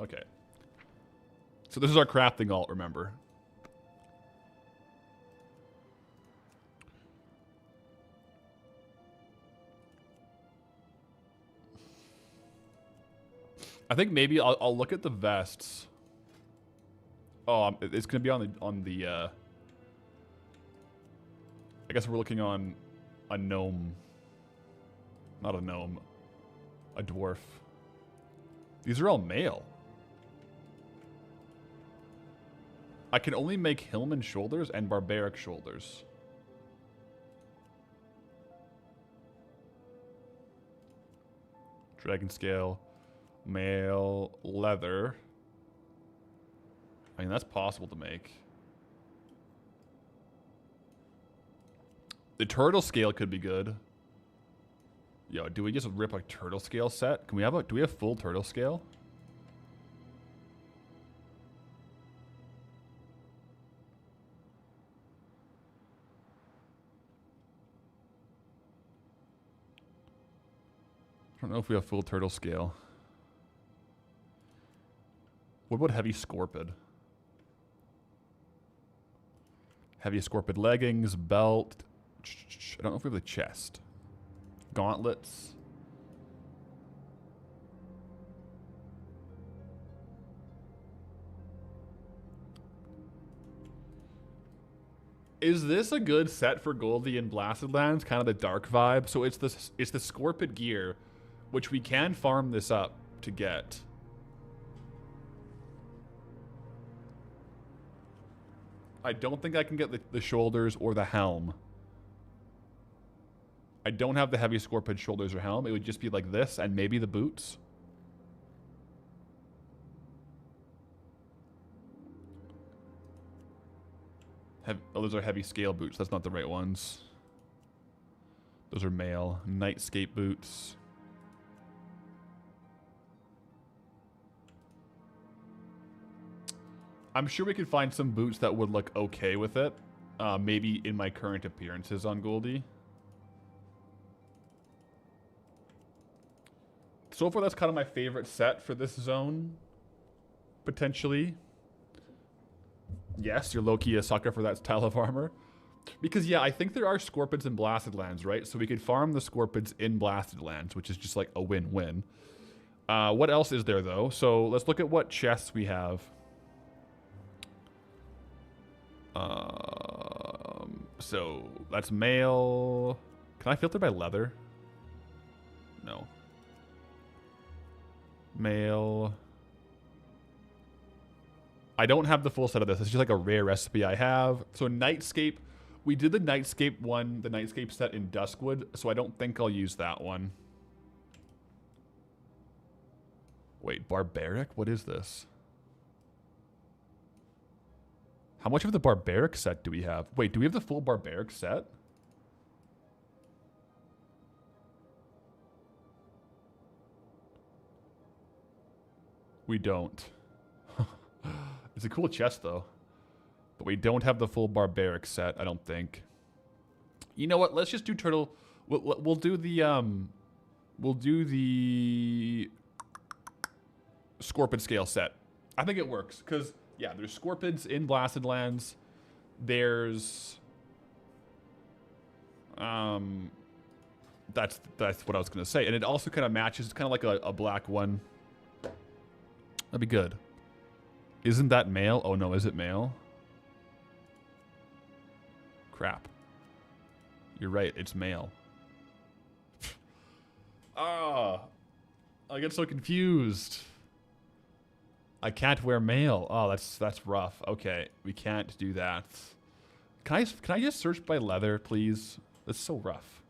Okay. So this is our crafting alt, remember. I think maybe I'll look at the vests. Oh, it's gonna be on the. I guess we're looking on a gnome. Not a gnome. A dwarf. These are all male. I can only make Hillman shoulders and barbaric shoulders. Dragon scale. Male leather. I mean, that's possible to make. The turtle scale could be good. Yo, do we just rip a turtle scale set? Can we have a? Do we have full turtle scale? I don't know if we have full turtle scale. What about heavy scorpid? Heavy scorpid leggings, belt. I don't know if we have the chest. Gauntlets. Is this a good set for Goldie and Blasted Lands? Kind of the dark vibe. So it's the scorpid gear, which we can farm this up to get. I don't think I can get the shoulders or the helm. I don't have the heavy scorpid shoulders or helm. It would just be like this and maybe the boots. Oh, those are heavy scale boots. That's not the right ones. Those are male. Nightscape boots. I'm sure we could find some boots that would look okay with it. Maybe in my current appearances on Goldie. So far, that's kind of my favorite set for this zone. Potentially. Yes, you're low-key a sucker for that style of armor. Because, yeah, I think there are Scorpids in Blasted Lands, right? So we could farm the Scorpids in Blasted Lands, which is just like a win-win. What else is there, though? So let's look at what chests we have. So that's mail. Can I filter by leather? No. Mail. I don't have the full set of this. It's just like a rare recipe I have. So Nightscape. We did the Nightscape one, the Nightscape set in Duskwood, so I don't think I'll use that one. Wait, Barbaric? What is this? How much of the Barbaric set do we have? Wait, do we have the full Barbaric set? We don't. It's a cool chest, though. But we don't have the full Barbaric set, I don't think. You know what? Let's just do Turtle. We'll do the Scorpid scale set. I think it works, because, yeah, there's Scorpids in Blasted Lands. There's... That's what I was going to say. And it also kind of matches. It's kind of like a black one. That'd be good. Isn't that male? Oh, no. Is it male? Crap. You're right. It's male. Ah. I get so confused. I can't wear male. Oh, that's rough. Okay. We can't do that. Can I just search by leather, please? That's so rough.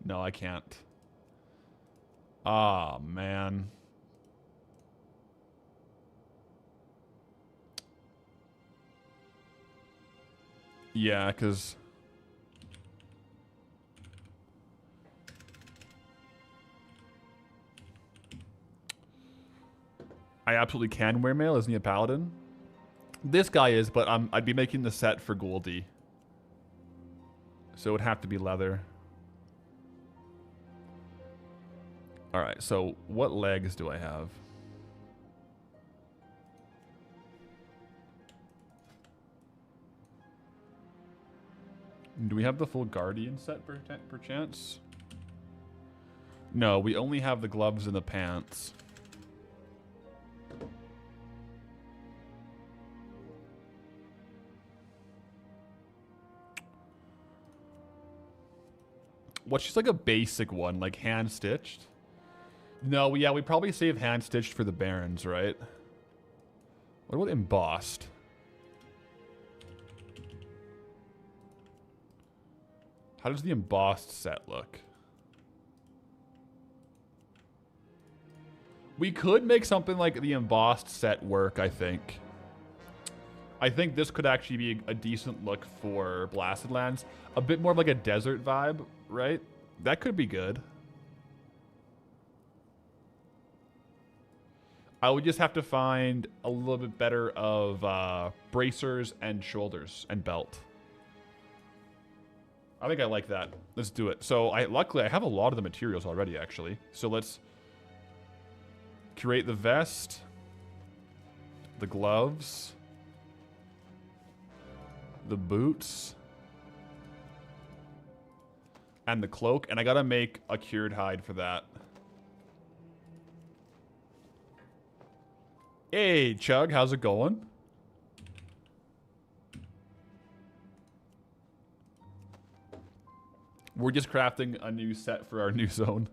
No, I can't. Ah, man. Yeah, because... I absolutely can wear mail. Isn't he a paladin? This guy is, but I'd be making the set for Goldie. So it would have to be leather. Alright, so what legs do I have? Do we have the full Guardian set per chance? No, we only have the gloves and the pants. What's just like a basic one, like hand-stitched? No, yeah, we probably save hand-stitched for the Barons, right? What about embossed? How does the embossed set look? We could make something like the embossed set work, I think. I think this could actually be a decent look for Blasted Lands. A bit more of like a desert vibe, right? That could be good. I would just have to find a little bit better of bracers and shoulders and belt. I think I like that. Let's do it. So luckily I have a lot of the materials already, actually. So let's create the vest, the gloves, the boots, and the cloak. And I gotta make a cured hide for that. Hey, Chug, how's it going? We're just crafting a new set for our new zone.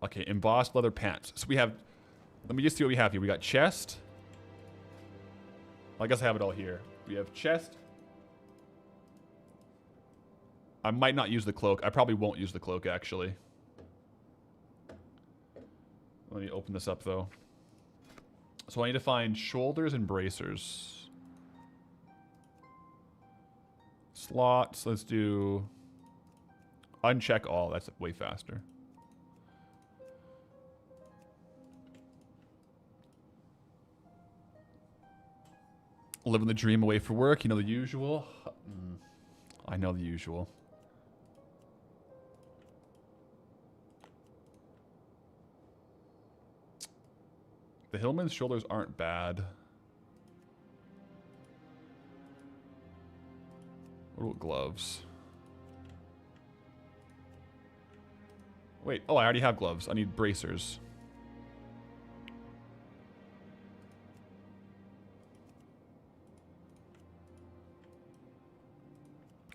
Okay, embossed leather pants. So we have... Let me just see what we have here. We got chest. I guess I have it all here. We have chest. I might not use the cloak. I probably won't use the cloak, actually. Let me open this up, though. So I need to find shoulders and bracers. Slots. Let's do... Uncheck all. That's way faster. Living the dream away for work, you know the usual. I know the usual. The Hillman's shoulders aren't bad. What about gloves? Wait, oh, I already have gloves. I need bracers.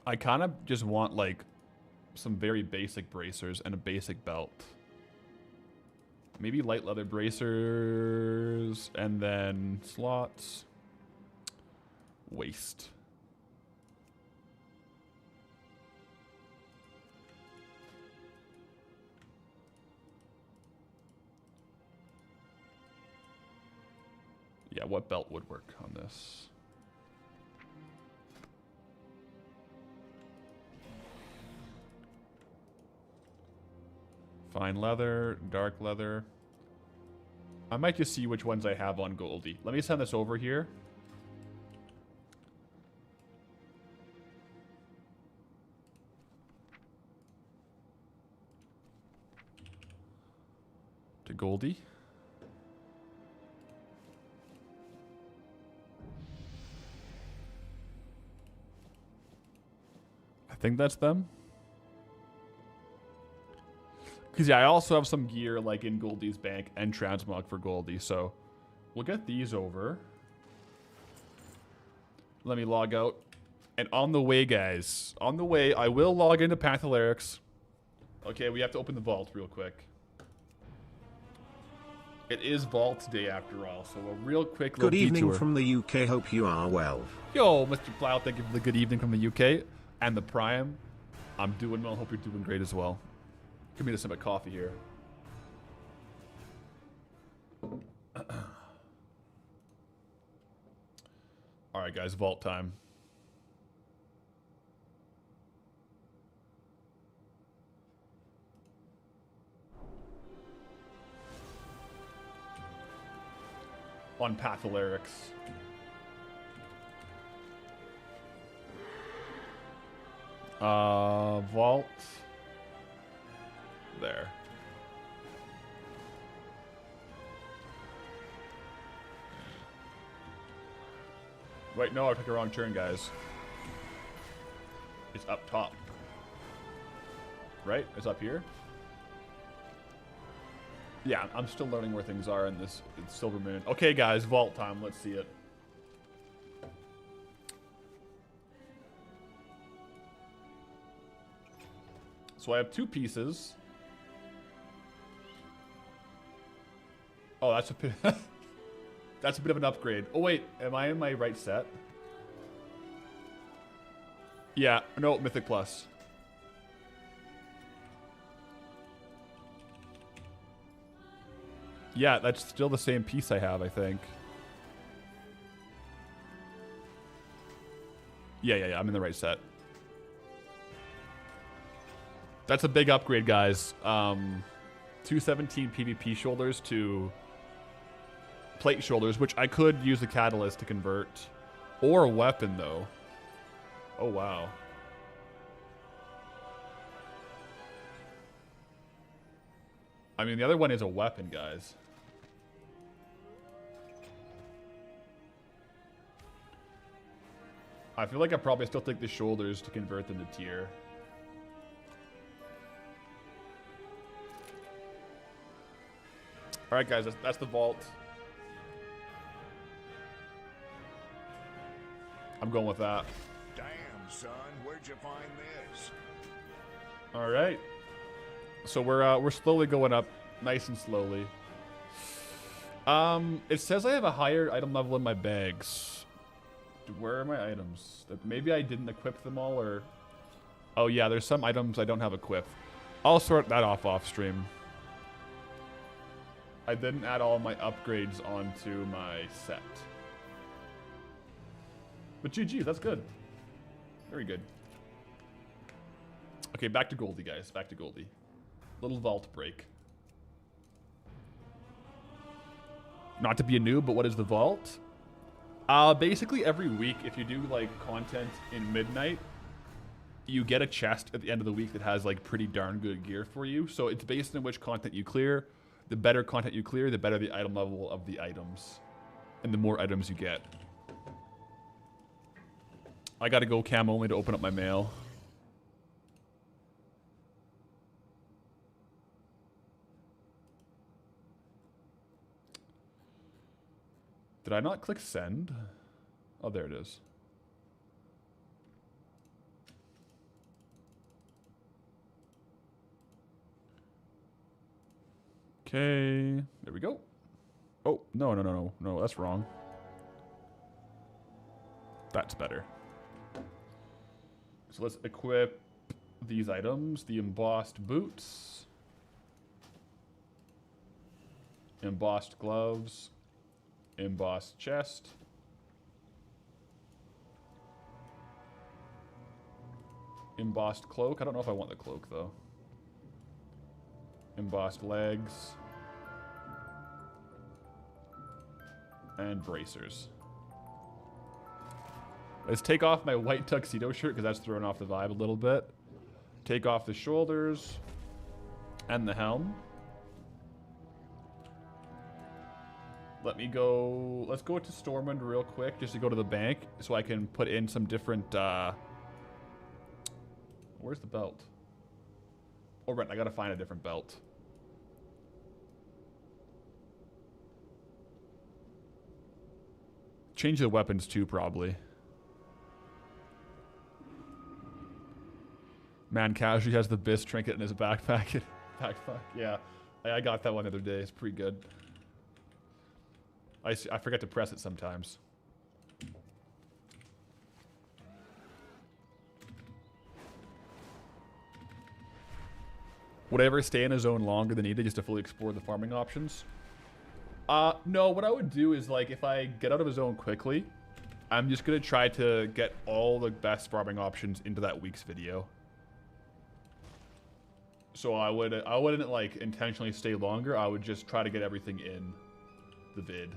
I kind of just want, like, some very basic bracers and a basic belt. Maybe light leather bracers and then slots. Waist. Yeah, what belt would work on this? Fine leather, dark leather. I might just see which ones I have on Goldie. Let me send this over here. To Goldie. I think that's them. Because, yeah, I also have some gear, like, in Goldie's bank and transmog for Goldie, so we'll get these over. Let me log out. And on the way, guys, on the way, I will log into Patholerics. Okay, we have to open the vault real quick. It is Vault Day, after all, so a real quick little Good evening detour. from the UK, hope you are well. Yo, Mr. Plow, thank you for the good evening from the UK. And the Prime, I'm doing well, hope you're doing great as well. Give me a sip of coffee here. All right, guys, vault time. On Patholerics. Vault. There. Wait, no, I took a wrong turn, guys. It's up top. Right? It's up here? Yeah, I'm still learning where things are in this Silver Moon. Okay, guys, vault time. Let's see it. So I have 2 pieces. Oh, that's a bit that's a bit of an upgrade. Oh wait, am I in my right set? Yeah, no, Mythic Plus. Yeah, that's still the same piece I have, I think. Yeah, I'm in the right set. That's a big upgrade, guys. 217 PvP shoulders to plate shoulders, which I could use the catalyst to convert. Or a weapon, though. Oh, wow. I mean, the other one is a weapon, guys. I feel like I probably still take the shoulders to convert them to tier. Alright, guys, that's the vault. I'm going with that. Damn, son, where'd you find this? Alright. So we're slowly going up, nice and slowly. It says I have a higher item level in my bags. Where are my items? Maybe I didn't equip them all, or... Oh yeah, there's some items I don't have equipped. I'll sort that off stream. I didn't add all my upgrades onto my set. But GG, that's good. Very good. Okay, back to Goldie, guys. Back to Goldie. Little vault break. Not to be a noob, but what is the vault? Basically every week, if you do like content in midnight, you get a chest at the end of the week that has like pretty darn good gear for you. So it's based on which content you clear. The better content you clear, the better the item level of the items. And the more items you get. I gotta go cam only to open up my mail. Did I not click send? Oh, there it is. Okay, there we go. Oh, no, that's wrong. That's better. So let's equip these items. The embossed boots. Embossed gloves. Embossed chest. Embossed cloak. I don't know if I want the cloak, though. Embossed legs. And bracers. Let's take off my white tuxedo shirt because that's throwing off the vibe a little bit. Take off the shoulders and the helm. Let me go. Let's go to Stormwind real quick just to go to the bank so I can put in some different. Where's the belt? Oh, right. I gotta find a different belt. Change the weapons too, probably. Man, Casually has the Biss trinket in his backpack. Yeah, I got that one the other day. It's pretty good. I forget to press it sometimes. Would I ever stay in a zone longer than needed just to fully explore the farming options? No, what I would do is, like, if I get out of a zone quickly, I'm just going to try to get all the best farming options into that week's video. So I wouldn't, like, intentionally stay longer. I would just try to get everything in the vid.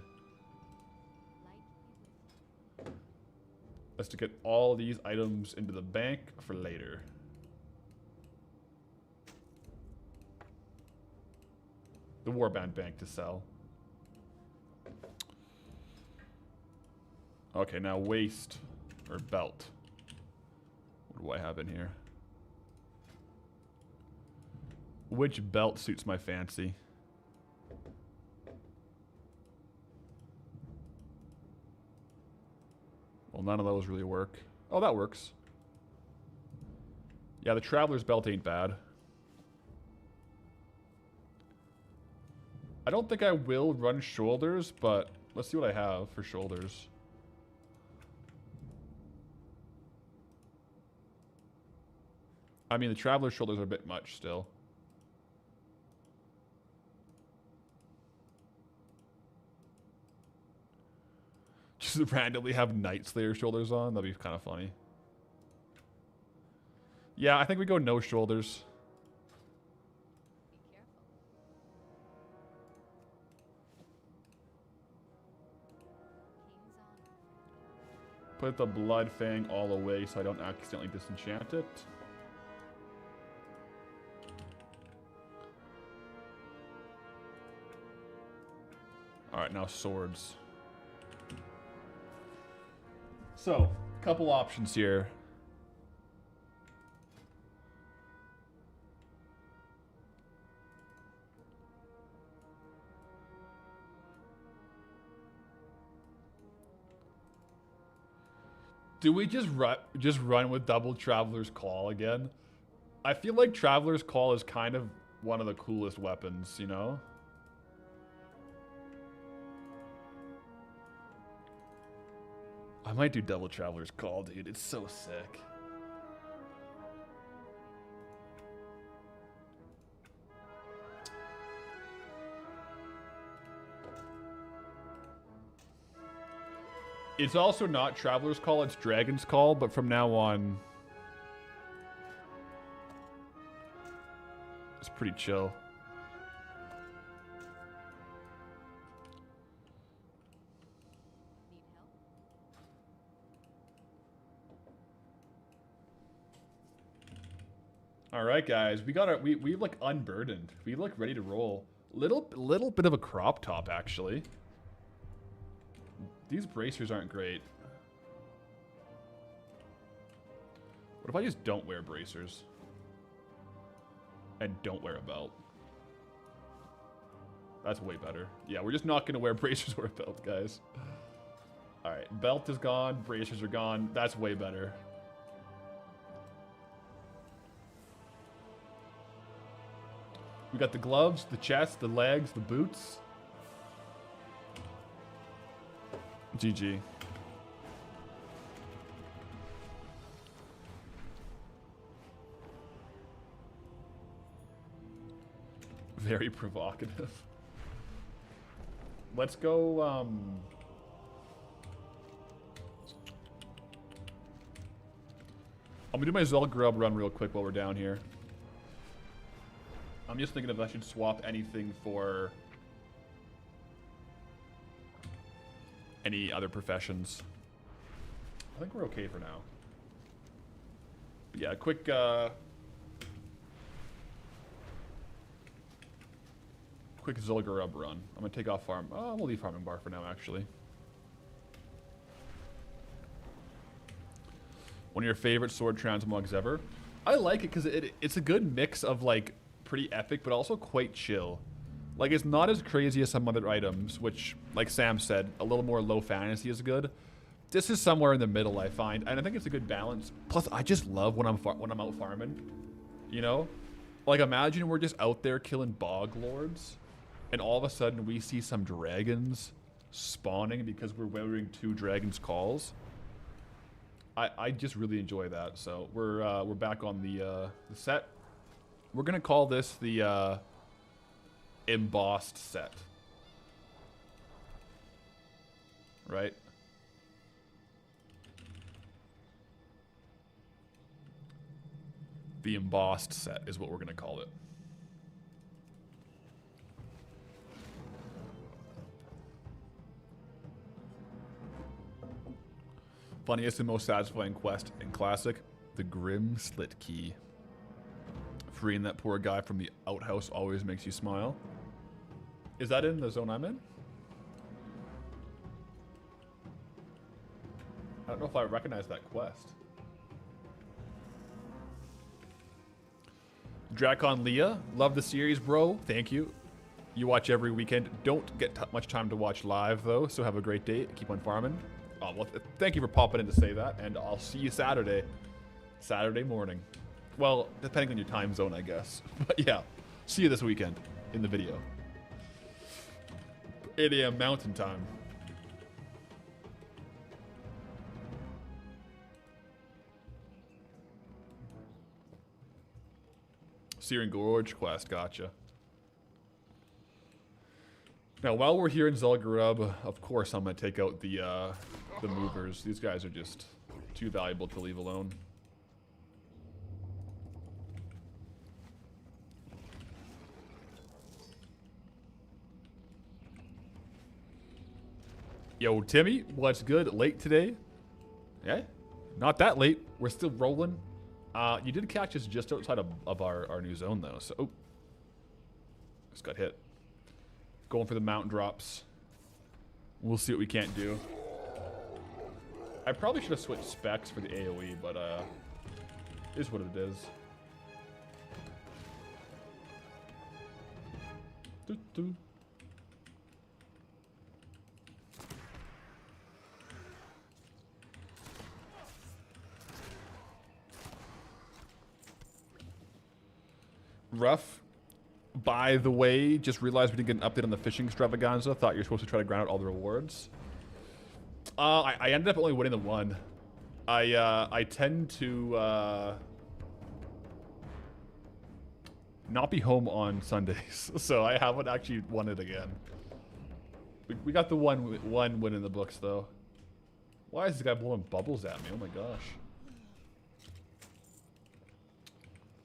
Let's to get all these items into the bank for later. The Warband bank to sell. Okay, now waist or belt. What do I have in here? Which belt suits my fancy? Well, none of those really work. Oh, that works. Yeah, the Traveler's belt ain't bad. I don't think I will run shoulders, but let's see what I have for shoulders. I mean, the Traveler's shoulders are a bit much still. Just randomly have Night Slayer shoulders on. That'd be kind of funny. Yeah, I think we go no shoulders. Put the Blood Fang all away so I don't accidentally disenchant it. Alright, now swords. So, couple options here. Do we just run with double Traveler's Call again? I feel like Traveler's Call is kind of one of the coolest weapons, you know? I might do double Traveler's Call, dude. It's so sick. It's also not Traveler's Call, it's Dragon's Call, but from now on, it's pretty chill. All right, guys, we got our we look unburdened. We look ready to roll. Little bit of a crop top actually. These bracers aren't great. What if I just don't wear bracers and don't wear a belt? That's way better. Yeah, we're just not gonna wear bracers or a belt, guys. All right, belt is gone, bracers are gone. That's way better. We got the gloves, the chest, the legs, the boots. GG. Very provocative. Let's go, I'm gonna do my Zul'Gurub run real quick while we're down here. I'm just thinking if I should swap anything for any other professions. I think we're okay for now. But yeah, quick Zul'Gurub run. I'm gonna take off farm. Oh, we'll leave farming bar for now, actually. One of your favorite sword transmogs ever? I like it because it's a good mix of like pretty epic, but also quite chill. Like, it's not as crazy as some other items, which, like Sam said, a little more low fantasy is good. This is somewhere in the middle, I find, and I think it's a good balance. Plus, I just love when I'm out farming, you know? Like, imagine we're just out there killing bog lords, and all of a sudden we see some dragons spawning because we're wearing 2 dragons' calls. I just really enjoy that. So we're back on the set. We're gonna call this the embossed set, right? The embossed set is what we're gonna call it. Funniest and most satisfying quest in Classic, the Grim Slit Key. Freeing that poor guy from the outhouse always makes you smile. Is that in the zone I'm in? I don't know if I recognize that quest. Drakon Leah, love the series, bro. Thank you. You watch every weekend. Don't get much time to watch live, though, so have a great day. Keep on farming. Oh, well, thank you for popping in to say that, and I'll see you Saturday morning. Well, depending on your time zone, I guess. But yeah, see you this weekend in the video. 8 a.m. Mountain Time. Searing Gorge quest, gotcha. Now, while we're here in Zul'Gurub, of course I'm going to take out the movers. These guys are just too valuable to leave alone. Yo, Timmy, what's good? Late today? Yeah, not that late. We're still rolling. You did catch us just outside of our new zone, though. So, oh, just got hit. Going for the mountain drops. We'll see what we can't do. I probably should have switched specs for the AoE, but it is what it is. Doo-doo. Rough. By the way, just realized we didn't get an update on the fishing extravaganza. Thought you were supposed to try to grind out all the rewards. I ended up only winning the one. I tend to not be home on Sundays, so I haven't actually won it again. We got the one win in the books, though. Why is this guy blowing bubbles at me? Oh my gosh.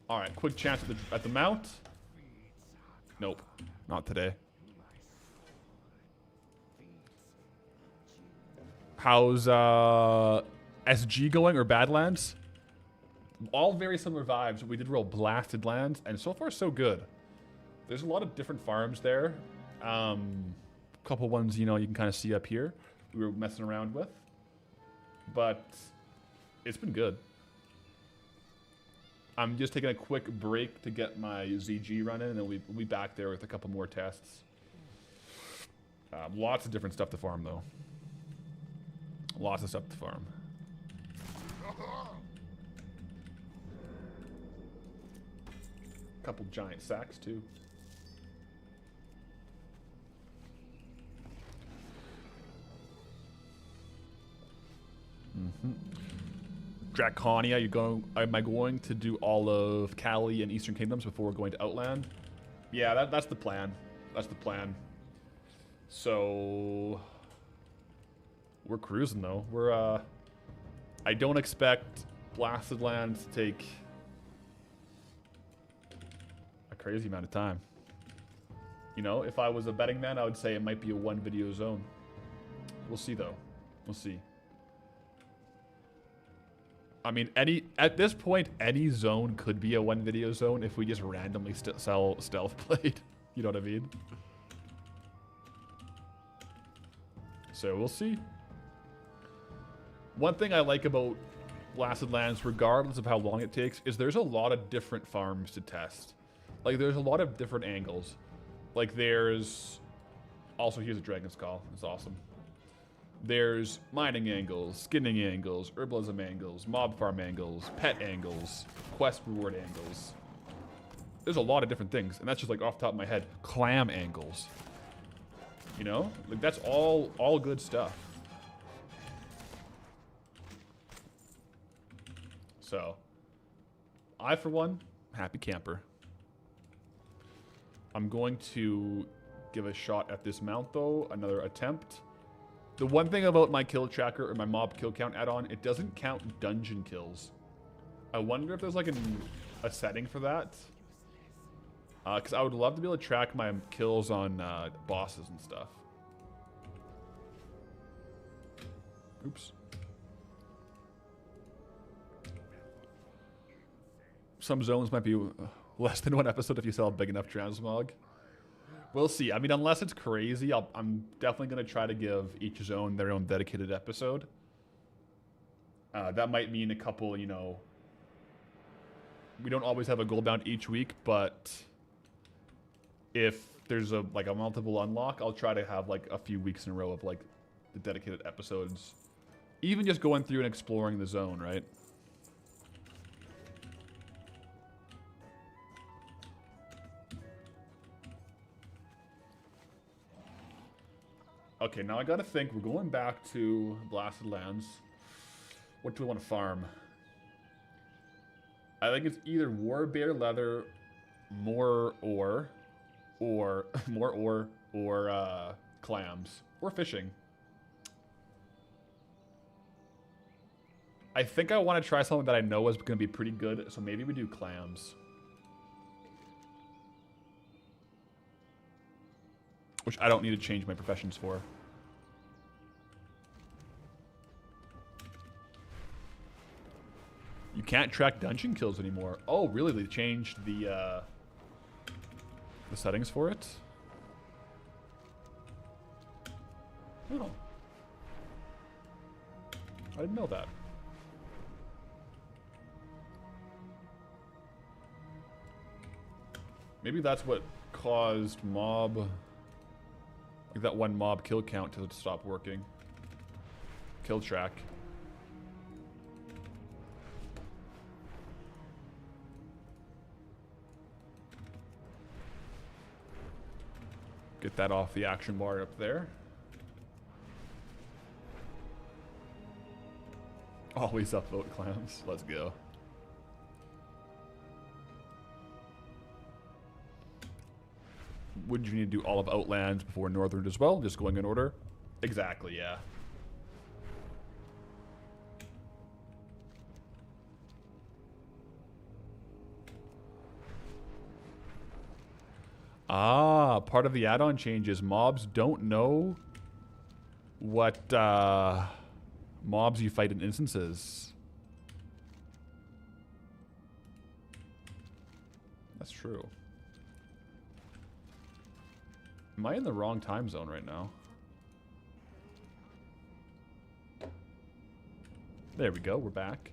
All right, quick chance at the mount. Nope, not today. How's SG going, or Badlands? All very similar vibes. We did roll Blasted Lands, and so far so good. There's a lot of different farms there. Couple ones, you know, you can kind of see up here. We were messing around with. But it's been good. I'm just taking a quick break to get my ZG running, and then we'll be back there with a couple more tests. Lots of different stuff to farm, though. Lots of stuff to farm. Couple giant sacks, too. Draconia, am I going to do all of Cali and Eastern Kingdoms before we're going to Outland? Yeah, that's the plan. That's the plan. So we're cruising though. I don't expect Blasted Lands to take a crazy amount of time. You know, if I was a betting man, I would say it might be a one video zone. We'll see though. We'll see. I mean, at this point, any zone could be a one video zone if we just randomly sell stealth blade. You know what I mean? So we'll see. One thing I like about Blasted Lands, regardless of how long it takes, is there's a lot of different farms to test. Like, there's a lot of different angles. Like, there's... Also, here's a Dragon's Call. It's awesome. There's mining angles, skinning angles, herbalism angles, mob farm angles, pet angles, quest reward angles. There's a lot of different things, and that's just like off the top of my head. Clam angles. You know? Like, that's all good stuff. So, I, for one, happy camper. I'm going to give a shot at this mount, though. Another attempt. The one thing about my kill tracker or my mob kill count add-on, it doesn't count dungeon kills. I wonder if there's like a setting for that. Because I would love to be able to track my kills on bosses and stuff. Oops. Some zones might be less than one episode if you sell a big enough transmog. We'll see. I mean, unless it's crazy, I'm definitely going to try to give each zone their own dedicated episode. That might mean a couple, you know... We don't always have a Goldbound each week, but... If there's a multiple unlock, I'll try to have like a few weeks in a row of like the dedicated episodes. Even just going through and exploring the zone, right? Okay, now I gotta think. We're going back to Blasted Lands. What do we want to farm? I think it's either War Bear Leather, more ore, or more ore, or clams, or fishing. I think I want to try something that I know is going to be pretty good, so maybe we do clams. Which I don't need to change my professions for. You can't track dungeon kills anymore. Oh, really? They changed the settings for it? Oh. I didn't know that. Maybe that's what caused mob... Like that one mob kill count to stop working. Kill track. Get that off the action bar up there. Always upvote clams. Let's go. Would you need to do all of Outlands before Northern as well? Just going in order? Exactly, yeah. Ah, part of the add-on changes. Mobs don't know what mobs you fight in instances. That's true. Am I in the wrong time zone right now? There we go, we're back.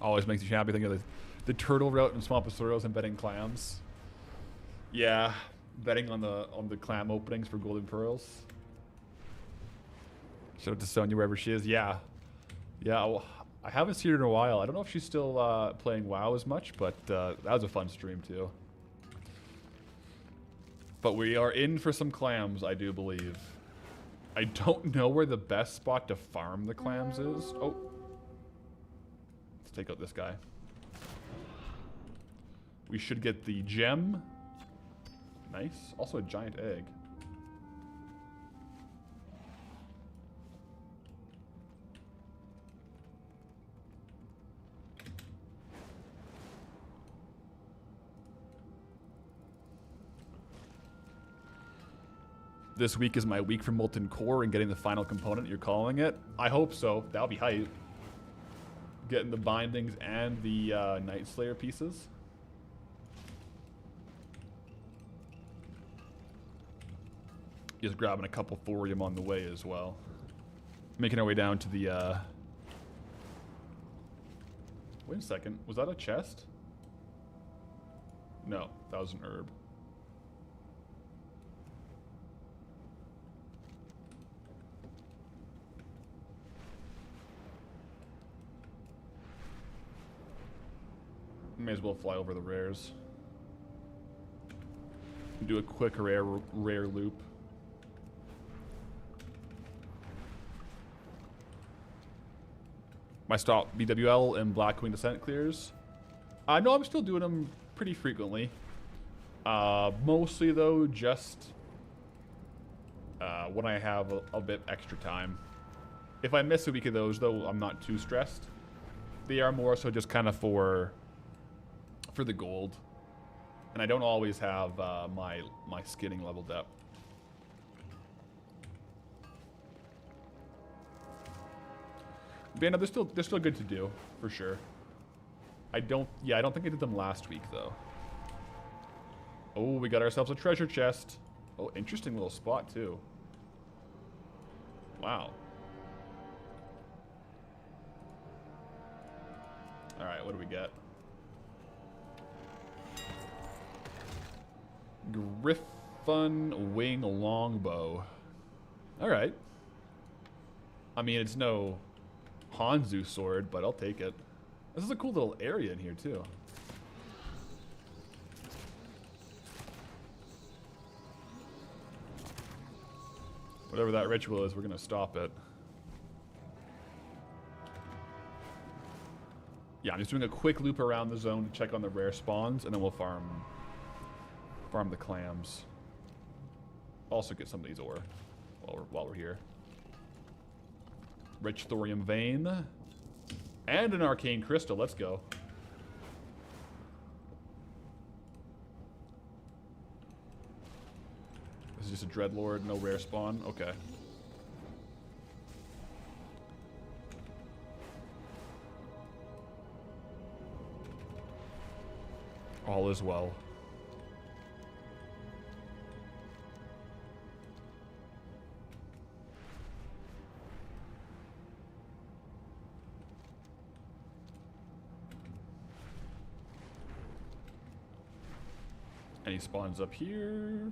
Always makes you happy thinking of the turtle route in Swamp of Sorrows and betting clams. Yeah, betting on the clam openings for golden pearls. Shout out to Sonya wherever she is. Yeah. Yeah, well, I haven't seen her in a while. I don't know if she's still playing WoW as much, but that was a fun stream too. But we are in for some clams, I do believe. I don't know where the best spot to farm the clams is. Oh. Let's take out this guy. We should get the gem. Nice. Also a giant egg. This week is my week for Molten Core and getting the final component, you're calling it? I hope so. That'll be hype. Getting the bindings and the Night Slayer pieces. Just grabbing a couple thorium on the way as well. Making our way down to the... Wait a second. Was that a chest? No, that was an herb. May as well fly over the rares. Do a quick rare loop. My stop BWL and Black Queen Descent clears. No, I'm still doing them pretty frequently. Mostly though, just when I have a bit extra time. If I miss a week of those though, I'm not too stressed. They are more so just kind of for the gold, and I don't always have my skinning leveled up. But yeah, no, they're still good to do for sure. I don't think I did them last week though. Oh, we got ourselves a treasure chest. Oh, interesting little spot too. Wow. All right, what do we get? Griffon Wing Longbow. Alright. I mean, it's no Hanzu sword, but I'll take it. This is a cool little area in here, too. Whatever that ritual is, we're going to stop it. Yeah, I'm just doing a quick loop around the zone to check on the rare spawns, and then we'll farm the clams. Also get some of these ore while we're here. Rich thorium vein. And an arcane crystal. Let's go. This is just a dreadlord, no rare spawn. Okay. All is well. And he spawns up here.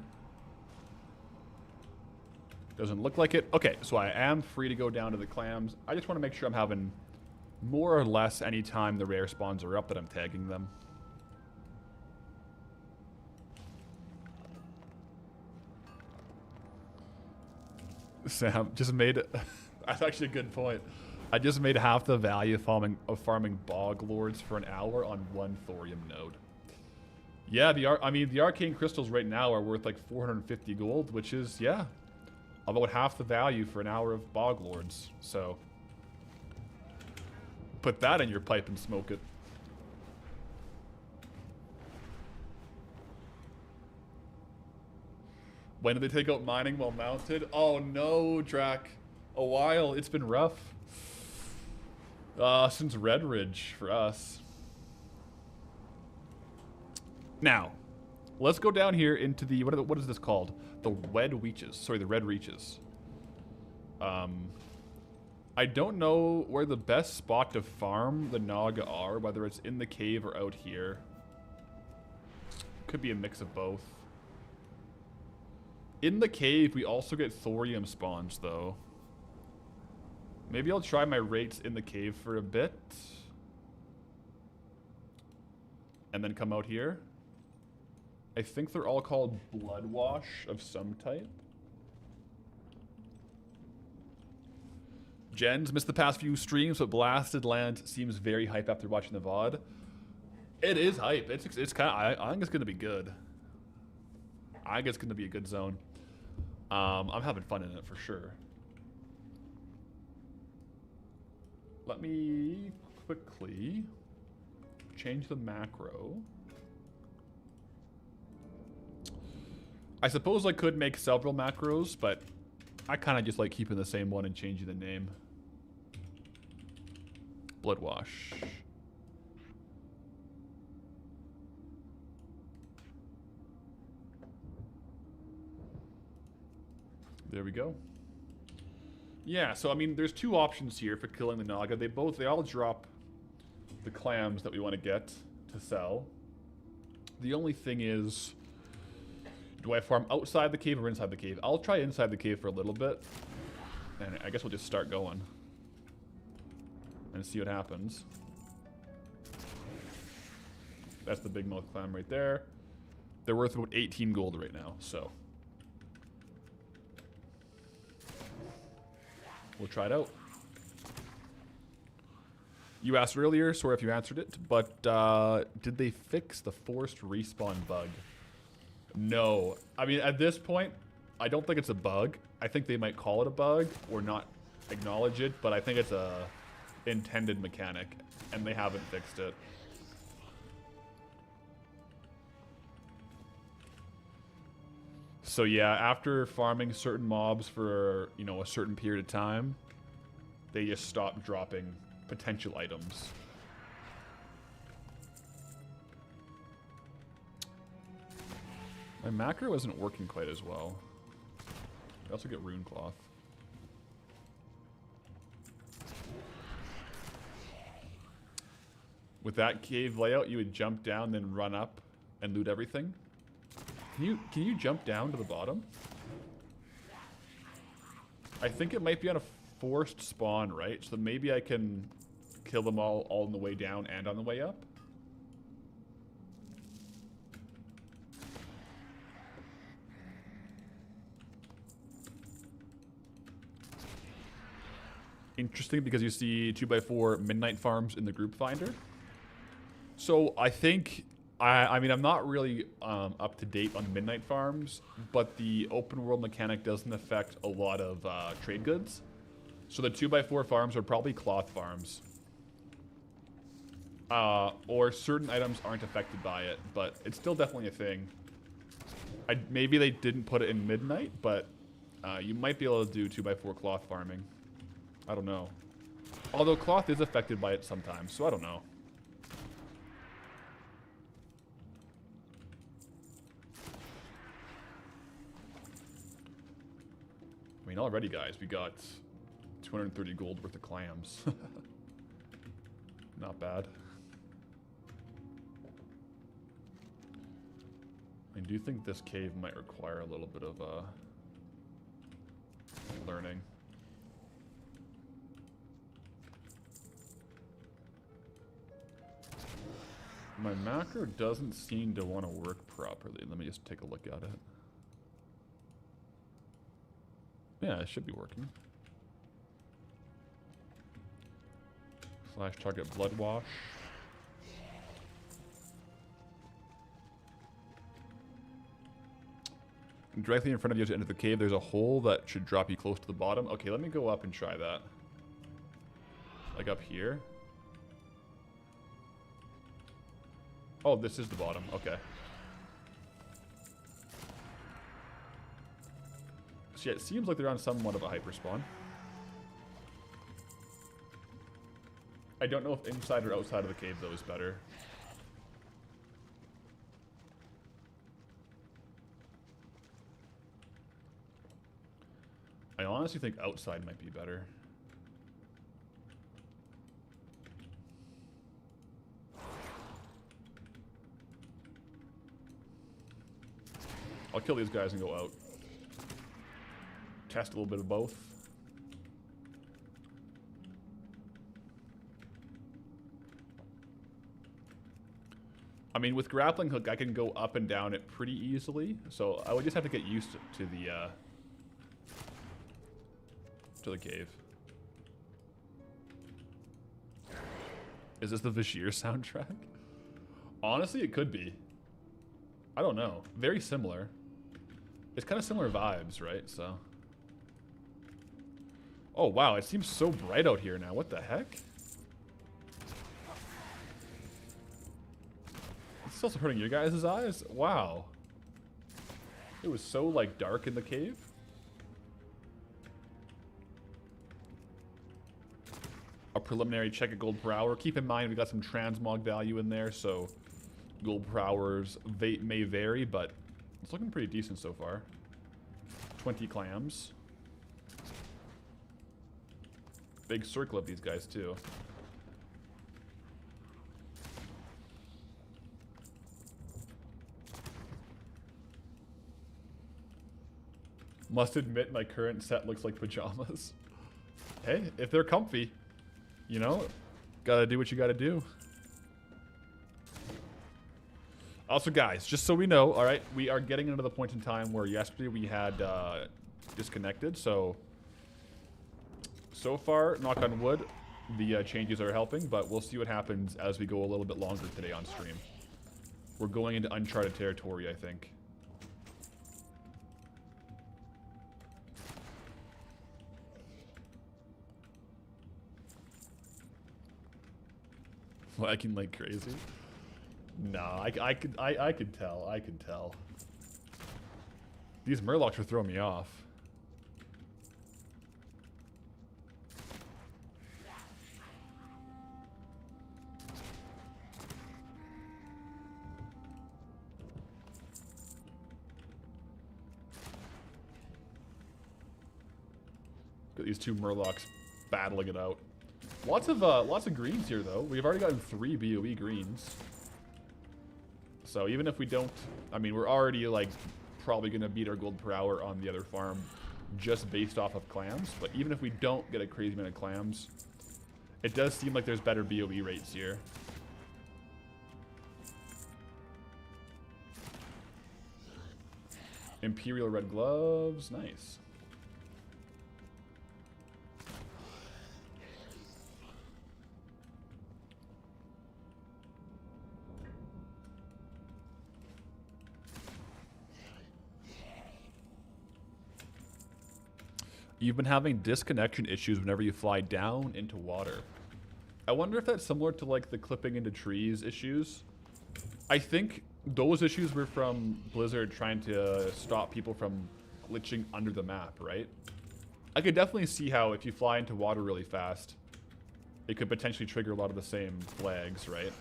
Doesn't look like it. Okay, so I am free to go down to the clams. I just want to make sure I'm having more or less any time the rare spawns are up that I'm tagging them. Sam just made it. That's actually a good point. I just made half the value of farming bog lords for an hour on one thorium node. Yeah, the arcane crystals right now are worth like 450 gold, which is, yeah, about half the value for an hour of bog lords. So put that in your pipe and smoke it. When did they take out mining while mounted? Oh no, Drac. A while. It's been rough. Since Red Ridge for us. Now, let's go down here into the what is this called? The Red Reaches. Sorry, the Red Reaches. I don't know where the best spot to farm the Naga are, whether it's in the cave or out here. Could be a mix of both. In the cave, we also get thorium spawns, though. Maybe I'll try my rates in the cave for a bit. And then come out here. I think they're all called Blood Wash of some type. Jens missed the past few streams, but Blasted Land seems very hype after watching the VOD. It is hype. It's kind of. I think it's gonna be good. I think it's gonna be a good zone. I'm having fun in it for sure. Let me quickly change the macro. I suppose I could make several macros, but I kind of just like keeping the same one and changing the name. Blood Wash. There we go. Yeah, so I mean, there's two options here for killing the Naga. They all drop the clams that we want to get to sell. The only thing is, do I farm outside the cave or inside the cave? I'll try inside the cave for a little bit, and I guess we'll just start going and see what happens. That's the big mouth clam right there. They're worth about 18 gold right now, so we'll try it out. You asked earlier, sorry if you answered it, but did they fix the forced respawn bug? No. I mean, at this point, I don't think it's a bug. I think they might call it a bug or not acknowledge it, but I think it's a intended mechanic, and they haven't fixed it. So yeah, after farming certain mobs for, you know, a certain period of time, they just stop dropping potential items. My macro isn't working quite as well. I also get rune cloth. With that cave layout, you would jump down, then run up and loot everything. Can you jump down to the bottom? I think it might be on a forced spawn, right? So maybe I can kill them all on the way down and on the way up. Interesting, because you see 2x4 midnight farms in the group finder. So I think, I mean, I'm not really up to date on midnight farms, but the open world mechanic doesn't affect a lot of trade goods. So the 2x4 farms are probably cloth farms. Or certain items aren't affected by it, but it's still definitely a thing. Maybe they didn't put it in midnight, but you might be able to do 2x4 cloth farming. I don't know. Although cloth is affected by it sometimes, so I don't know. I mean, already, guys, we got 230 gold worth of clams. Not bad. I do think this cave might require a little bit of learning. My macro doesn't seem to want to work properly. Let me just take a look at it. Yeah, it should be working. Slash target blood wash. Directly in front of you to enter the cave, there's a hole that should drop you close to the bottom. Okay, let me go up and try that. Like up here. Oh, this is the bottom. Okay. So yeah, it seems like they're on somewhat of a hyper spawn. I don't know if inside or outside of the cave, though, is better. I honestly think outside might be better. I'll kill these guys and go out. Test a little bit of both. I mean, with grappling hook, I can go up and down it pretty easily. So I would just have to get used to the cave. Is this the Vashir soundtrack? Honestly, it could be. I don't know. Very similar. It's kind of similar vibes, right? So. Oh, wow. It seems so bright out here now. What the heck? It's also hurting your guys' eyes? Wow. It was so, like, dark in the cave. A preliminary check of gold per hour. Keep in mind we got some transmog value in there, so gold per hours may vary, but it's looking pretty decent so far. 20 clams. Big circle of these guys too. Must admit my current set looks like pajamas. Hey, if they're comfy, you know, gotta do what you gotta do. Also, guys, just so we know, all right, we are getting into the point in time where yesterday we had disconnected. So far, knock on wood, the changes are helping, but we'll see what happens as we go a little bit longer today on stream. We're going into uncharted territory, I think. Lagging like crazy. Nah, I could tell. These murlocs are throwing me off. Got these two murlocs battling it out. Lots of greens here, though. We've already gotten 3 BOE greens. So even if we don't, I mean, we're already, like, probably going to beat our gold per hour on the other farm just based off of clams. But even if we don't get a crazy amount of clams, it does seem like there's better BOE rates here. Imperial red gloves, nice. You've been having disconnection issues whenever you fly down into water. I wonder if that's similar to like the clipping into trees issues. I think those issues were from Blizzard trying to stop people from glitching under the map, right? I could definitely see how if you fly into water really fast, it could potentially trigger a lot of the same flags, right?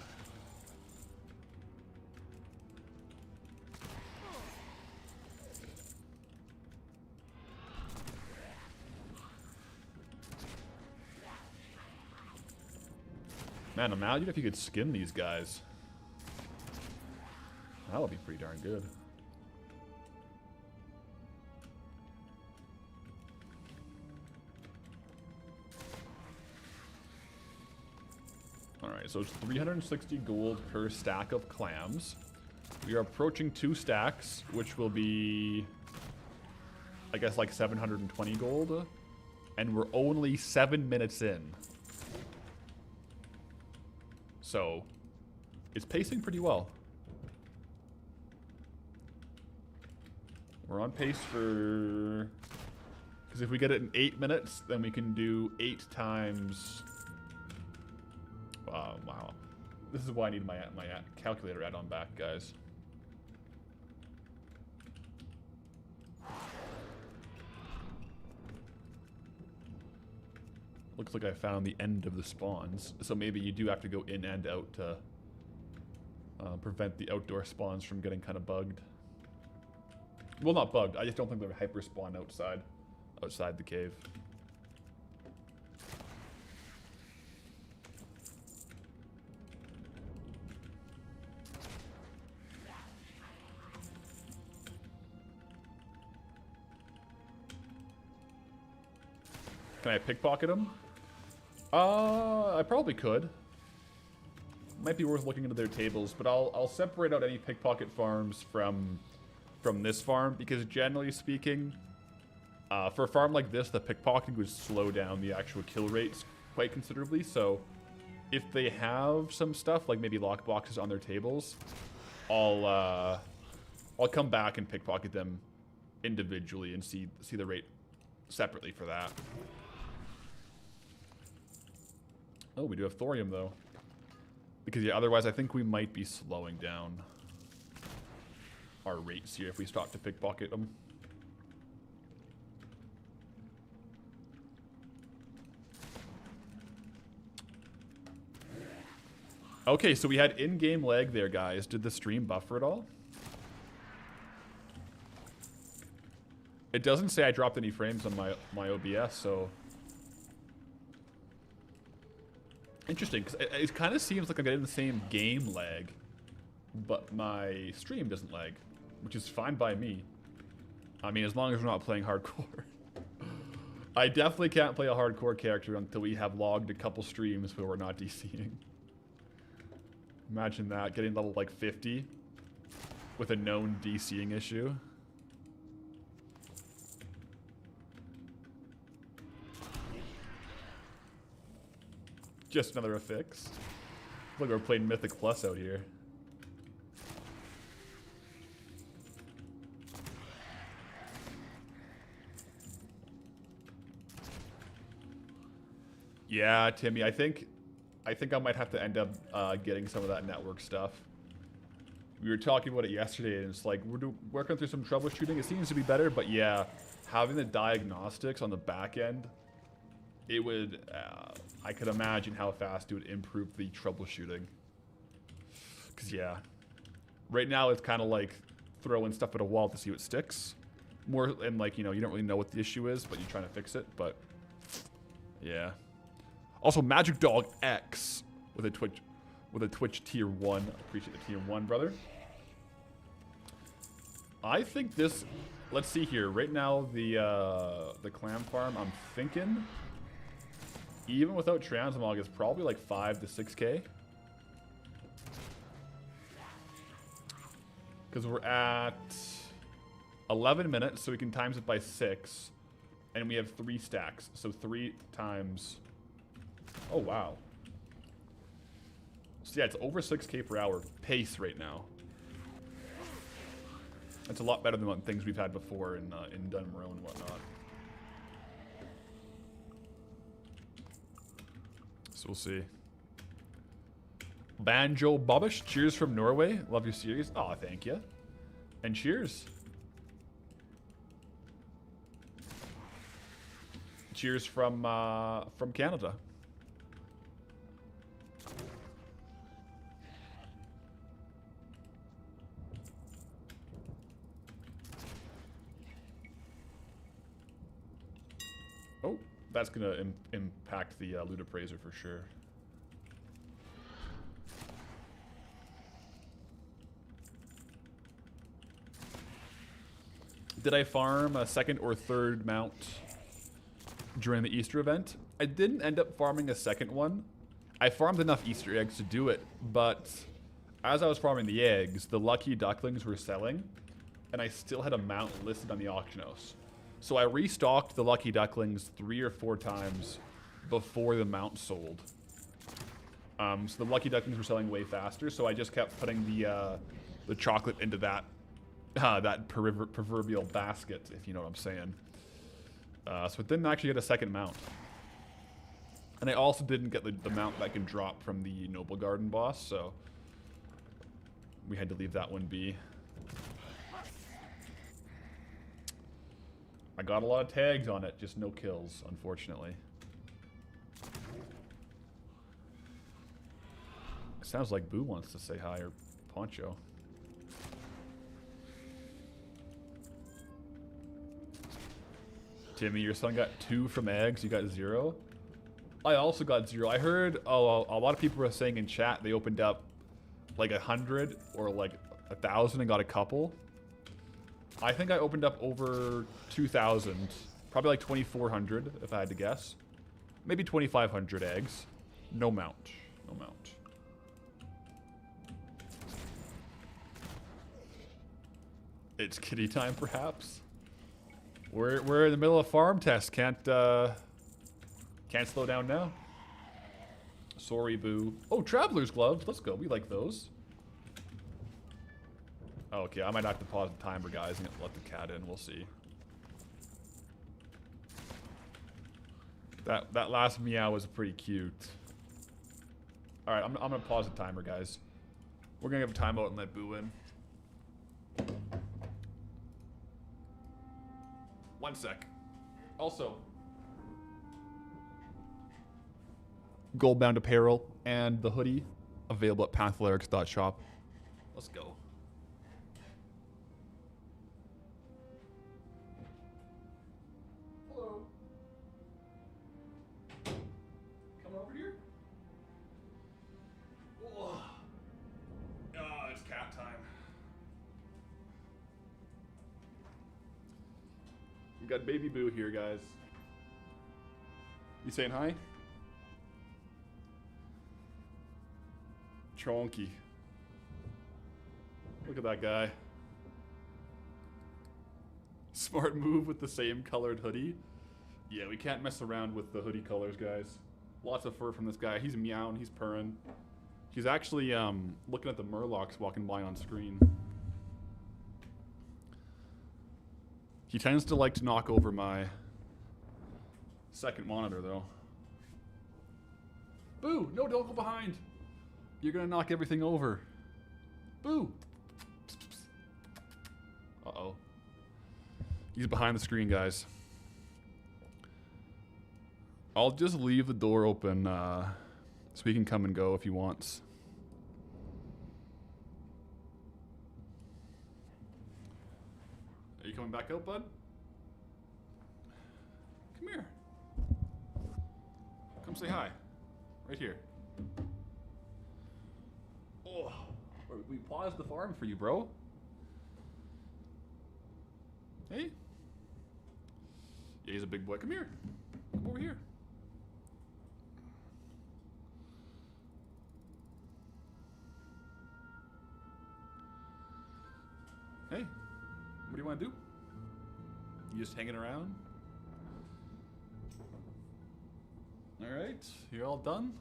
Man, imagine if you could skin these guys. That would be pretty darn good. Alright, so it's 360 gold per stack of clams. We are approaching 2 stacks, which will be, I guess, like 720 gold. And we're only 7 minutes in. So, it's pacing pretty well. We're on pace for... Because if we get it in 8 minutes, then we can do 8 times... Wow. This is why I need my calculator add-on back, guys. Looks like I found the end of the spawns. So maybe you do have to go in and out to prevent the outdoor spawns from getting kind of bugged. Well, not bugged. I just don't think they're hyper spawn outside the cave. Can I pickpocket them? I probably could. Might be worth looking into their tables, but I'll separate out any pickpocket farms from this farm, because generally speaking, for a farm like this, the pickpocketing would slow down the actual kill rates quite considerably. So if they have some stuff like maybe lockboxes on their tables, I'll come back and pickpocket them individually and see the rate separately for that. Oh, we do have thorium though. Because yeah, otherwise I think we might be slowing down our rates here if we stop to pickpocket them. Okay, so we had in-game lag there, guys. Did the stream buffer at all? It doesn't say I dropped any frames on my OBS, so... Interesting, because it kind of seems like I'm getting the same game lag, but my stream doesn't lag, which is fine by me. I mean, as long as we're not playing hardcore. I definitely can't play a hardcore character until we have logged a couple streams where we're not DCing. Imagine that, getting level like 50 with a known DCing issue. Just another affix. Look, we're playing Mythic Plus out here. Yeah, Timmy, I think I might have to end up getting some of that network stuff. We were talking about it yesterday, and it's like we're working through some troubleshooting. It seems to be better, but yeah, having the diagnostics on the back end, it would. I could imagine how fast it would improve the troubleshooting. Cause yeah, right now it's kind of like throwing stuff at a wall to see what sticks. More and like, you know, you don't really know what the issue is, but you're trying to fix it. But yeah. Also, Magic Dog X with a Twitch tier 1. Appreciate the tier 1, brother. I think this. Let's see here. Right now, the clam farm. I'm thinking, even without transmog, is probably like 5 to 6K. Because we're at 11 minutes, so we can times it by 6, and we have 3 stacks. So 3 times. Oh, wow. So yeah, it's over 6K per hour pace right now. That's a lot better than things we've had before in Dunmore and whatnot. So we'll see. Banjo Bobbish, cheers from Norway. Love your series. Oh, thank you. And cheers. Cheers from Canada. Oh, that's gonna impact the loot appraiser for sure. Did I farm a second or third mount during the Easter event? I didn't end up farming a second one. I farmed enough Easter eggs to do it, but as I was farming the eggs, the lucky ducklings were selling, and I still had a mount listed on the auction house. So I restocked the lucky ducklings 3 or 4 times before the mount sold. So the lucky ducklings were selling way faster, so I just kept putting the chocolate into that proverbial basket, if you know what I'm saying. So it didn't actually get a second mount. And I also didn't get the mount that can drop from the Noble Garden boss, so we had to leave that one be. I got a lot of tags on it, just no kills, unfortunately. Sounds like Boo wants to say hi, or Poncho. Timmy, your son got 2 from eggs. You got 0. I also got 0. I heard a lot of people were saying in chat they opened up like 100 or like 1,000 and got a couple. I think I opened up over 2,000. Probably like 2,400 if I had to guess. Maybe 2,500 eggs. No mount. No mount. It's kitty time, perhaps. We're in the middle of farm test. Can't slow down now. Sorry, Boo. Oh, traveler's gloves. Let's go. We like those. Oh, okay, I might have to pause the timer, guys, and let the cat in. We'll see. That last meow was pretty cute. All right, I'm gonna pause the timer, guys. We're gonna give a timeout and let Boo in. 1 sec. Also, Goldbound apparel and the hoodie available at panthlyrics.shop. Let's go. Hello. Come over here. Whoa. Ah, it's cat time. We got baby Boo here, guys. You saying hi? Chonky. Look at that guy. Smart move with the same colored hoodie. Yeah, we can't mess around with the hoodie colors, guys. Lots of fur from this guy. He's meowing, he's purring. He's actually looking at the murlocs walking by on screen. He tends to like to knock over my second monitor, though. Boo! No, don't go behind! You're gonna knock everything over. Boo! Uh-oh. He's behind the screen, guys. I'll just leave the door open so he can come and go if he wants. Are you coming back out, bud? Come here. Come say hi. Right here. Oh, we paused the farm for you, bro. Hey. Yeah, he's a big boy. Come here. Come over here. Hey. What do you want to do? You just hanging around? Alright, you're all done?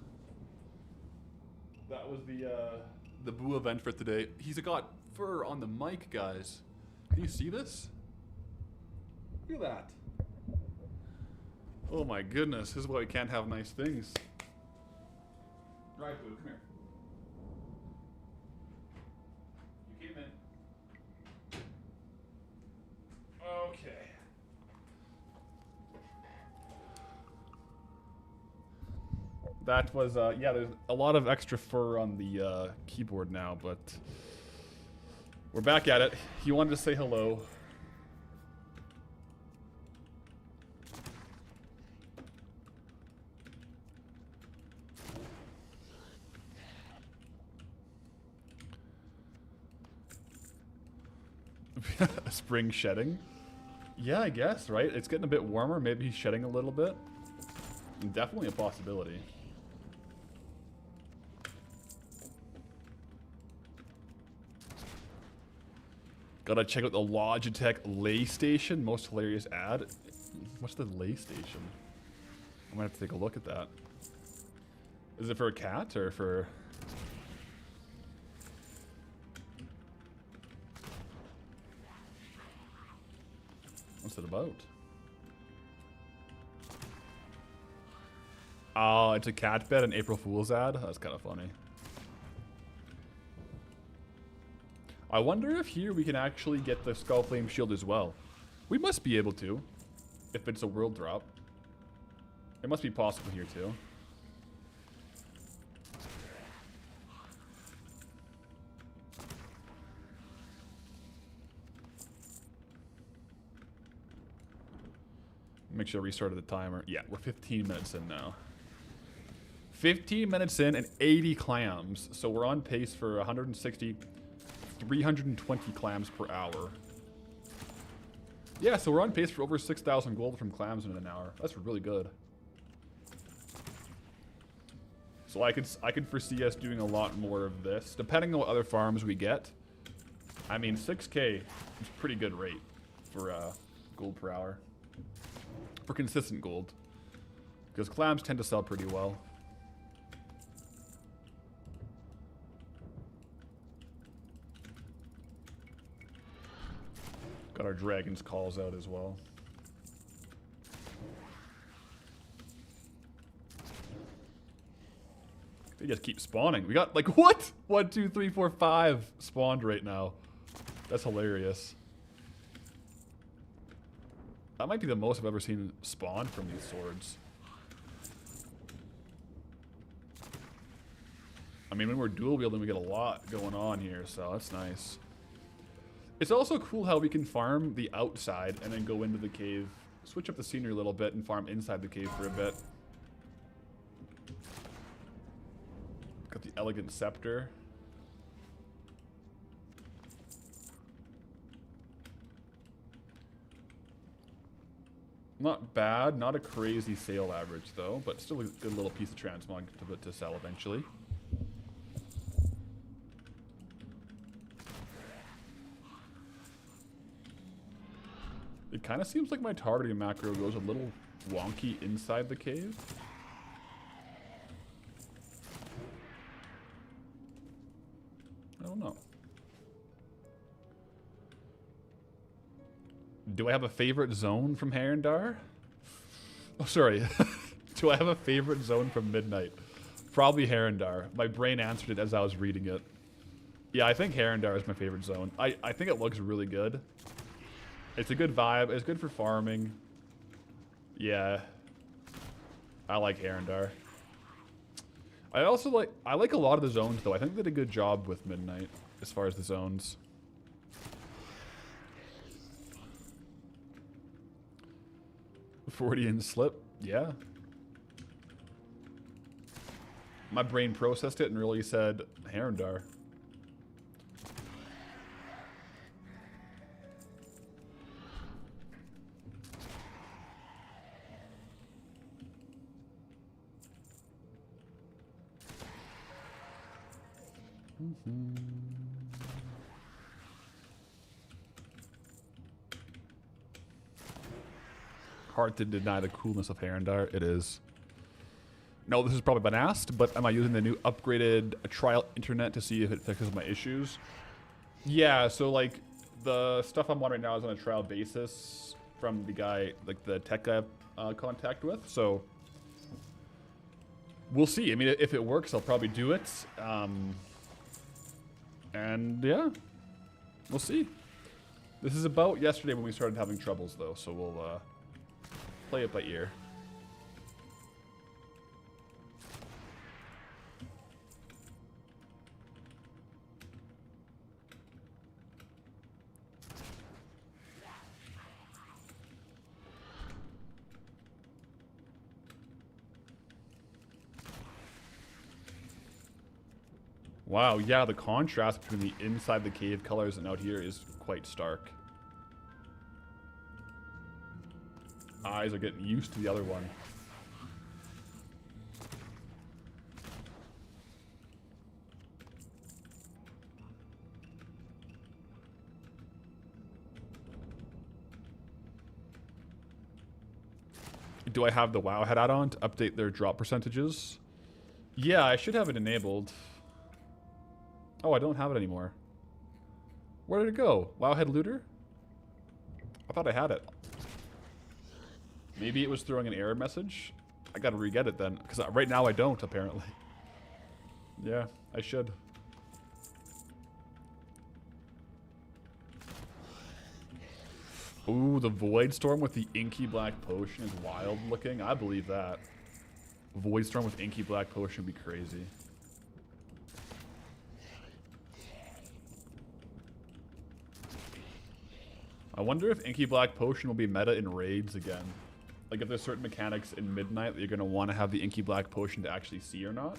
That was the Boo event for today. He's got fur on the mic, guys. Can you see this? Look at that. Oh my goodness, this is why we can't have nice things. Right, Boo, come here. You came in. Okay. That was, yeah, there's a lot of extra fur on the keyboard now, but we're back at it. He wanted to say hello. Spring shedding? Yeah, I guess, right? It's getting a bit warmer. Maybe he's shedding a little bit. Definitely a possibility. Gotta check out the Logitech Lay Station. Most hilarious ad. What's the Lay Station? I'm gonna have to take a look at that. Is it for a cat or for... What's it about? Oh, it's a cat bed, an April Fool's ad? That's kind of funny. I wonder if here we can actually get the Skull Flame Shield as well. We must be able to, if it's a world drop. It must be possible here too. make sure I restarted the timer. Yeah, we're 15 minutes in now. 15 minutes in and 80 clams. So we're on pace for 160, 320 clams per hour. Yeah, so we're on pace for over 6,000 gold from clams in an hour. That's really good. So I could foresee us doing a lot more of this, depending on what other farms we get. I mean, 6K is a pretty good rate for gold per hour. For consistent gold. Because clams tend to sell pretty well. Got our dragon's calls out as well. They just keep spawning. We got like, what? 1, 2, 3, 4, 5 spawned right now. That's hilarious. That might be the most I've ever seen spawn from these swords. I mean, when we're dual wielding, we get a lot going on here, so that's nice. It's also cool how we can farm the outside and then go into the cave, switch up the scenery a little bit, and farm inside the cave for a bit. Got the elegant scepter. Not bad, not a crazy sale average though, but still a good little piece of transmog to sell eventually. It kind of seems like my targeting macro goes a little wonky inside the cave. I don't know. Do I have a favorite zone from Herondar? Oh, sorry. Do I have a favorite zone from Midnight? Probably Herondar. My brain answered it as I was reading it. Yeah, I think Herondar is my favorite zone. I think it looks really good. It's a good vibe. It's good for farming. Yeah. I like Herondar. I like a lot of the zones though. I think they did a good job with Midnight as far as the zones. Freudian slip, yeah. My brain processed it and really said Herondar. Hard to deny the coolness of Herondar. It is. No, this has probably been asked, but am I using the new upgraded trial internet to see if it fixes my issues? Yeah, so like the stuff I'm on right now is on a trial basis from the guy, like the tech guy I have contact with. So we'll see. I mean, if it works, I'll probably do it. And yeah, we'll see. This is about yesterday when we started having troubles though, so we'll play it by ear. Wow, yeah, the contrast between the inside the cave colors and out here is quite stark. Eyes are getting used to the other one. Do I have the WoW head add-on to update their drop percentages? Yeah, I should have it enabled. Oh, I don't have it anymore. Where did it go? Wowhead Looter? I thought I had it. Maybe it was throwing an error message. I gotta re-get it then, because right now I don't, apparently. Yeah, I should. Ooh, the Void Storm with the inky black potion is wild looking. I believe that. Void Storm with inky black potion would be crazy. I wonder if inky black potion will be meta in raids again. Like if there's certain mechanics in Midnight that you're going to want to have the Inky Black Potion to actually see or not.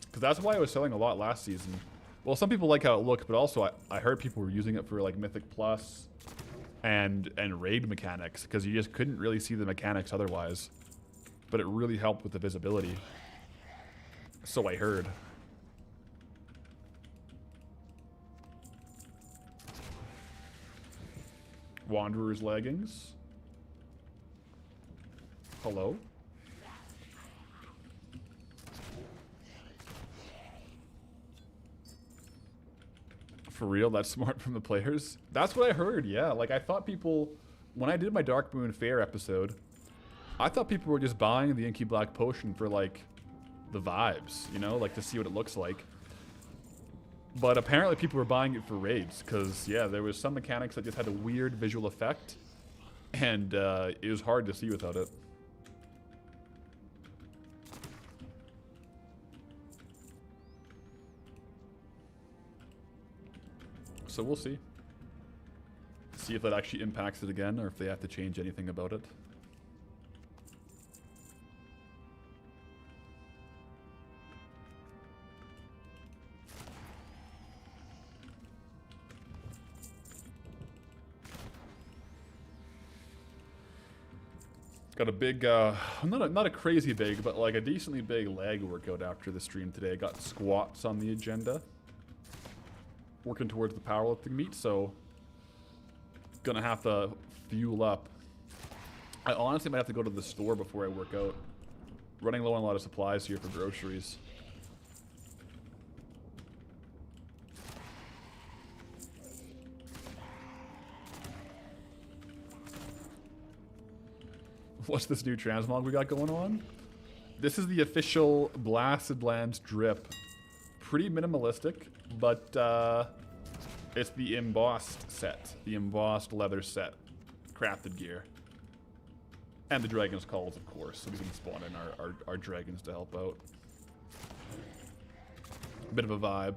Because that's why I was selling a lot last season. Well, some people like how it looked, but also I heard people were using it for like Mythic Plus and raid mechanics, because you just couldn't really see the mechanics otherwise. But it really helped with the visibility. So I heard. Wanderer's leggings. Hello? For real? That's smart from the players? That's what I heard, yeah. Like, I thought people... When I did my Dark Moon Fair episode, I thought people were just buying the Inky Black Potion for, like, the vibes, you know? Like, to see what it looks like. But apparently people were buying it for raids, because, yeah, there was some mechanics that just had a weird visual effect, and it was hard to see without it. So we'll see. See if that actually impacts it again, or if they have to change anything about it. Got a big, not a crazy big, but like a decently big leg workout after the stream today. I got squats on the agenda. Working towards the powerlifting meet, so gonna have to fuel up. I honestly might have to go to the store before I work out. Running low on a lot of supplies here for groceries. What's this new transmog we got going on? This is the official Blasted Lands drip. Pretty minimalistic, but it's the embossed set. The embossed leather set. Crafted gear. And the Dragon's Calls, of course, so we can spawn in our dragons to help out. Bit of a vibe.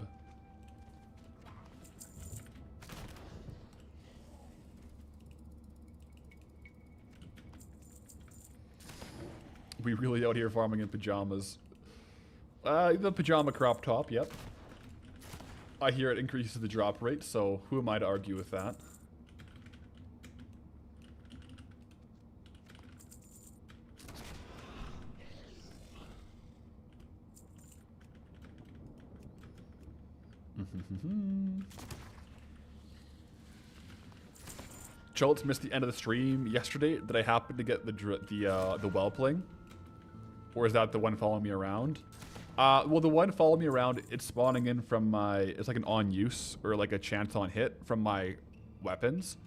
We really out here farming in pajamas. The pajama crop top, yep. I hear it increases the drop rate, so who am I to argue with that? Schultz missed the end of the stream yesterday. Did I happen to get the well playing? Or is that the one following me around? Well, the one following me around, it's spawning in from my... It's like an on use, or like a chance on hit from my weapons.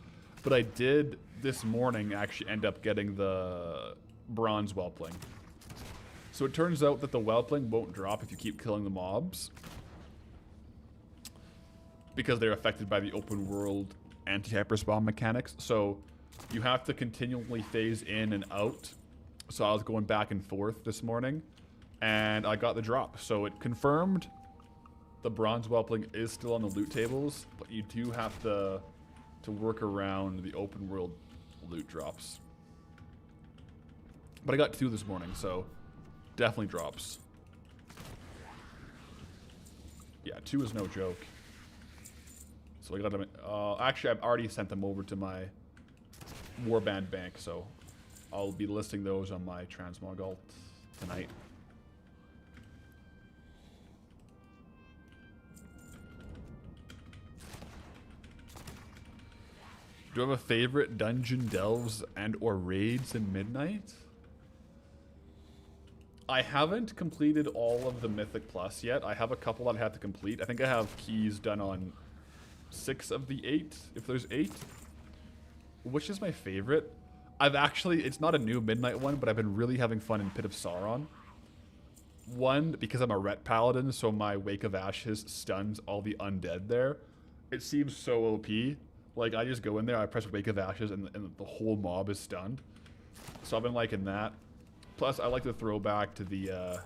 But I did, this morning, actually end up getting the bronze whelpling. So it turns out that the whelpling won't drop if you keep killing the mobs. Because they're affected by the open world anti-hyperspawn mechanics. So you have to continually phase in and out. So I was going back and forth this morning, and I got the drop. So it confirmed the bronze whelpling is still on the loot tables, but you do have to work around the open world loot drops. But I got 2 this morning, so definitely drops. Yeah, 2 is no joke. So I got them. Actually, I've already sent them over to my warband bank, so I'll be listing those on my transmog alt tonight. Do you have a favorite dungeon delves and or raids in Midnight? I haven't completed all of the Mythic Plus yet. I have a couple that I have to complete. I think I have keys done on 6 of the 8, if there's 8. Which is my favorite? I've actually, it's not a new Midnight one, but I've been really having fun in Pit of Sauron. One, because I'm a Ret Paladin, so my Wake of Ashes stuns all the undead there. It seems so OP. Like, I just go in there, I press Wake of Ashes, and the whole mob is stunned. So I've been liking that. Plus, I like the throwback to the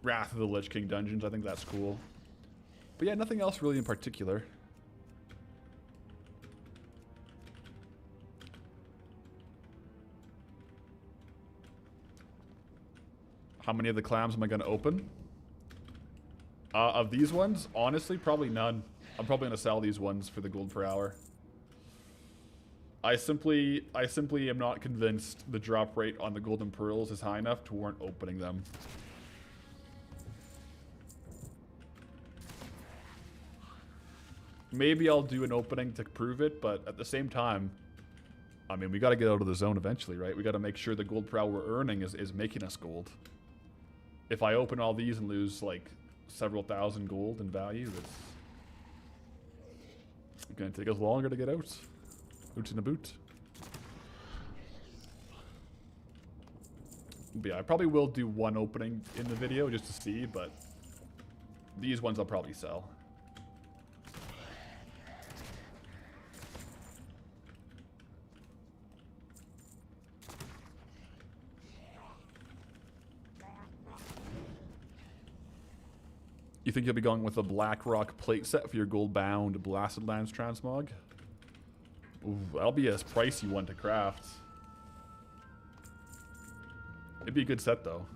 Wrath of the Lich King dungeons. I think that's cool. But yeah, nothing else really in particular. How many of the clams am I going to open? Of these ones, honestly, probably none. I'm probably going to sell these ones for the gold per hour. I simply am not convinced the drop rate on the golden pearls is high enough to warrant opening them. Maybe I'll do an opening to prove it, but at the same time, I mean, we got to get out of the zone eventually, right? We got to make sure the gold per hour we're earning is making us gold. If I open all these and lose like several thousand gold in value, that's going to take us longer to get out. Boots in the boot. But yeah, I probably will do one opening in the video just to see, but these ones I'll probably sell. You think you'll be going with a Black Rock plate set for your Goldbound Blasted Lands transmog? Ooh, that'll be a pricey one to craft. It'd be a good set though.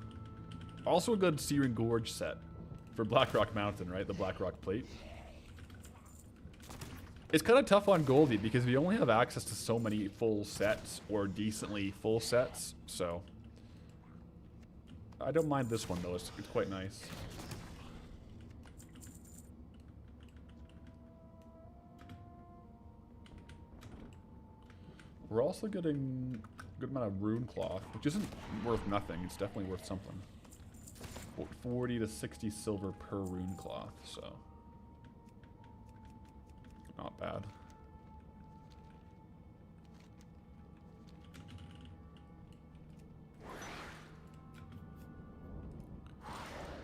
Also a good Searing Gorge set for Blackrock Mountain, right? The Blackrock plate. It's kind of tough on Goldie because we only have access to so many full sets or decently full sets, so I don't mind this one though. It's quite nice. We're also getting a good amount of rune cloth, which isn't worth nothing. It's definitely worth something. 40 to 60 silver per rune cloth, so not bad.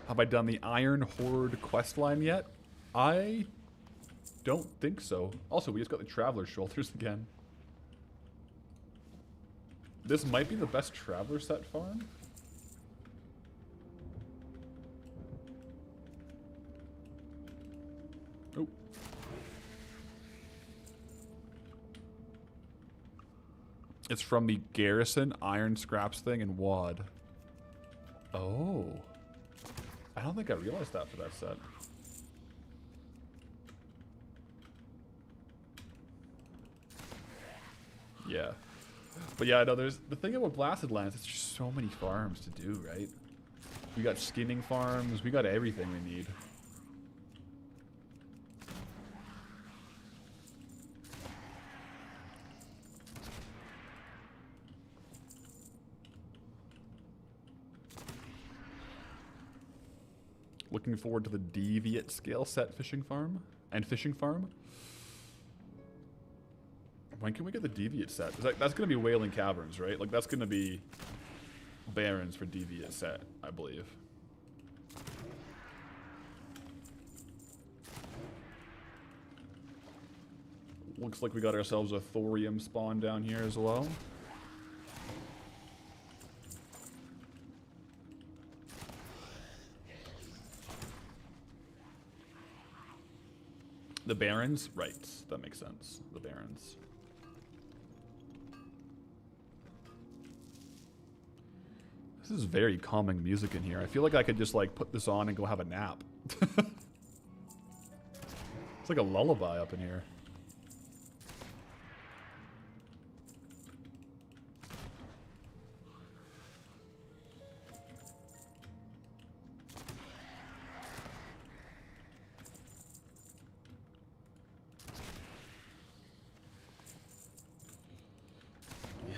Have I done the Iron Horde questline yet? I don't think so. Also, we just got the Traveler's Shoulders again. This might be the best Traveler set farm. Oh. It's from the Garrison Iron Scraps thing in WoD. Oh. I don't think I realized that for that set. Yeah. But yeah, no, there's the thing about Blasted Lands, it's just so many farms to do, right? We got skinning farms, we got everything we need. Looking forward to the Deviate scale set fishing farm and fishing farm. When can we get the Deviate set? That's going to be Wailing Caverns, right? Like, that's going to be Barrens for Deviate set, I believe. Looks like we got ourselves a thorium spawn down here as well. The Barrens? Right. That makes sense. The Barrens. This is very calming music in here. I feel like I could just like put this on and go have a nap. It's like a lullaby up in here.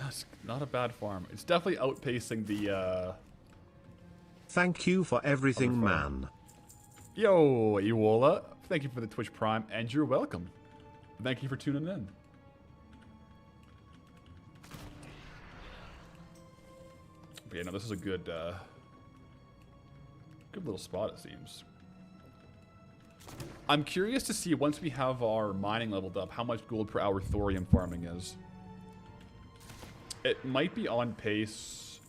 Yes, not a bad farm. It's definitely outpacing the Thank you for everything, man. Yo, Iwola. Thank you for the Twitch Prime, and you're welcome. Thank you for tuning in. But yeah, no, this is a good good little spot, it seems. I'm curious to see, once we have our mining leveled up, how much gold per hour thorium farming is. It might be on pace.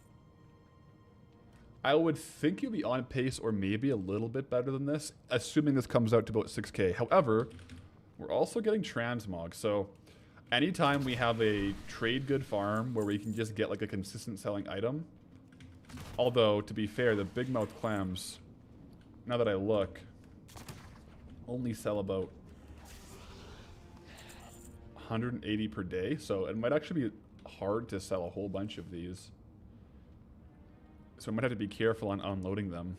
I would think you'll be on pace or maybe a little bit better than this, assuming this comes out to about 6k. However, we're also getting transmog, so anytime we have a trade good farm where we can just get like a consistent selling item, Although, to be fair, the big mouth clams, now that I look, only sell about 180 per day, so it might actually be hard to sell a whole bunch of these. So I might have to be careful on unloading them.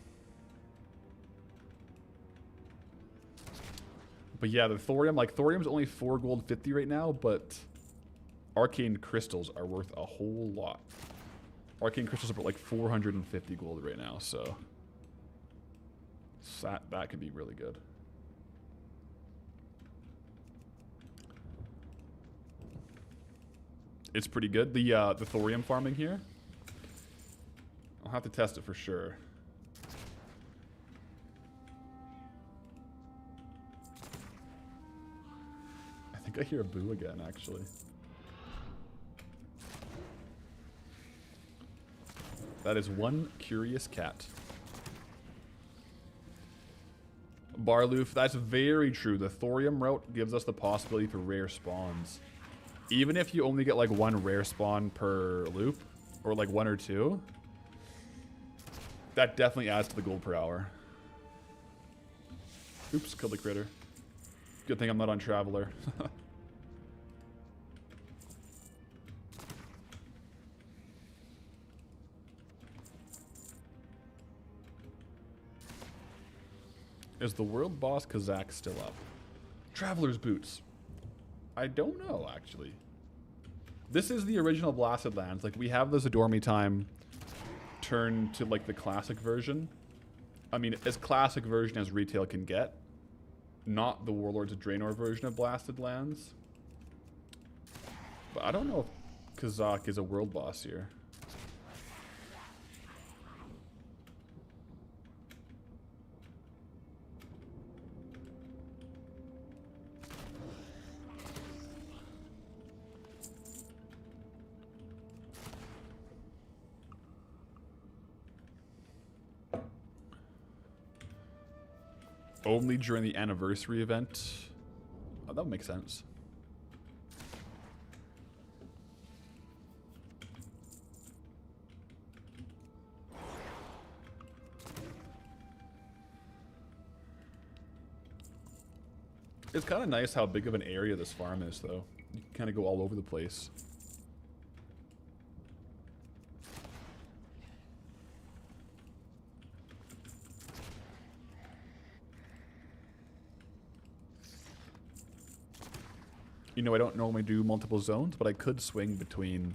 But yeah, the thorium, like thorium's only 4 gold 50 right now, but arcane crystals are worth a whole lot. Arcane crystals are about like 450 gold right now, so that could be really good. It's pretty good. The thorium farming here, I'll have to test it for sure. I think I hear a boo again, actually. That is one curious cat. Barloof, that's very true. The thorium route gives us the possibility for rare spawns. Even if you only get like 1 rare spawn per loop, or like 1 or 2, that definitely adds to the gold per hour. Oops, killed the critter. Good thing I'm not on Traveler. Is the world boss Kazakh still up? Traveler's Boots. I don't know, actually. This is the original Blasted Lands. Like, we have the Zadormi time turned to, like, the classic version. I mean, as classic version as retail can get. Not the Warlords of Draenor version of Blasted Lands. But I don't know if Kazakh is a world boss here. Only during the anniversary event. Oh, that would make sense. It's kind of nice how big of an area this farm is, though. You can kind of go all over the place. You know, I don't normally do multiple zones, but I could swing between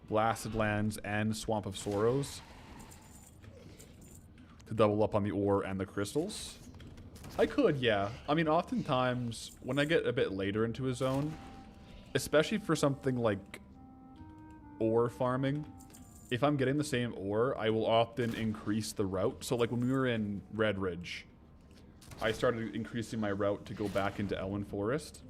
Blasted Lands and Swamp of Sorrows to double up on the ore and the crystals. I could, yeah. I mean, oftentimes, when I get a bit later into a zone, especially for something like ore farming, if I'm getting the same ore, I will often increase the route. So, like, when we were in Red Ridge, I started increasing my route to go back into Elwyn Forest.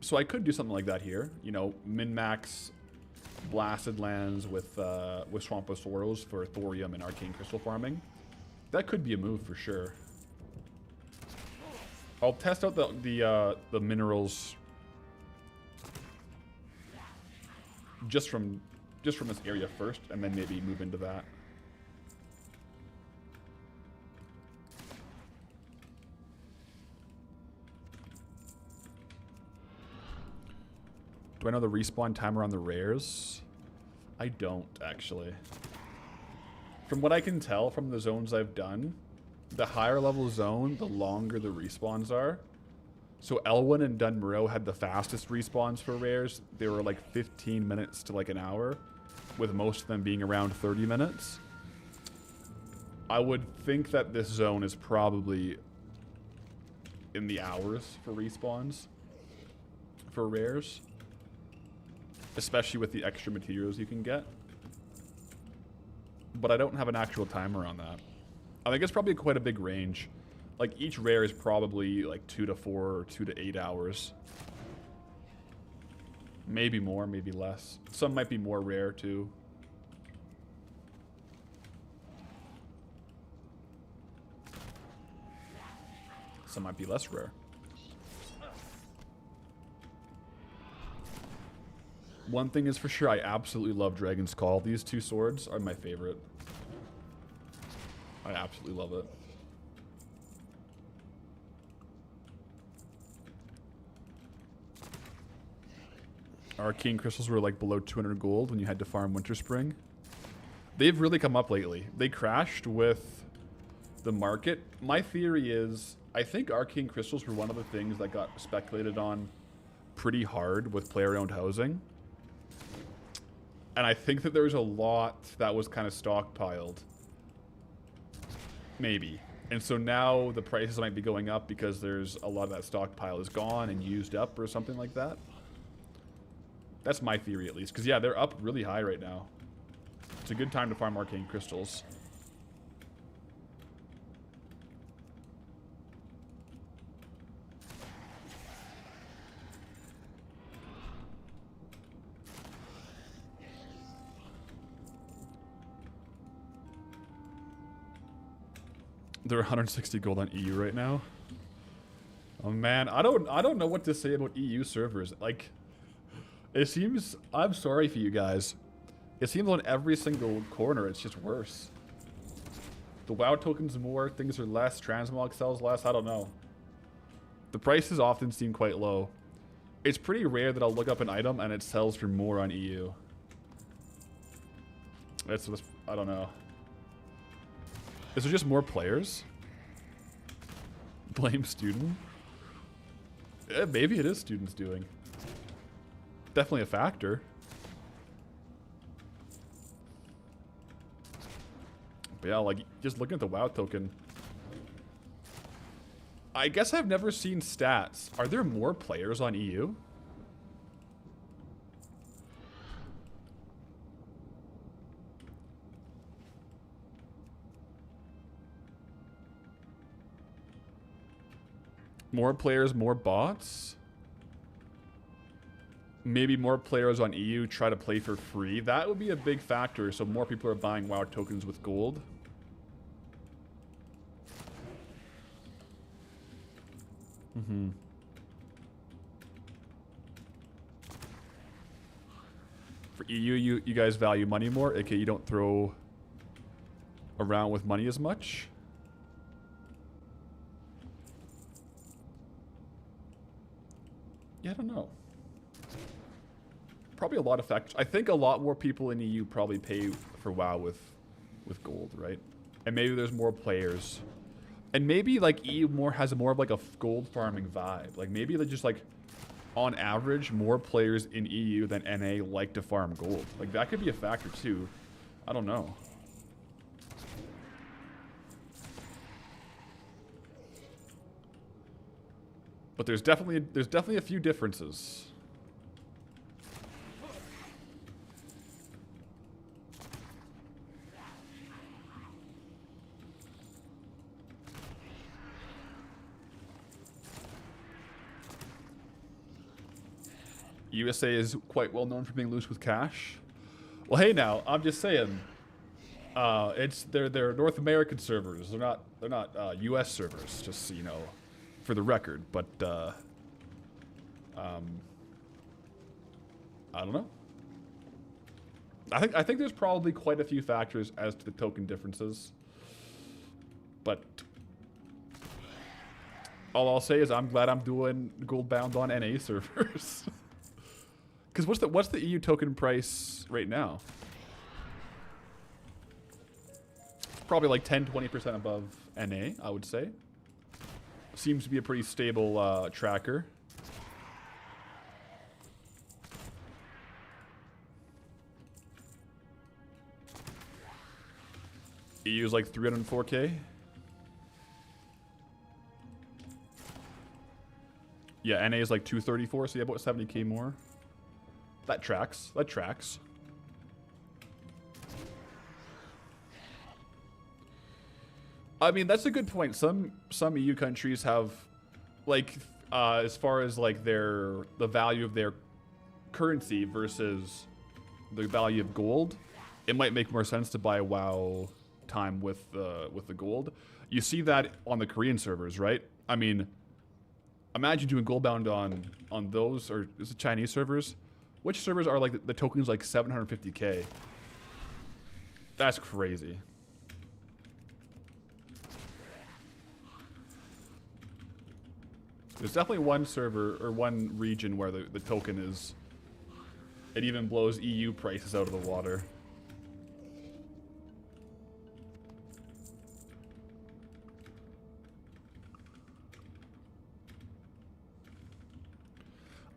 So I could do something like that here. You know, min-max Blasted Lands with Swamp of Sorrows for thorium and arcane crystal farming. That could be a move for sure. I'll test out the minerals just from this area first, and then maybe move into that. Do I know the respawn timer on the rares? I don't, actually. From what I can tell from the zones I've done, the higher level zone, the longer the respawns are. So Elwyn and Dunmurrow had the fastest respawns for rares. They were like 15 minutes to like an hour, with most of them being around 30 minutes. I would think that this zone is probably in the hours for respawns for rares. Especially with the extra materials you can get. But I don't have an actual timer on that. I think it's probably quite a big range. Like, each rare is probably like 2 to 4 or 2 to 8 hours. Maybe more, maybe less. Some might be more rare too. Some might be less rare. One thing is for sure, I absolutely love Dragon's Call. These two swords are my favorite. I absolutely love it. Arcane crystals were like below 200 gold when you had to farm Winter Spring. They've really come up lately. They crashed with the market. My theory is, I think arcane crystals were one of the things that got speculated on pretty hard with player-owned housing. And I think that there was a lot that was kind of stockpiled. Maybe. And so now the prices might be going up because there's a lot of that stockpile is gone and used up or something like that. That's my theory at least. Because yeah, they're up really high right now. It's a good time to farm arcane crystals. They're 160 gold on EU right now. Oh man, I don't know what to say about EU servers. Like, it seems, I'm sorry for you guys. It seems on every single corner it's just worse. The WoW tokens more, things are less, transmog sells less, I don't know. The prices often seem quite low. It's pretty rare that I'll look up an item and it sells for more on EU. It's just, I don't know. Is there just more players? Blame student? Yeah, maybe it is students doing. Definitely a factor. But yeah, like, just looking at the WoW token. I guess I've never seen stats. Are there more players on EU? More players, more bots? Maybe more players on EU try to play for free. That would be a big factor, so more people are buying WoW tokens with gold. For EU, you guys value money more, aka you don't throw around with money as much. Yeah, I don't know. Probably a lot of factors. I think a lot more people in EU probably pay for WoW with gold, right? And maybe there's more players. And maybe like EU has more of like a gold farming vibe. Like maybe they're just like, on average, more players in EU than NA like to farm gold. Like that could be a factor too. I don't know. But there's definitely a few differences. USA is quite well known for being loose with cash. Well, hey now, I'm just saying. They're North American servers. They're not US servers. Just so you know, for the record. But I don't know. I think there's probably quite a few factors as to the token differences. But all I'll say is I'm glad I'm doing Goldbound on NA servers. Because what's the EU token price right now? Probably like 10-20% above NA, I would say. Seems to be a pretty stable tracker. EU is like 304k. Yeah, NA is like 234, so yeah, about 70k more. That tracks. That tracks. I mean, that's a good point. Some EU countries have, like, as far as like the value of their currency versus the value of gold, it might make more sense to buy a WoW time with the gold. You see that on the Korean servers, right? I mean, imagine doing Goldbound on those, or is it Chinese servers? Which servers are like the tokens like 750k? That's crazy. There's definitely one server or one region where the token is, it even blows EU prices out of the water.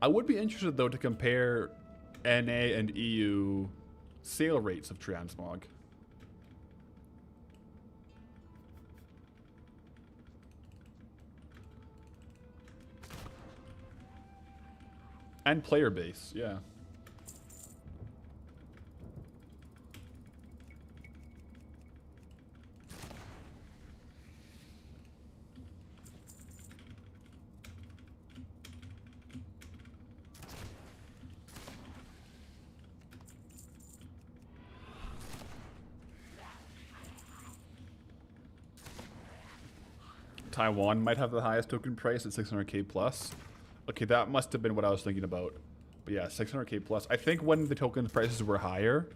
I would be interested though to compare NA and EU sale rates of transmog. And player base, yeah. Taiwan might have the highest token price at 600k plus. Okay, that must have been what I was thinking about. But yeah, 600k plus. I think when the token prices were higher,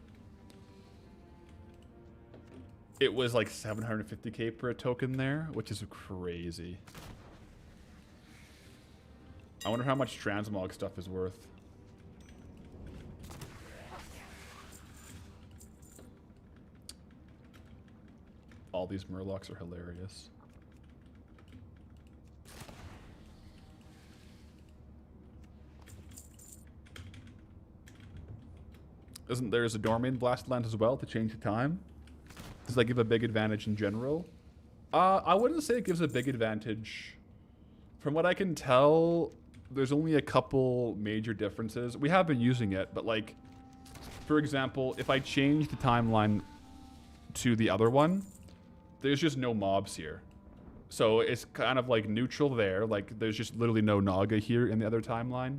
it was like 750k per token there, which is crazy. I wonder how much transmog stuff is worth. All these murlocs are hilarious. Isn't there a Dormian Blast Land as well to change the time? Does that give a big advantage in general? I wouldn't say it gives a big advantage. From what I can tell, there's only a couple major differences. We have been using it, but like, for example, if I change the timeline to the other one, there's just no mobs here. So it's kind of like neutral there. Like there's just literally no Naga here in the other timeline.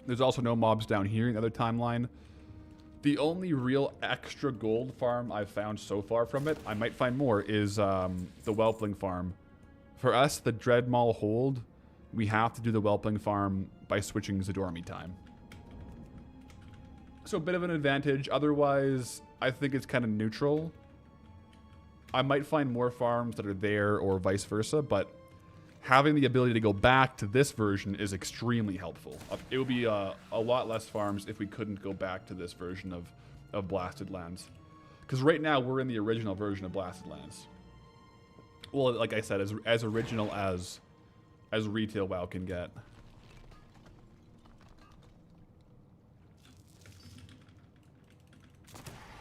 There's also no mobs down here in the other timeline. The only real extra gold farm I've found so far from it, I might find more, is the Whelpling farm. For us, the Dreadmaul hold, we have to do the Whelpling farm by switching Zadormi time. So a bit of an advantage. Otherwise, I think it's kind of neutral. I might find more farms that are there or vice versa, but having the ability to go back to this version is extremely helpful. It would be a lot less farms if we couldn't go back to this version of Blasted Lands. Because right now, we're in the original version of Blasted Lands. Well, like I said, as original as retail WoW can get.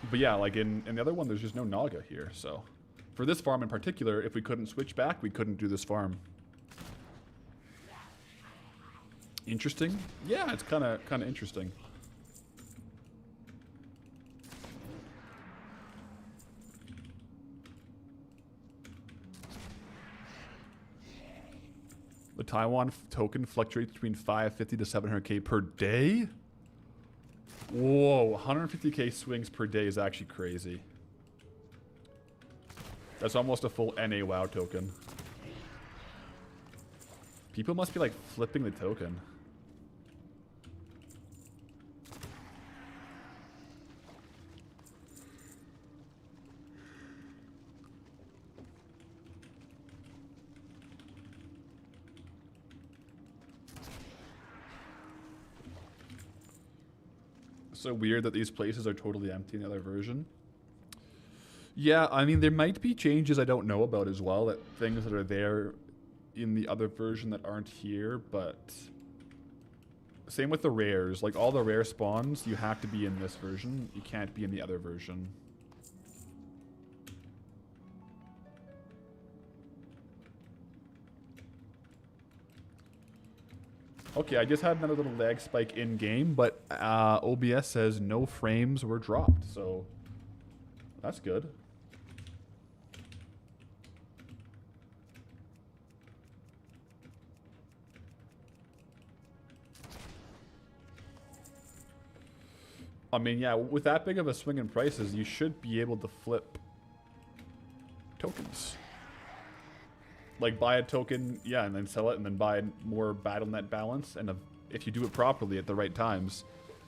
But yeah, like in the other one, there's just no Naga here, so. For this farm in particular, if we couldn't switch back, we couldn't do this farm. Interesting? Yeah, it's kind of interesting. The Taiwan token fluctuates between 550 to 700k per day? Whoa, 150k swings per day is actually crazy. That's almost a full NA WoW token. People must be like flipping the token. So weird that these places are totally empty in the other version. Yeah, I mean, there might be changes I don't know about as well, that things that are there in the other version that aren't here, but same with the rares. Like all the rare spawns, you have to be in this version. You can't be in the other version. Okay, I just had another little lag spike in game, but OBS says no frames were dropped, so that's good. I mean, yeah, with that big of a swing in prices, you should be able to flip tokens. Like buy a token, yeah, and then sell it, and then buy more BattleNet balance. And if you do it properly at the right times,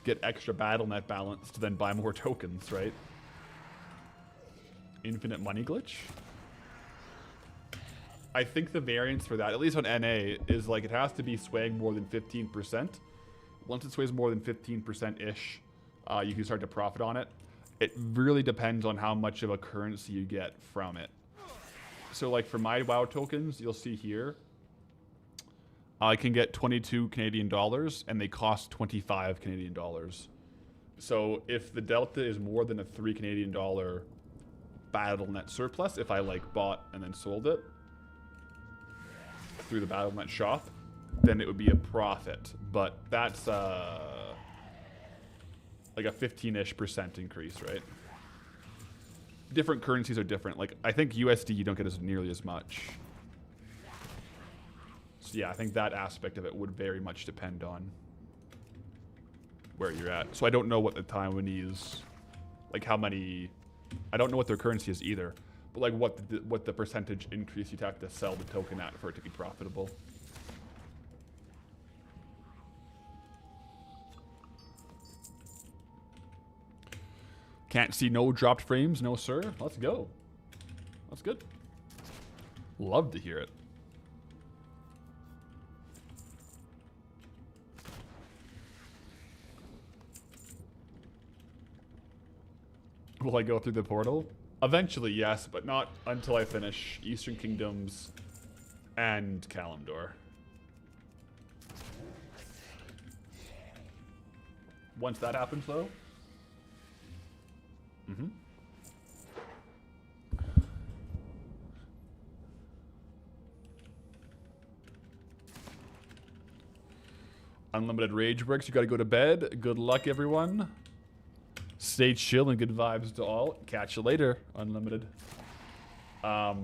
get extra battle net balance to then buy more tokens, right? Infinite money glitch. I think the variance for that, at least on NA, is like it has to be swaying more than 15%. Once it sways more than 15%-ish, you can start to profit on it. It really depends on how much of a currency you get from it. So like for my WoW tokens, you'll see here, I can get 22 Canadian dollars and they cost 25 Canadian dollars. So if the delta is more than a 3 Canadian dollar battle net surplus, if I like bought and then sold it through the battle net shop, then it would be a profit. But that's like a 15-ish% increase, right? Different currencies are different. Like I think USD you don't get as nearly as much. So yeah, I think that aspect of it would very much depend on where you're at. So I don't know what the Taiwanese, like how many, I don't know what their currency is either, but like what the percentage increase you'd have to sell the token at for it to be profitable. Can't see no dropped frames, no sir. Let's go. That's good. Love to hear it. Will I go through the portal? Eventually, yes, but not until I finish Eastern Kingdoms and Kalimdor. Once that happens, though. Unlimited rage bricks. You gotta go to bed. Good luck, everyone. Stay chill and good vibes to all. Catch you later, Unlimited. Got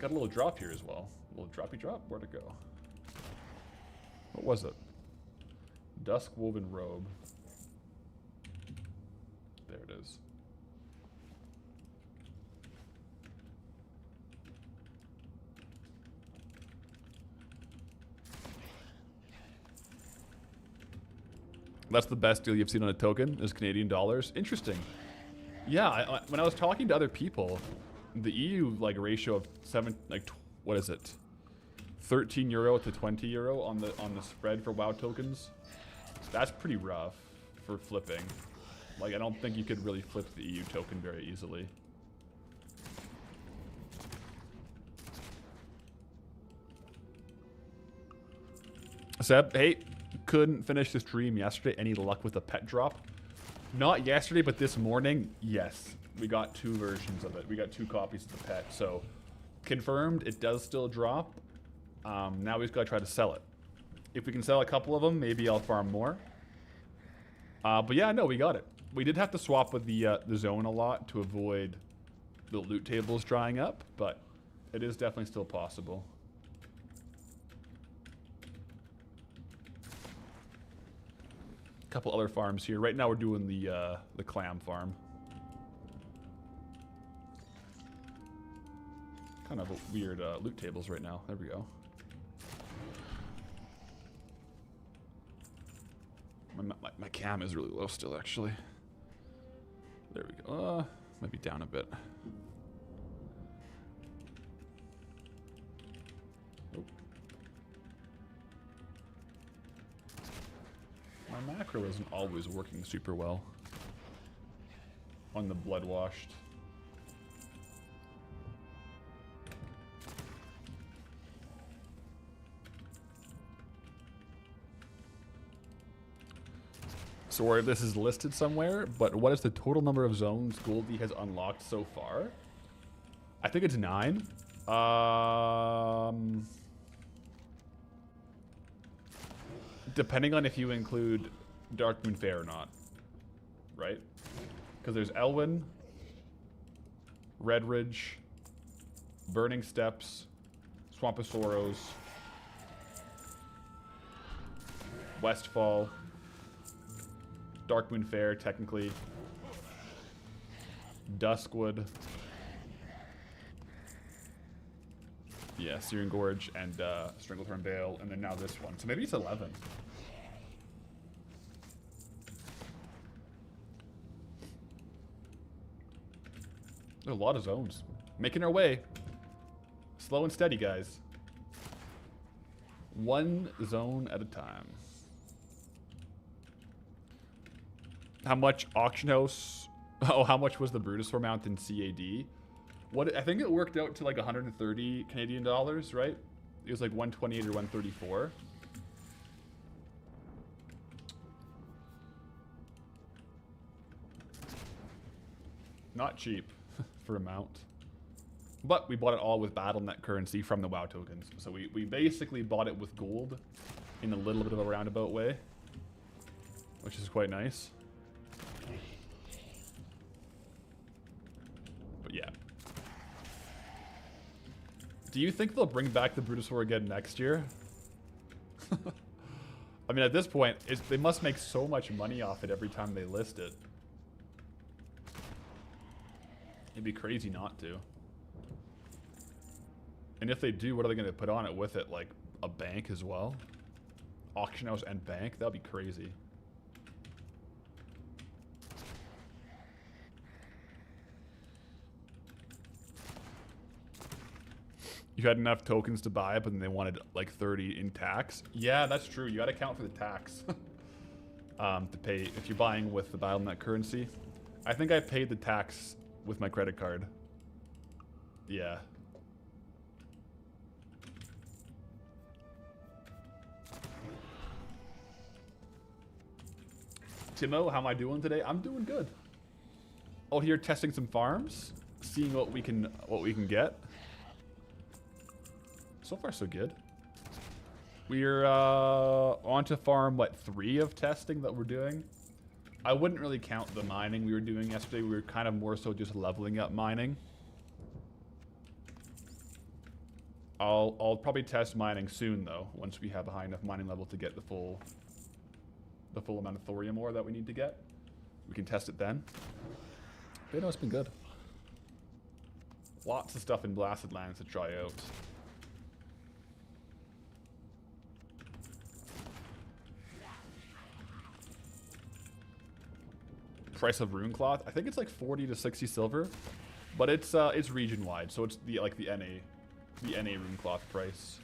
a little drop here as well. A little droppy drop. Where'd it go? What was it? Dusk woven robe. There it is. That's the best deal you've seen on a token, is Canadian dollars. Interesting. Yeah, when I was talking to other people, the EU like ratio of what is it? 13 euro to 20 euro on the spread for WoW tokens. That's pretty rough for flipping. Like I don't think you could really flip the EU token very easily. Seb, hey. Couldn't finish the stream yesterday. Any luck with a pet drop? Not yesterday, but this morning, yes. We got 2 versions of it. We got 2 copies of the pet. So, confirmed, it does still drop. Now we just gotta try to sell it. If we can sell a couple of them, maybe I'll farm more. But yeah, no, we got it. We did have to swap with the zone a lot to avoid the loot tables drying up, but it is definitely still possible. Couple other farms here. Right now we're doing the Clam farm. Kind of weird loot tables right now. There we go. My cam is really low still, actually. There we go. Might be down a bit. My macro isn't always working super well on the blood washed. Sorry if this is listed somewhere, but what is the total number of zones Goldie has unlocked so far? I think it's 9. Depending on if you include Darkmoon Fair or not, right? Because there's Elwyn, Redridge, Burning Steppes, Swamp of Sorrows, Westfall, Darkmoon Fair, technically, Duskwood, yeah, Syrian Gorge, and Stranglethorn Vale, and then now this one. So maybe it's 11. There's a lot of zones. Making our way. Slow and steady, guys. One zone at a time. How much auction house? Oh, how much was the Brutosaur mount in CAD? What, I think it worked out to like 130 Canadian dollars, right? It was like 128 or 134. Not cheap for a mount. But we bought it all with BattleNet currency from the WoW tokens. So we basically bought it with gold in a little bit of a roundabout way, which is quite nice. But yeah. Do you think they'll bring back the Brutosaur again next year? I mean, at this point, they must make so much money off it every time they list it. It'd be crazy not to. And if they do, what are they going to put on it with it? Like a bank as well? Auction house and bank? That'd be crazy. You had enough tokens to buy it, but then they wanted like 30 in tax. Yeah, that's true. You got to count for the tax to pay if you're buying with the BattleNet currency. I think I paid the tax with my credit card. Yeah. Timo, how am I doing today? I'm doing good. Oh, here testing some farms, seeing what we can get. So far, so good. We're on to farm, what, 3 of testing that we're doing? I wouldn't really count the mining we were doing yesterday. We were kind of more so just leveling up mining. I'll probably test mining soon, though, once we have a high enough mining level to get the full amount of thorium ore that we need to get. We can test it then. But, you know, it's been good. Lots of stuff in Blasted Lands to try out. Price of rune cloth, I think it's like 40 to 60 silver, but it's region wide, so it's the NA rune cloth price.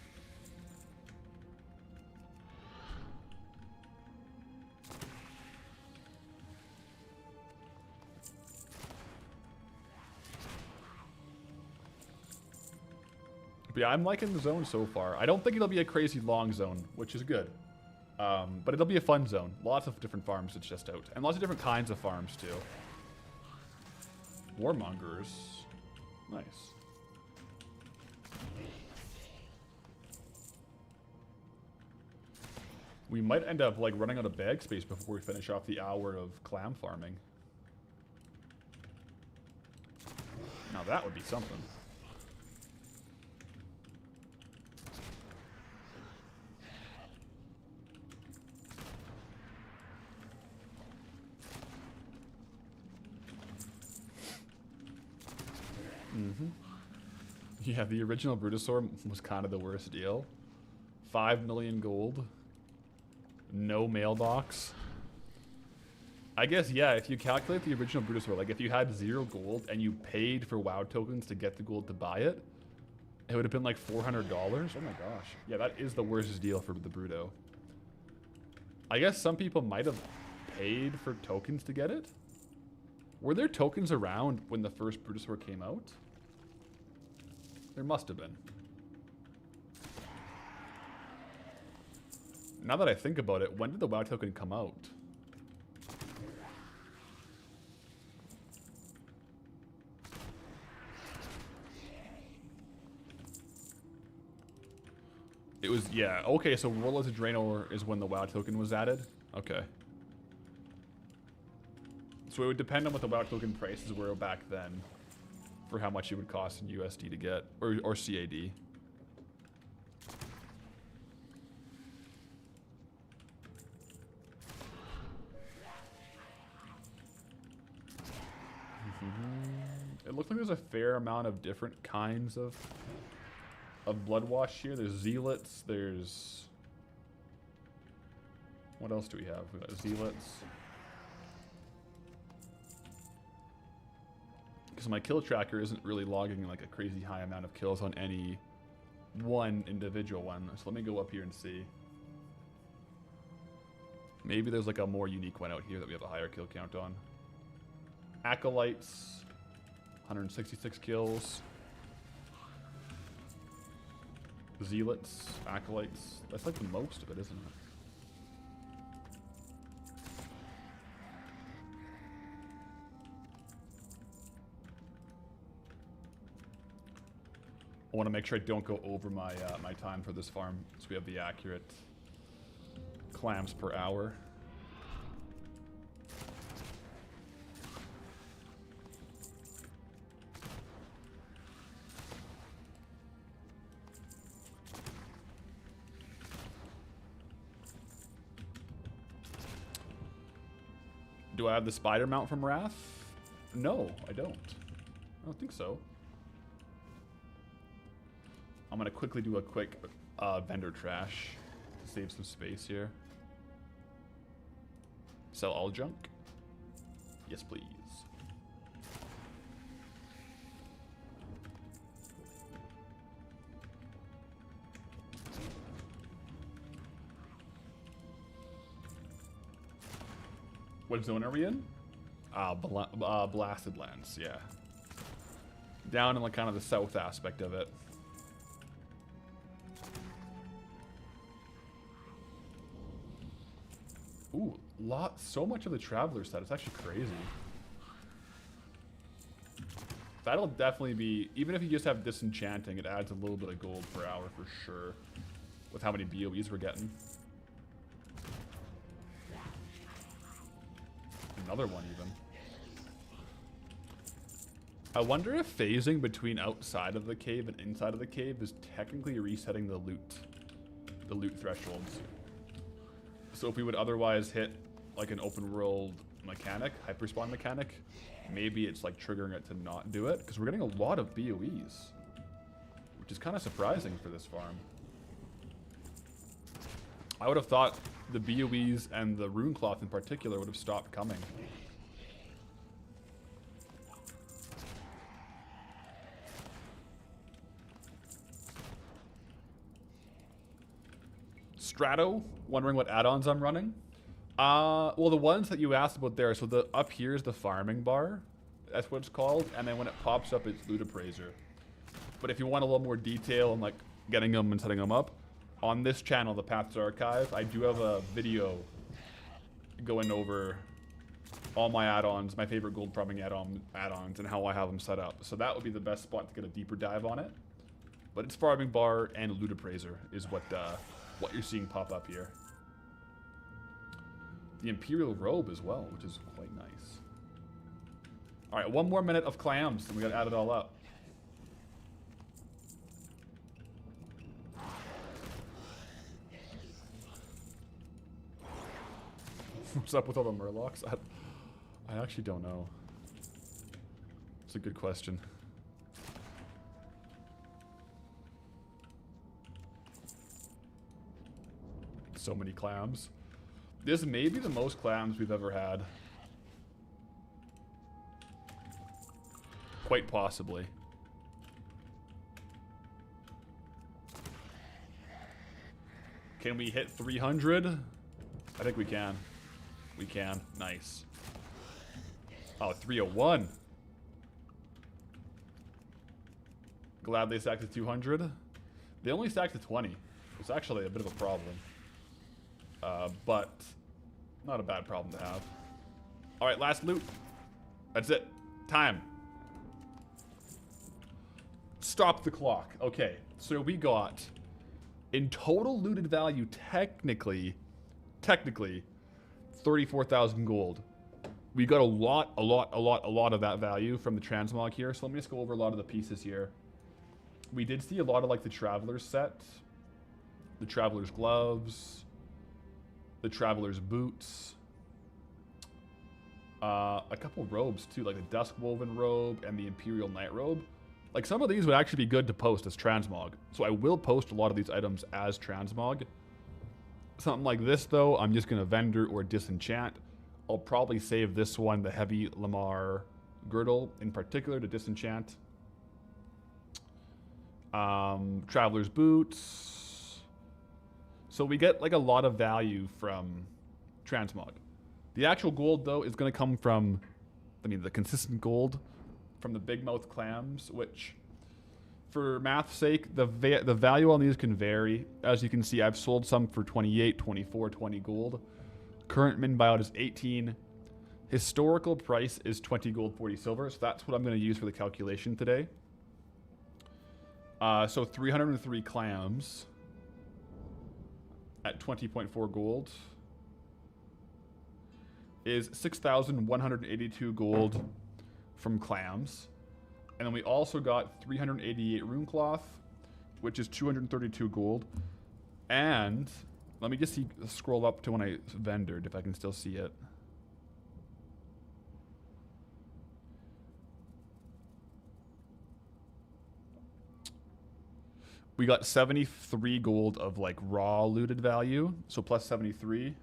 But yeah, I'm liking the zone so far. I don't think it'll be a crazy long zone, which is good. But it'll be a fun zone. Lots of different farms to test out. And lots of different kinds of farms, too. Warmongers. Nice. We might end up, like, running out of bag space before we finish off the hour of clam farming. Now that would be something. Yeah, the original Brutosaur was kind of the worst deal. 5 million gold. No mailbox. I guess, yeah, if you calculate the original Brutosaur, like if you had 0 gold and you paid for WoW tokens to get the gold to buy it, it would have been like $400. Oh my gosh. Yeah, that is the worst deal for the Bruto. I guess some people might have paid for tokens to get it. Were there tokens around when the first Brutosaur came out? There must have been. Now that I think about it, when did the WoW token come out? It was, yeah, okay, so Roll as a Draenor is when the WoW token was added? Okay. So it would depend on what the WoW token prices were back then for how much it would cost in USD to get, or CAD. It looks like there's a fair amount of different kinds of Bloodwash here. There's Zealots, there's... What else do we have? We got Zealots. because my kill tracker isn't really logging like a crazy high amount of kills on any one individual one. So let me go up here and see. Maybe there's like a more unique one out here that we have a higher kill count on. Acolytes, 166 kills. Zealots, Acolytes. That's like the most of it, isn't it? I want to make sure I don't go over my my time for this farm, so we have the accurate clams per hour. Do I have the spider mount from Wrath? No, I don't. I don't think so. I'm gonna quickly do a quick vendor trash to save some space here. Sell all junk? Yes, please. What zone are we in? Blasted Lands, yeah. Down in like kind of the south aspect of it. Ooh, so much of the Traveler set. It's actually crazy. That'll definitely be, even if you just have Disenchanting, it adds a little bit of gold per hour for sure. With how many BOEs we're getting. Another one even. I wonder if phasing between outside of the cave and inside of the cave is technically resetting the loot thresholds. So if we would otherwise hit like an open world mechanic, hyperspawn mechanic, maybe it's like triggering it to not do it, because we're getting a lot of BOEs, which is kind of surprising for this farm. I would have thought the BOEs and the rune cloth in particular would have stopped coming. Strato, wondering what add-ons I'm running? Well, the ones that you asked about there, so the up here is the farming bar. That's what it's called. And then when it pops up, it's Loot Appraiser. But if you want a little more detail on like getting them and setting them up, on this channel, the Paths Archive, I do have a video going over all my add-ons, my favorite gold farming add-ons, and how I have them set up. So that would be the best spot to get a deeper dive on it. But it's farming bar and Loot Appraiser is what you're seeing pop up here. The Imperial Robe as well, which is quite nice. All right, one more minute of clams, and we got to add it all up. What's up with all the murlocs? I actually don't know. It's a good question. So many clams. This may be the most clams we've ever had. Quite possibly. Can we hit 300? I think we can. We can. Nice. Oh, 301. Glad they stacked to 200. They only stacked to 20. It's actually a bit of a problem. But not a bad problem to have. All right, last loot. That's it. Time. Stop the clock. Okay, so we got in total looted value, technically, 34,000 gold. We got a lot of that value from the transmog here. So let me just go over a lot of the pieces here. We did see a lot of like the Traveler's set, the Traveler's gloves, the Traveler's boots, a couple robes too, like the Dusk Woven robe and the Imperial Night robe. Like some of these would actually be good to post as transmog. So I will post a lot of these items as transmog. Something like this though, I'm just gonna vendor or disenchant. I'll probably save this one, the Heavy Lamar girdle in particular to disenchant. Traveler's boots. So we get like a lot of value from transmog. The actual gold though is going to come from, I mean, the consistent gold from the big mouth clams, which for math's sake, the value on these can vary. As you can see, I've sold some for 28, 24, 20 gold. Current min buyout is 18. Historical price is 20 gold, 40 silver. So that's what I'm going to use for the calculation today. So 303 clams at 20.4 gold is 6,182 gold from clams. And then we also got 388 rune cloth, which is 232 gold. And let me just scroll up to when I vendored, if I can still see it. We got 73 gold of like raw looted value, so plus 73.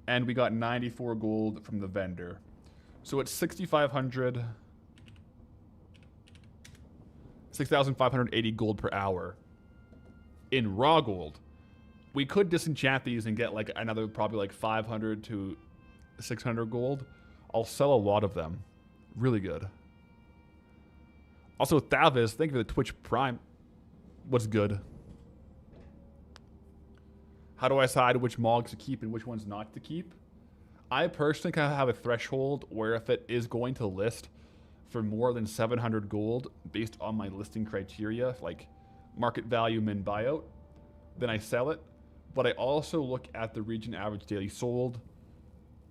And we got 94 gold from the vendor. So it's 6,500, 6,580 gold per hour in raw gold. We could disenchant these and get like another probably like 500 to 600 gold. I'll sell a lot of them. Really good. Also, Thavis, thank you for the Twitch Prime. What's good? How do I decide which mogs to keep and which ones not to keep? I personally kind of have a threshold where if it is going to list for more than 700 gold based on my listing criteria, like market value, min buyout, then I sell it. But I also look at the region average daily sold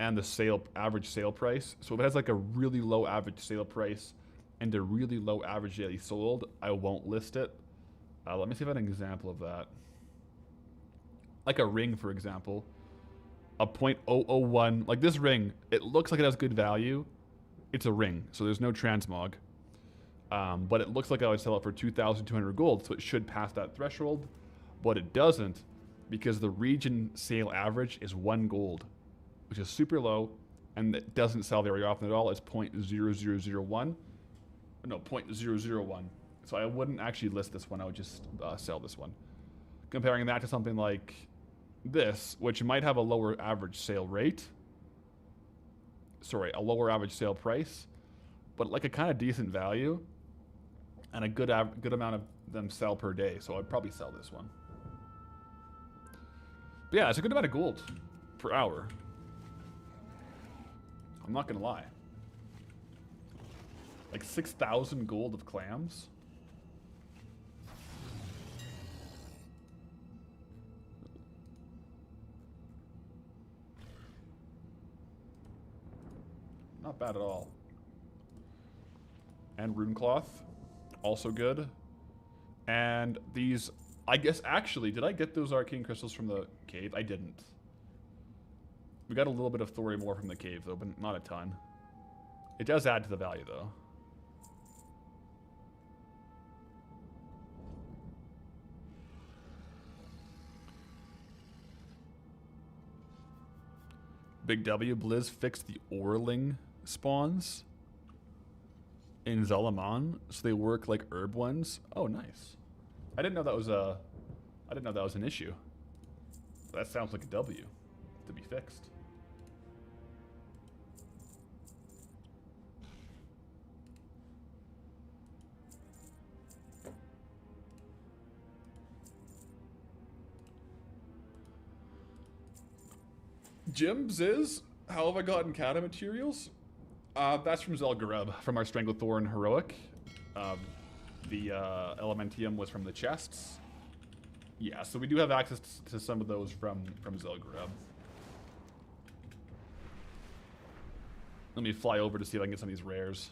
and the average sale price. So if it has like a really low average sale price and a really low average daily sold, I won't list it. Let me see if I have an example of that. Like a ring, for example. A 0.001, like this ring, it looks like it has good value. It's a ring, so there's no transmog. But it looks like I would sell it for 2,200 gold, so it should pass that threshold. But it doesn't, because the region sale average is 1 gold, which is super low, and it doesn't sell very often at all. It's 0.0001. No, 0.001. So I wouldn't actually list this one. I would just sell this one. Comparing that to something like this, which might have a lower average sale rate. Sorry, a lower average sale price, but like a kind of decent value, and a good amount of them sell per day. So I'd probably sell this one. But yeah, it's a good amount of gold per hour. I'm not gonna lie. Like 6,000 gold of clams. Not bad at all. And rune cloth, also good. And these, I guess actually, did I get those arcane crystals from the cave? I didn't. We got a little bit of thorium ore from the cave though, but not a ton. It does add to the value though. Big W, Blizz fixed the Orling spawns in Zalaman, so they work like herb ones. Oh, nice. I didn't know that was an issue. That sounds like a W to be fixed. Jim's is, how have I gotten kata materials? That's from Zul'Gurub, from our Stranglethorn Heroic. The Elementium was from the chests. Yeah, so we do have access to some of those from Zul'Gurub. Let me fly over to see if I can get some of these rares.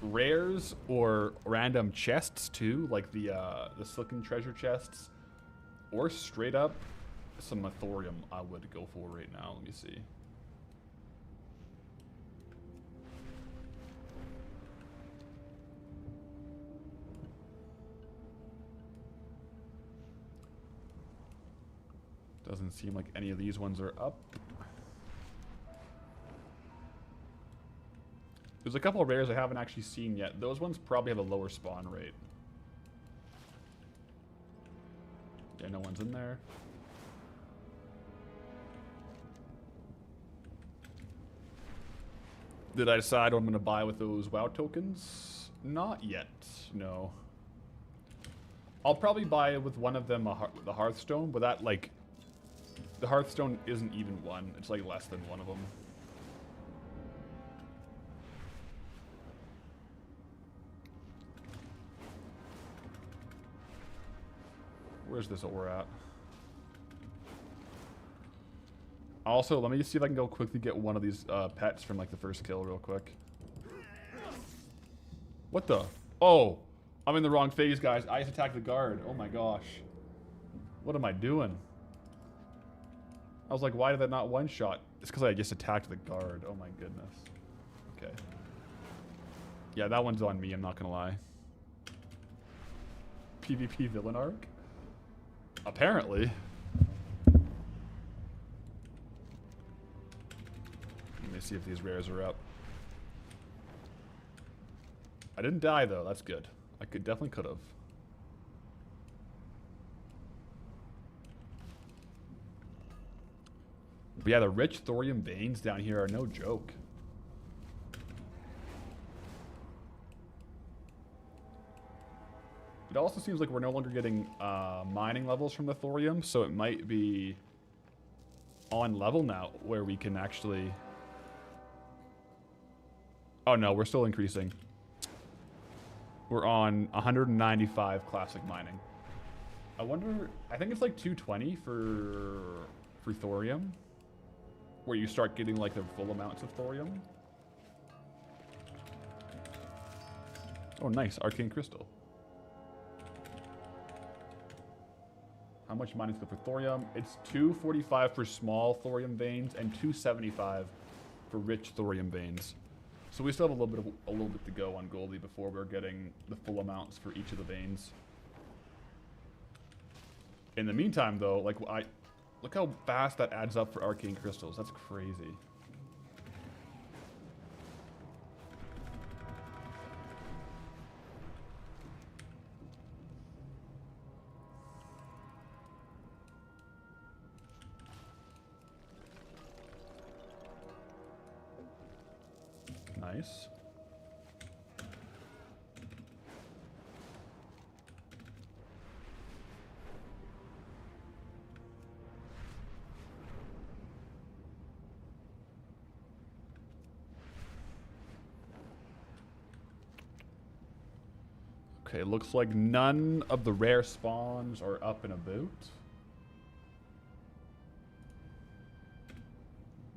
Rares or random chests too, like the Silken Treasure chests, or straight up some thorium I would go for right now. Let me see. Doesn't seem like any of these ones are up. There's a couple of rares I haven't actually seen yet. Those ones probably have a lower spawn rate. Yeah, no one's in there. Did I decide what I'm going to buy with those WoW tokens? Not yet, no. I'll probably buy with one of them the Hearthstone, but that, like, the Hearthstone isn't even one. It's, like, less than one of them. Where's this ore at? Also, let me just see if I can go quickly get one of these pets from, like, the first kill real quick. What the? Oh! I'm in the wrong phase, guys. I just attacked the guard. Oh my gosh. What am I doing? I was like, why did that not one-shot? It's because I just attacked the guard. Oh my goodness. Okay. Yeah, that one's on me, I'm not gonna lie. PvP villain arc? Apparently. Let me see if these rares are up. I didn't die though, that's good. I definitely could have. But yeah, the rich thorium veins down here are no joke. It also seems like we're no longer getting mining levels from the thorium, so it might be on level now where we can actually... Oh no, we're still increasing. We're on 195 classic mining. I wonder, I think it's like 220 for thorium, where you start getting like the full amounts of thorium. Oh nice, arcane crystal. How much mining's good for thorium? It's 245 for small thorium veins and 275 for rich thorium veins. So we still have a little bit to go on Goldie before we're getting the full amounts for each of the veins. In the meantime, though, like look how fast that adds up for arcane crystals. That's crazy. Nice. Okay, looks like none of the rare spawns are up and about.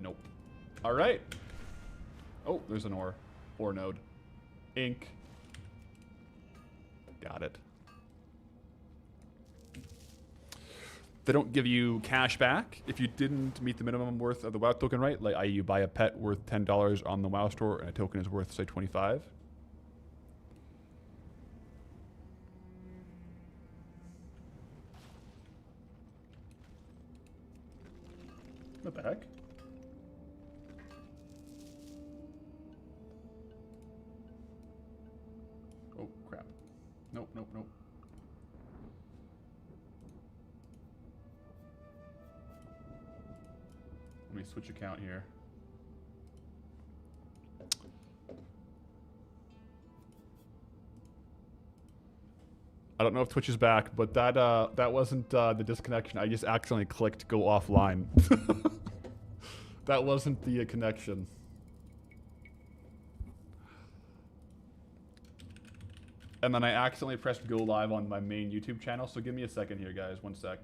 Nope. All right. Oh, there's an ore node. Ink. Got it. They don't give you cash back if you didn't meet the minimum worth of the WoW token, right? Like, i.e. you buy a pet worth $10 on the WoW store and a token is worth, say, 25. What the heck? Oh, crap. Nope, nope, nope. Let me switch account here. I don't know if Twitch is back, but that wasn't the disconnection. I just accidentally clicked go offline. That wasn't the connection. And then I accidentally pressed go live on my main YouTube channel, so give me a second here, guys. 1 sec.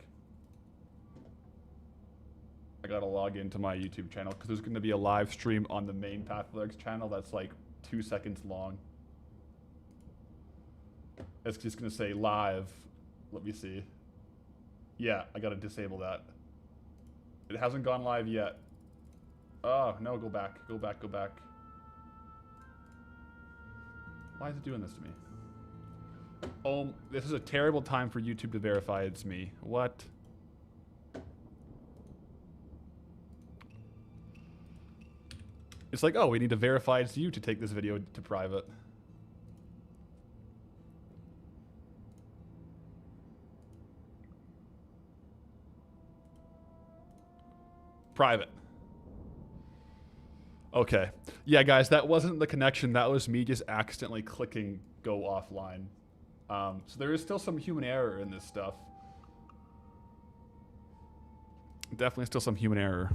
I gotta log into my YouTube channel because there's gonna be a live stream on the main Pathlyrics channel that's like 2 seconds long. It's just gonna say live. Let me see. Yeah, I gotta disable that. It hasn't gone live yet. Oh, no, go back. Go back, go back. Why is it doing this to me? Oh, this is a terrible time for YouTube to verify it's me. What? It's like, oh, we need to verify it's you to take this video to private. Private. Okay. Yeah, guys, that wasn't the connection. That was me just accidentally clicking go offline. So there is still some human error in this stuff. Definitely still some human error.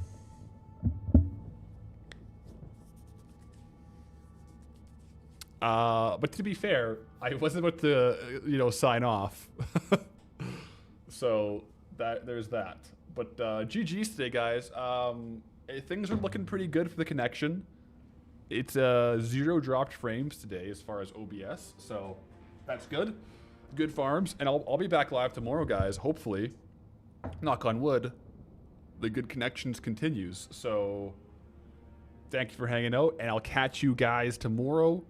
But to be fair, I wasn't about to, you know, sign off. So there's that. But GG's today, guys. Things are looking pretty good for the connection. It's 0 dropped frames today as far as OBS, so that's good. Good farms, and I'll be back live tomorrow, guys. Hopefully, knock on wood, the good connections continues. So thank you for hanging out, and I'll catch you guys tomorrow.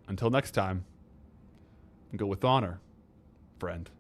Until next time, go with honor, friend.